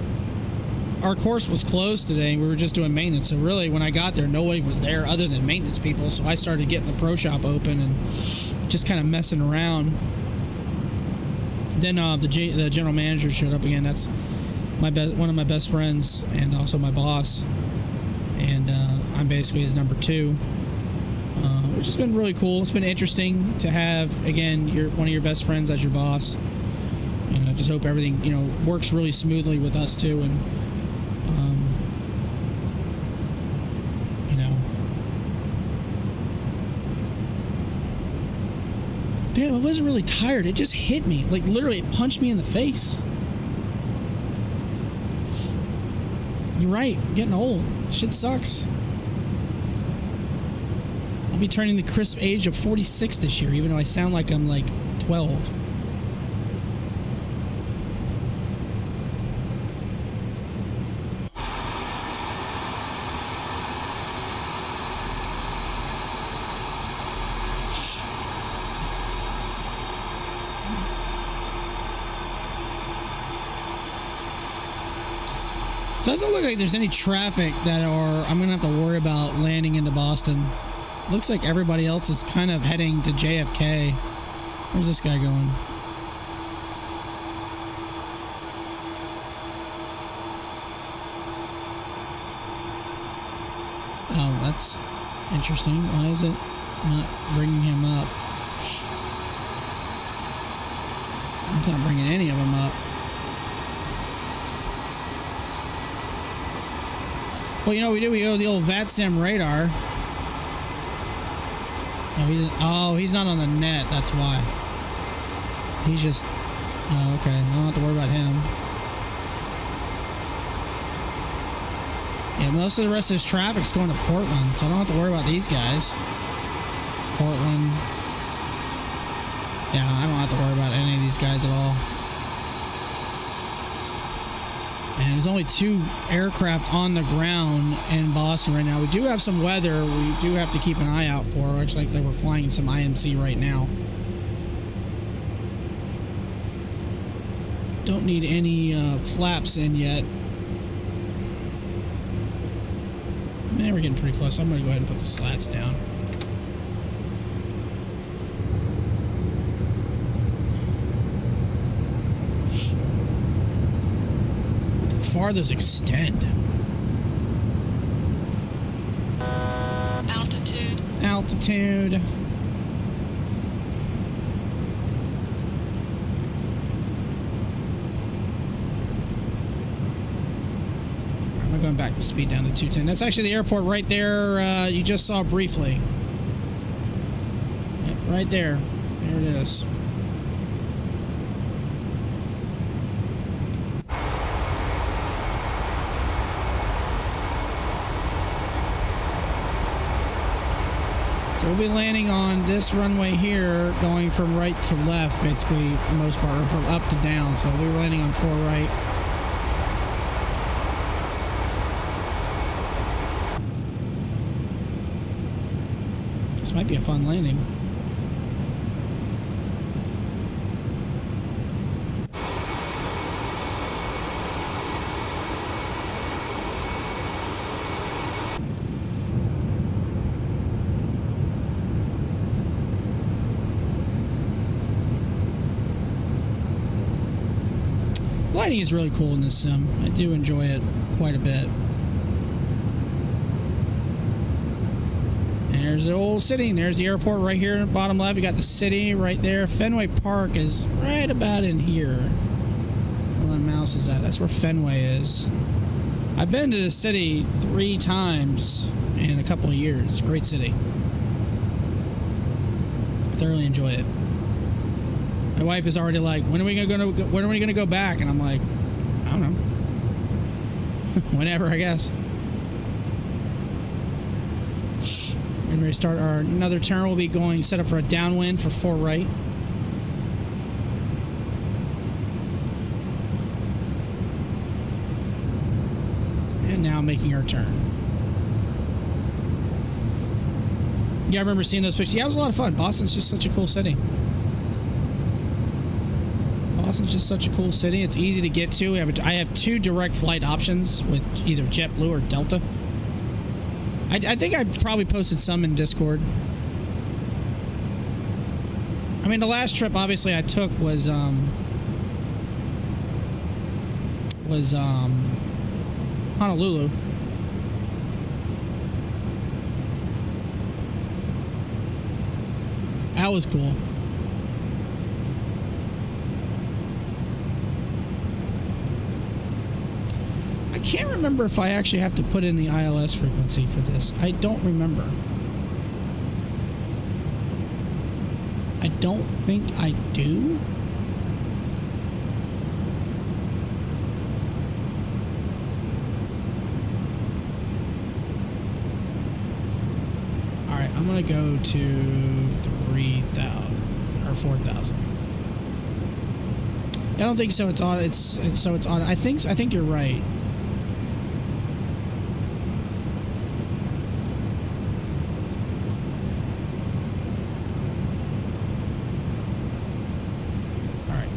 S1: our course was closed today. We were just doing maintenance. So really, when I got there, nobody was there other than maintenance people. So I started getting the pro shop open and just kind of messing around. Then the general manager showed up again. That's one of my best friends and also my boss. And I'm basically his number 2. Which has been really cool. It's been interesting to have, again, one of your best friends as your boss. And I just hope everything, works really smoothly with us too. And, damn, I wasn't really tired. It just hit me. Like, literally, it punched me in the face. You're right. I'm getting old. Shit sucks. I'll be turning the crisp age of 46 this year, even though I sound like I'm like 12. Doesn't look like there's any traffic I'm gonna have to worry about landing into Boston. Looks like everybody else is kind of heading to JFK. Where's this guy going? Oh, that's interesting. Why is it not bringing him up? It's not bringing any of them up. Well, we go to the old Vatsim radar. He's not on the net, that's why. He's just... Oh, okay. I don't have to worry about him. Yeah, most of the rest of his traffic's going to Portland, so I don't have to worry about these guys. Portland. Yeah, I don't have to worry about any of these guys at all. And there's only 2 aircraft on the ground in Boston right now. We do have some weather we do have to keep an eye out for. Looks like we're flying some IMC right now. Don't need any flaps in yet. Man, we're getting pretty close. I'm going to go ahead and put the slats down. Far those extend. Altitude. I'm going back to speed down to 210. That's actually the airport right there you just saw briefly. Yep, right there. There it is. So we'll be landing on this runway here, going from right to left, basically, for the most part, or from up to down. So we'll be landing on 4 right. This might be a fun landing. Lighting is really cool in this sim. I do enjoy it quite a bit. There's the old city. And there's the airport right here in the bottom left. You got the city right there. Fenway Park is right about in here. Where my mouse is at. That's where Fenway is. I've been to the city 3 times in a couple of years. Great city. Thoroughly enjoy it. My wife is already like, when are we gonna go back? And I'm like, I don't know. Whenever, I guess. We're ready to start our another turn. We'll be going set up for a downwind for 4 right. And now making our turn. Yeah, I remember seeing those pictures. Yeah, it was a lot of fun. Boston's just such a cool city. Boston's just such a cool city. It's easy to get to. I have 2 direct flight options with either JetBlue or Delta. I think I probably posted some in Discord. I mean, the last trip, obviously, I took was Honolulu. That was cool. I can't remember if I actually have to put in the ILS frequency for this. I don't remember. I don't think I do. Alright, I'm gonna go to 3,000 or 4,000. I don't think so. It's on. It's on. I think you're right.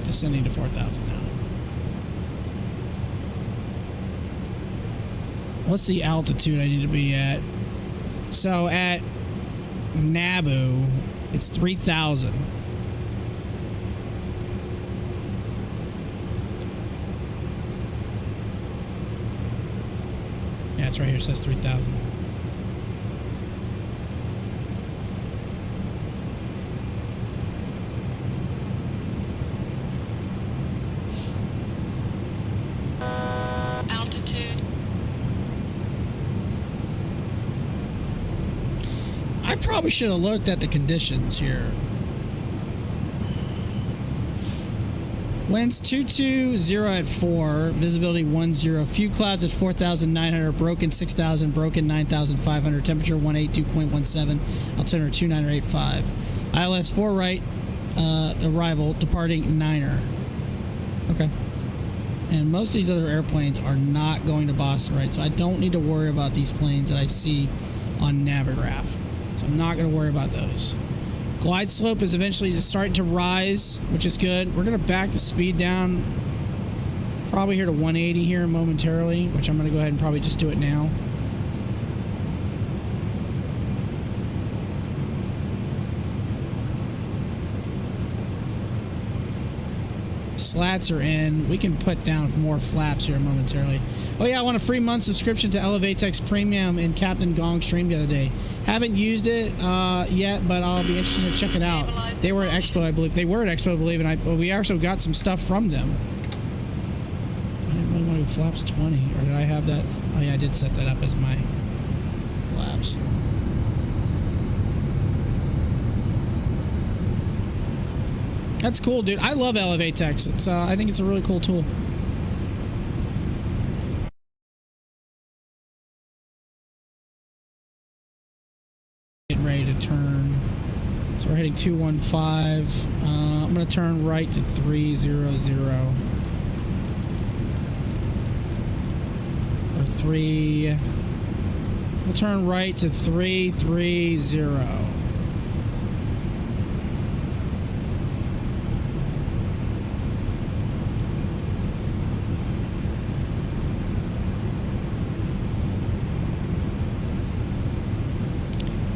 S1: Descending to 4,000 now. What's the altitude I need to be at? So at Naboo, it's 3,000. Yeah, it's right here. It says 3,000. I probably should have looked at the conditions here. Winds 220 at 4, visibility 10, few clouds at 4,900, broken 6,000, broken 9,500, temperature 182.17, altimeter 2985. ILS 4 right, arrival, departing 9er. Okay. And most of these other airplanes are not going to Boston, right? So I don't need to worry about these planes that I see on Navigraph. So I'm not going to worry about those. Glide slope is eventually just starting to rise, which is good. We're going to back the speed down probably here to 180 here momentarily, which I'm going to go ahead and probably just do it now. Slats are in. We can put down more flaps here momentarily. Oh yeah, I want a free month subscription to Elevatex Premium in Captain Gong stream the other day. Haven't used it yet, but I'll be interested to check it out. They were at Expo, I believe. They were at Expo, I believe, and we also got some stuff from them. I didn't really want to do flaps 20, or did I have that? Oh yeah, I did set that up as my flaps. That's cool, dude. I love Elevatex. It's I think it's a really cool tool. Getting ready to turn. So we're heading 215. I'm going to turn right to 300. Or 3. We'll turn right to 330.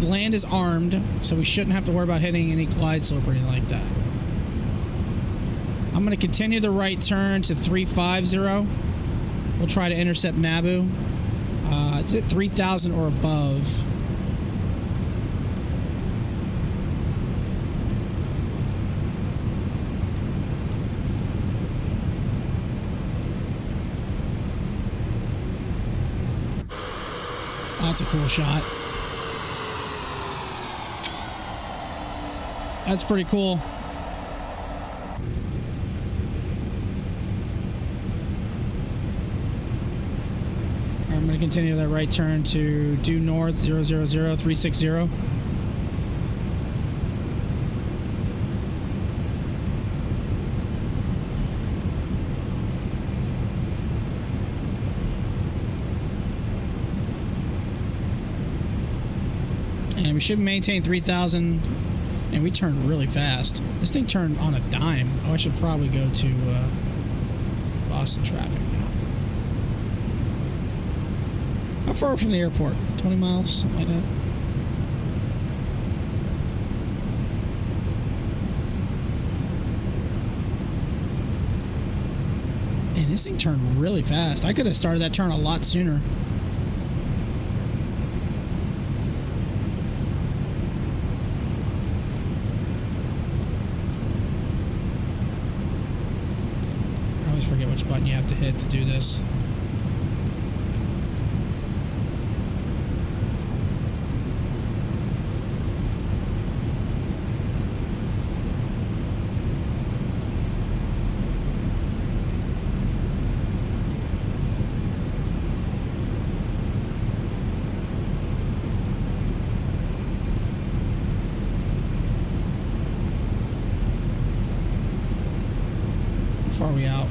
S1: The land is armed, so we shouldn't have to worry about hitting any glide slope or anything like that. I'm going to continue the right turn to 350. We'll try to intercept Naboo. It's at 3,000 or above. That's a cool shot. That's pretty cool. I'm going to continue that right turn to due north 000360. And we should maintain 3,000. And we turned really fast. This thing turned on a dime. Oh, I should probably go to Boston traffic now. How far from the airport? 20 miles? Something like that. Man, this thing turned really fast. I could have started that turn a lot sooner. Forget which button you have to hit to do this. How far are we out?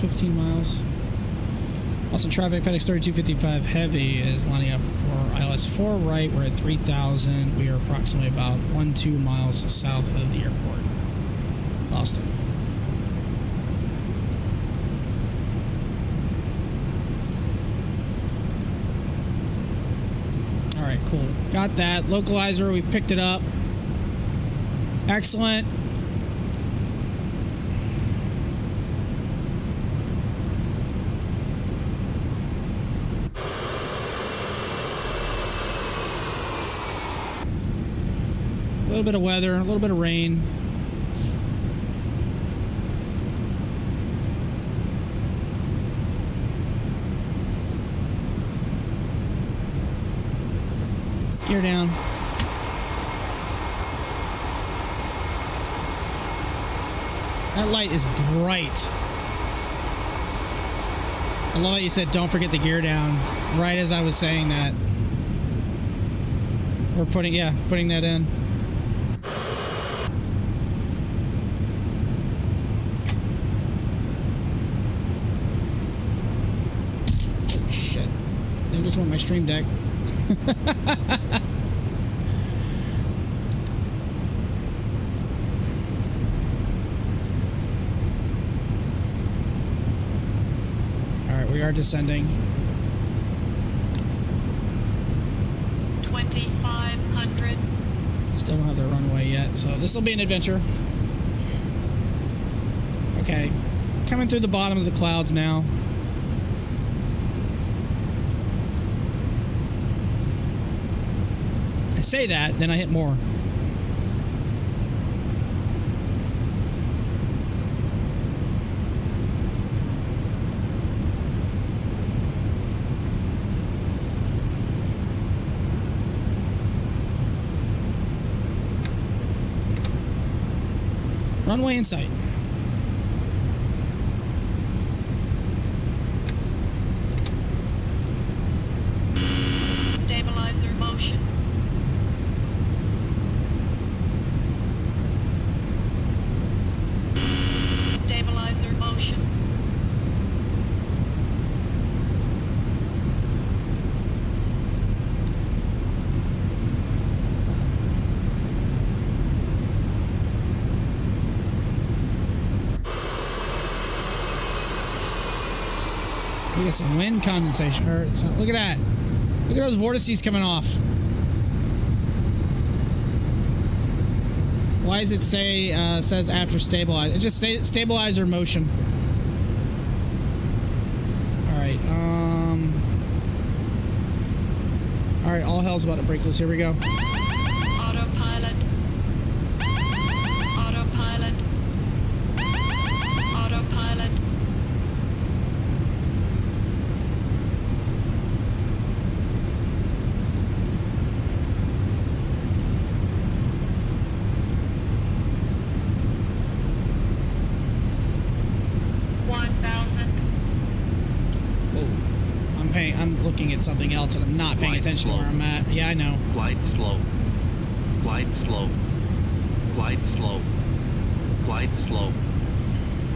S1: 15 miles. Also, traffic FedEx 3255 Heavy is lining up for ILS 4 right. We're at 3,000. We are approximately about 1-2 miles south of the airport. Boston. Alright, cool. Got that. Localizer, we picked it up. Excellent. A little bit of weather, a little bit of rain. Gear down. That light is bright. I love how you said don't forget the gear down right as I was saying that. We're putting that in. Oh shit. They just want my stream deck. Alright, we are descending.
S2: 2,500.
S1: Still don't have the runway yet, so this will be an adventure. Okay, coming through the bottom of the clouds now. I say that, then I hit more. Runway in sight.
S2: Stabilizer motion. Stabilizer motion.
S1: We got some wind condensation. Look at that. Look at those vortices coming off. Why does it say says after stabilize? It just says stabilizer motion. All right. All right. All hell's about to break loose. Here we go.
S2: Autopilot. Autopilot. Autopilot.
S1: looking at something else and I'm not paying attention to where I'm at. Yeah, I know.
S13: Glide slope. Glide slope. Glide slope. Glide slope.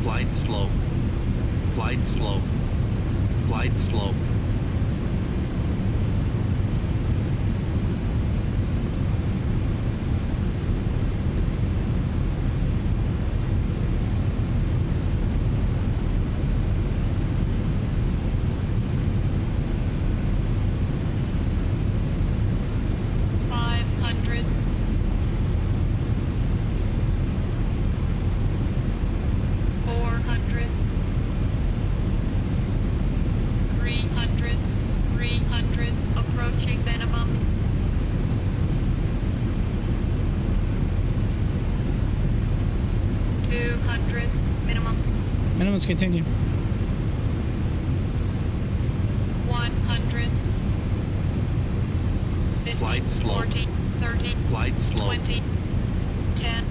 S13: Glide slope. Glide slope. Glide slope.
S1: Minimums continue.
S2: 100. 50,
S13: Glide slope.
S2: 40, 30,
S13: Glide slope.
S2: 20, 10.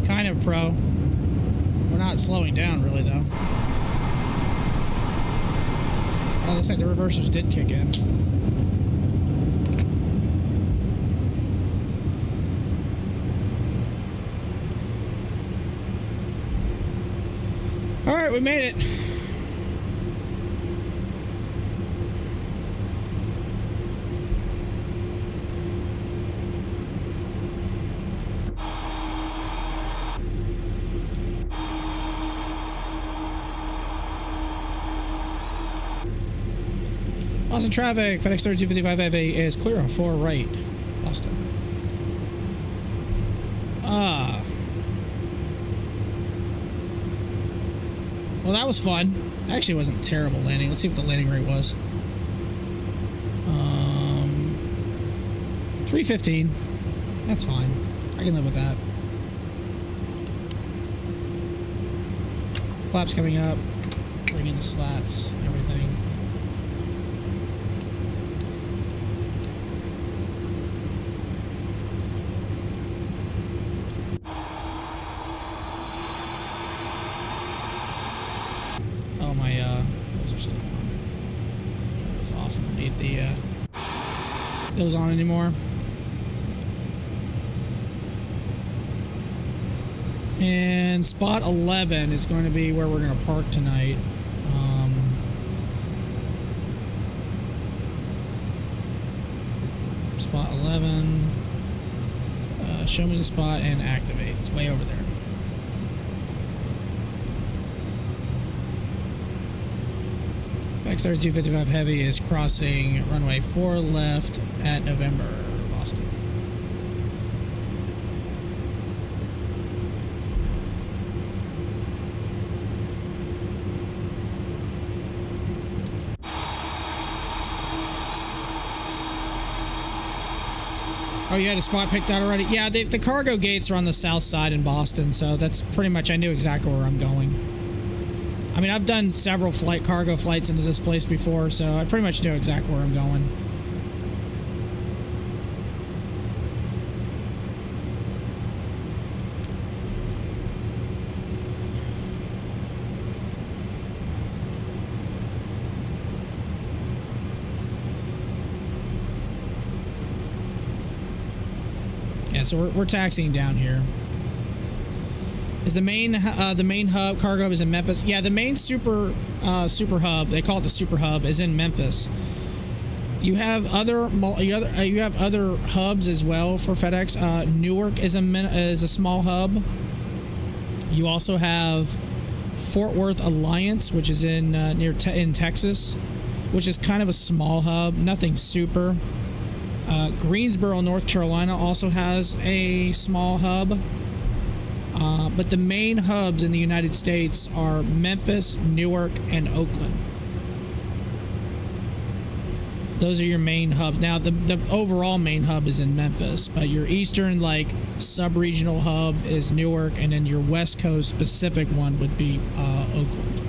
S1: Kind of pro. We're not slowing down really though. Oh, looks like the reversers did kick in. All right, we made it. Boston traffic, FedEx 3255 heavy is clear on 4 right. Boston. Well, that was fun. Actually, it wasn't a terrible landing. Let's see what the landing rate was. 315. That's fine. I can live with that. Flaps coming up. Bring in the slats, everything. Oh, my, those are still on. That was off. I don't need the, those on anymore. And spot 11 is going to be where we're going to park tonight. Spot 11. Show me the spot and activate. It's way over there. FedEx 3255 Heavy is crossing runway 4 left at November, Boston. Oh, you had a spot picked out already? Yeah, the cargo gates are on the south side in Boston, so that's pretty much, I knew exactly where I'm going. I mean, I've done several cargo flights into this place before, so I pretty much knew exactly where I'm going. Yeah, so we're taxiing down here. Is the main hub cargo hub is in Memphis? Yeah, the main super hub, they call it the super hub, is in Memphis. You have other hubs as well for FedEx. Newark is a small hub. You also have Fort Worth Alliance, which is in in Texas, which is kind of a small hub, nothing super. Greensboro, North Carolina also has a small hub. But the main hubs in the United States are Memphis, Newark, and Oakland. Those are your main hubs. Now, the overall main hub is in Memphis, but your eastern, like, sub-regional hub is Newark, and then your West Coast specific one would be Oakland.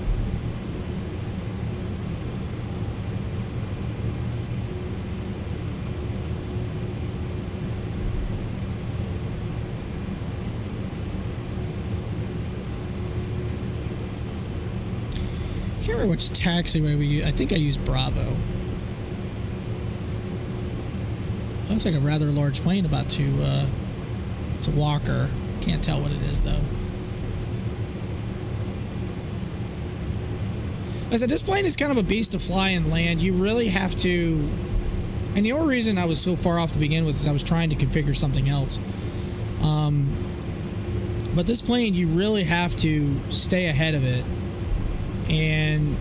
S1: I can't remember which taxiway we use. I think I used Bravo. Looks like a rather large plane about to, it's a Walker. Can't tell what it is, though. Like I said, this plane is kind of a beast to fly and land. You really have to... And the only reason I was so far off to begin with is I was trying to configure something else. But this plane, you really have to stay ahead of it. And...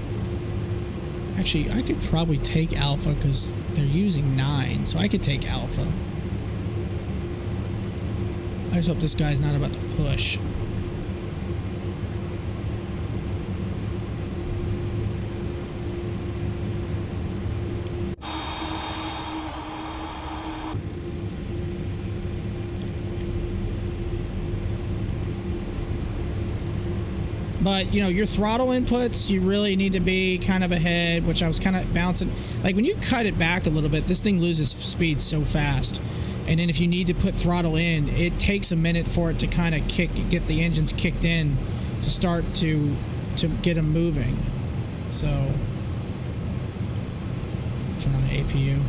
S1: Actually, I could probably take Alpha because they're using 9, so I could take Alpha. I just hope this guy's not about to push. But, you know, your throttle inputs, you really need to be kind of ahead, which I was kind of bouncing. Like, when you cut it back a little bit, this thing loses speed so fast. And then if you need to put throttle in, it takes a minute for it to kind of get the engines kicked in to start to get them moving. So, turn on the APU.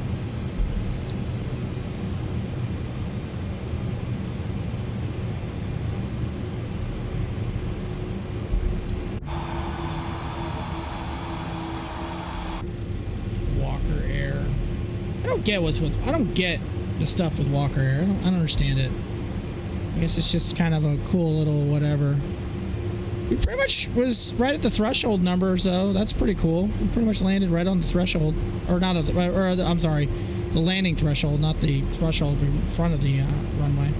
S1: I don't get the stuff with Walker Air. I don't understand it. I guess it's just kind of a cool little whatever. We pretty much was right at the threshold numbers, though. That's pretty cool. We pretty much landed right on the threshold, or not, I'm sorry, the landing threshold, not the threshold in front of the runway.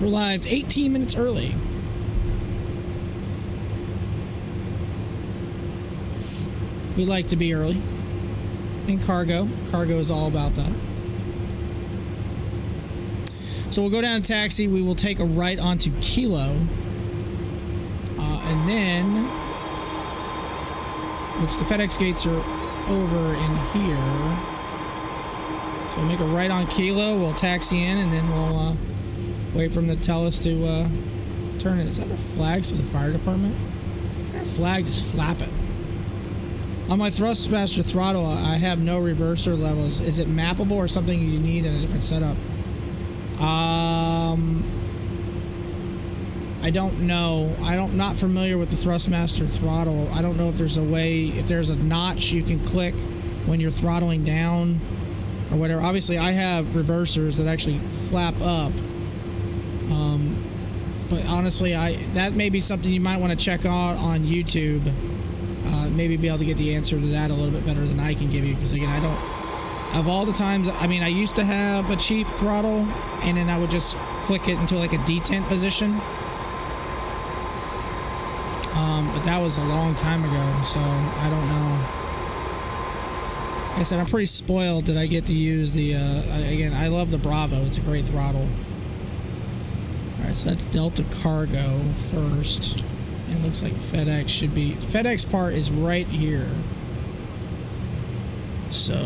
S1: We're live 18 minutes early. We like to be early. In cargo. Cargo is all about that. So we'll go down to taxi. We will take a right onto Kilo. And then... Which the FedEx gates are over in here. So we'll make a right on Kilo. We'll taxi in and then we'll wait for them to tell us to turn it. Is that the flags for the fire department? That flag just flapping. On my thrustmaster throttle, I have no reverser levels. Is it mappable or something you need in a different setup? I don't know. I'm not familiar with the thrustmaster throttle. I don't know if there's a way, if there's a notch you can click when you're throttling down or whatever. Obviously, I have reversers that actually flap up. But honestly, that may be something you might want to check out on YouTube. Maybe be able to get the answer to that a little bit better than I can give you, because again, I don't, of all the times, I mean, I used to have a cheap throttle and then I would just click it into like a detent position, but that was a long time ago, so I don't know. Like I said, I'm pretty spoiled that I get to use the again, I love the Bravo. It's a great throttle. Alright, so that's Delta Cargo first. It looks like FedEx should be... FedEx part is right here. So,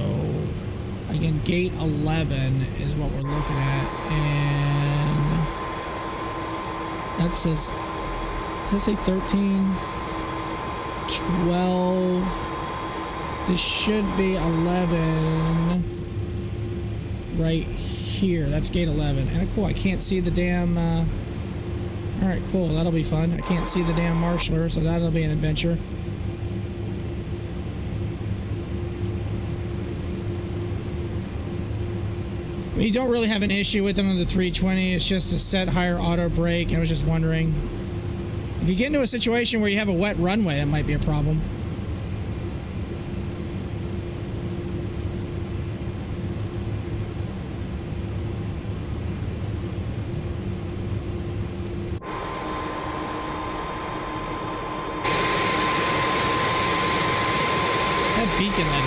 S1: again, gate 11 is what we're looking at. And... that says... does that say 13? 12... this should be 11... right here. That's gate 11. And cool, I can't see the damn... Alright, cool. That'll be fun. I can't see the damn marshaller, so that'll be an adventure. I mean, you don't really have an issue with them on the 320. It's just a set higher auto brake. I was just wondering. If you get into a situation where you have a wet runway, that might be a problem.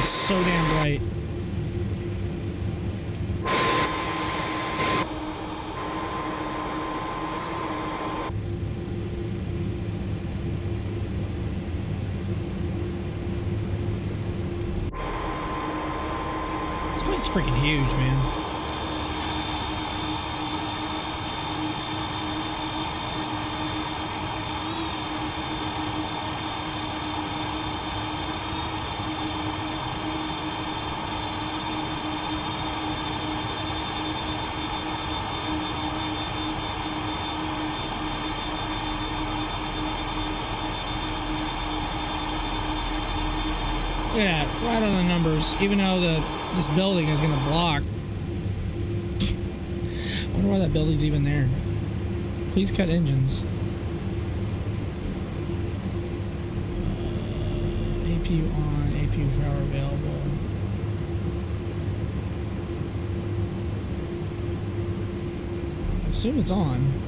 S1: It's so damn bright. This plane's freaking huge, man. Look at that, right on the numbers, even though this building is going to block. I wonder why that building's even there. Please cut engines. APU on, APU power available. I assume it's on.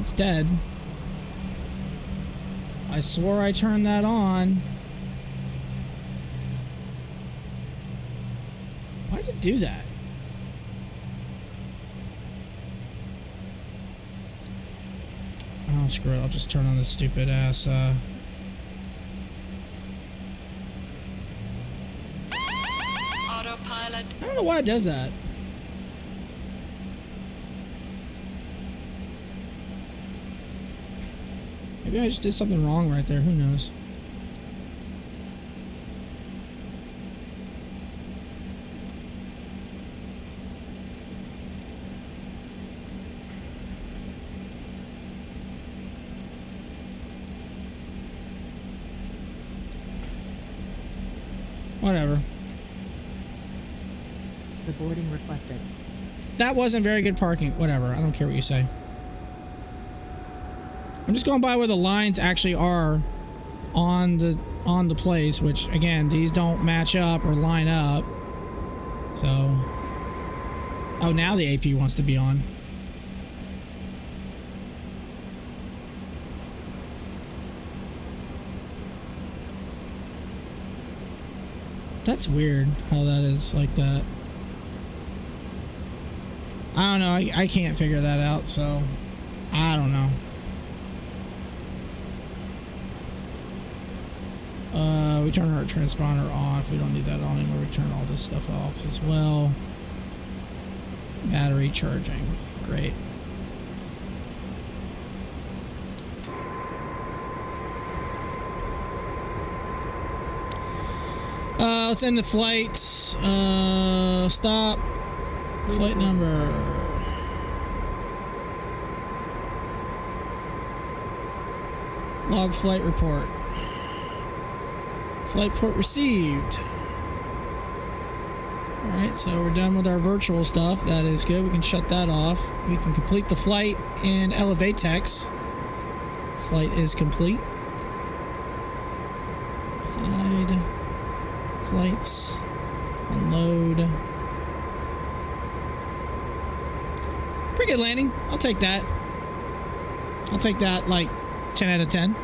S1: It's dead. I swore I turned that on. Why does it do that? Oh, screw it. I'll just turn on this stupid ass,
S2: Autopilot.
S1: I don't know why it does that. Maybe I just did something wrong right there. Who knows? Whatever.
S3: The boarding requested.
S1: That wasn't very good parking. Whatever. I don't care what you say. I'm just going by where the lines actually are on the place, which again, these don't match up or line up. So, oh, now the AP wants to be on. That's weird how that is like that. I don't know. I can't figure that out, so I don't know. We turn our transponder off. We don't need that on anymore. We turn all this stuff off as well. Battery charging. Great. Let's end the flight. Stop. Flight number. Log flight report. Flight port received. Alright, so we're done with our virtual stuff. That is good. We can shut that off. We can complete the flight in Elevatex. Flight is complete. Hide. Flights. Unload. Pretty good landing. I'll take that. I'll take that like 10 out of 10.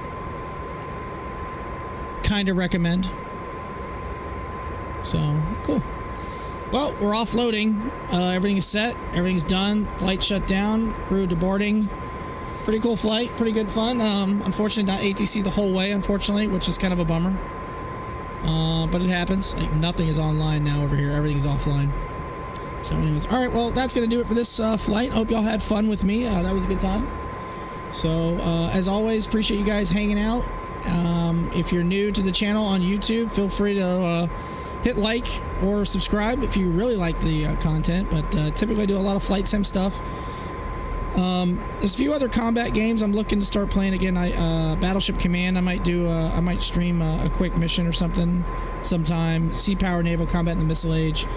S1: Kind of recommend. So, cool. Well, we're offloading. Everything is set. Everything's done. Flight shut down. Crew deboarding. Pretty cool flight. Pretty good fun. Unfortunately, not ATC the whole way, unfortunately, which is kind of a bummer. But it happens. Like, nothing is online now over here. Everything is offline. So, anyways. Alright, well, that's going to do it for this flight. Hope y'all had fun with me. That was a good time. So, as always, appreciate you guys hanging out. If you're new to the channel on YouTube, feel free to hit like or subscribe if you really like the content, but typically I do a lot of flight sim stuff. There's a few other combat games I'm looking to start playing again. Battleship Command, I might stream a quick mission or something sometime. Sea Power, Naval Combat in the Missile Age,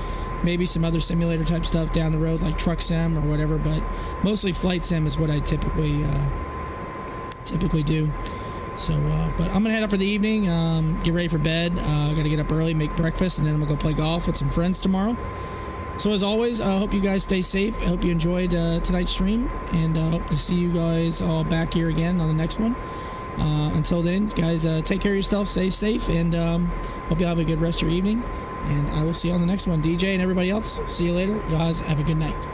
S1: maybe some other simulator type stuff down the road like Truck Sim or whatever, but mostly flight sim is what I typically do. So, but I'm gonna head up for the evening. Get ready for bed. Gotta get up early, make breakfast, and then I'm gonna go play golf with some friends tomorrow. So as always, I hope you guys stay safe. I hope you enjoyed tonight's stream, and hope to see you guys all back here again on the next one. Until then, guys, take care of yourself, stay safe, and hope you have a good rest of your evening. And I will see you on the next one. DJ and everybody else, see you later. You guys have a good night.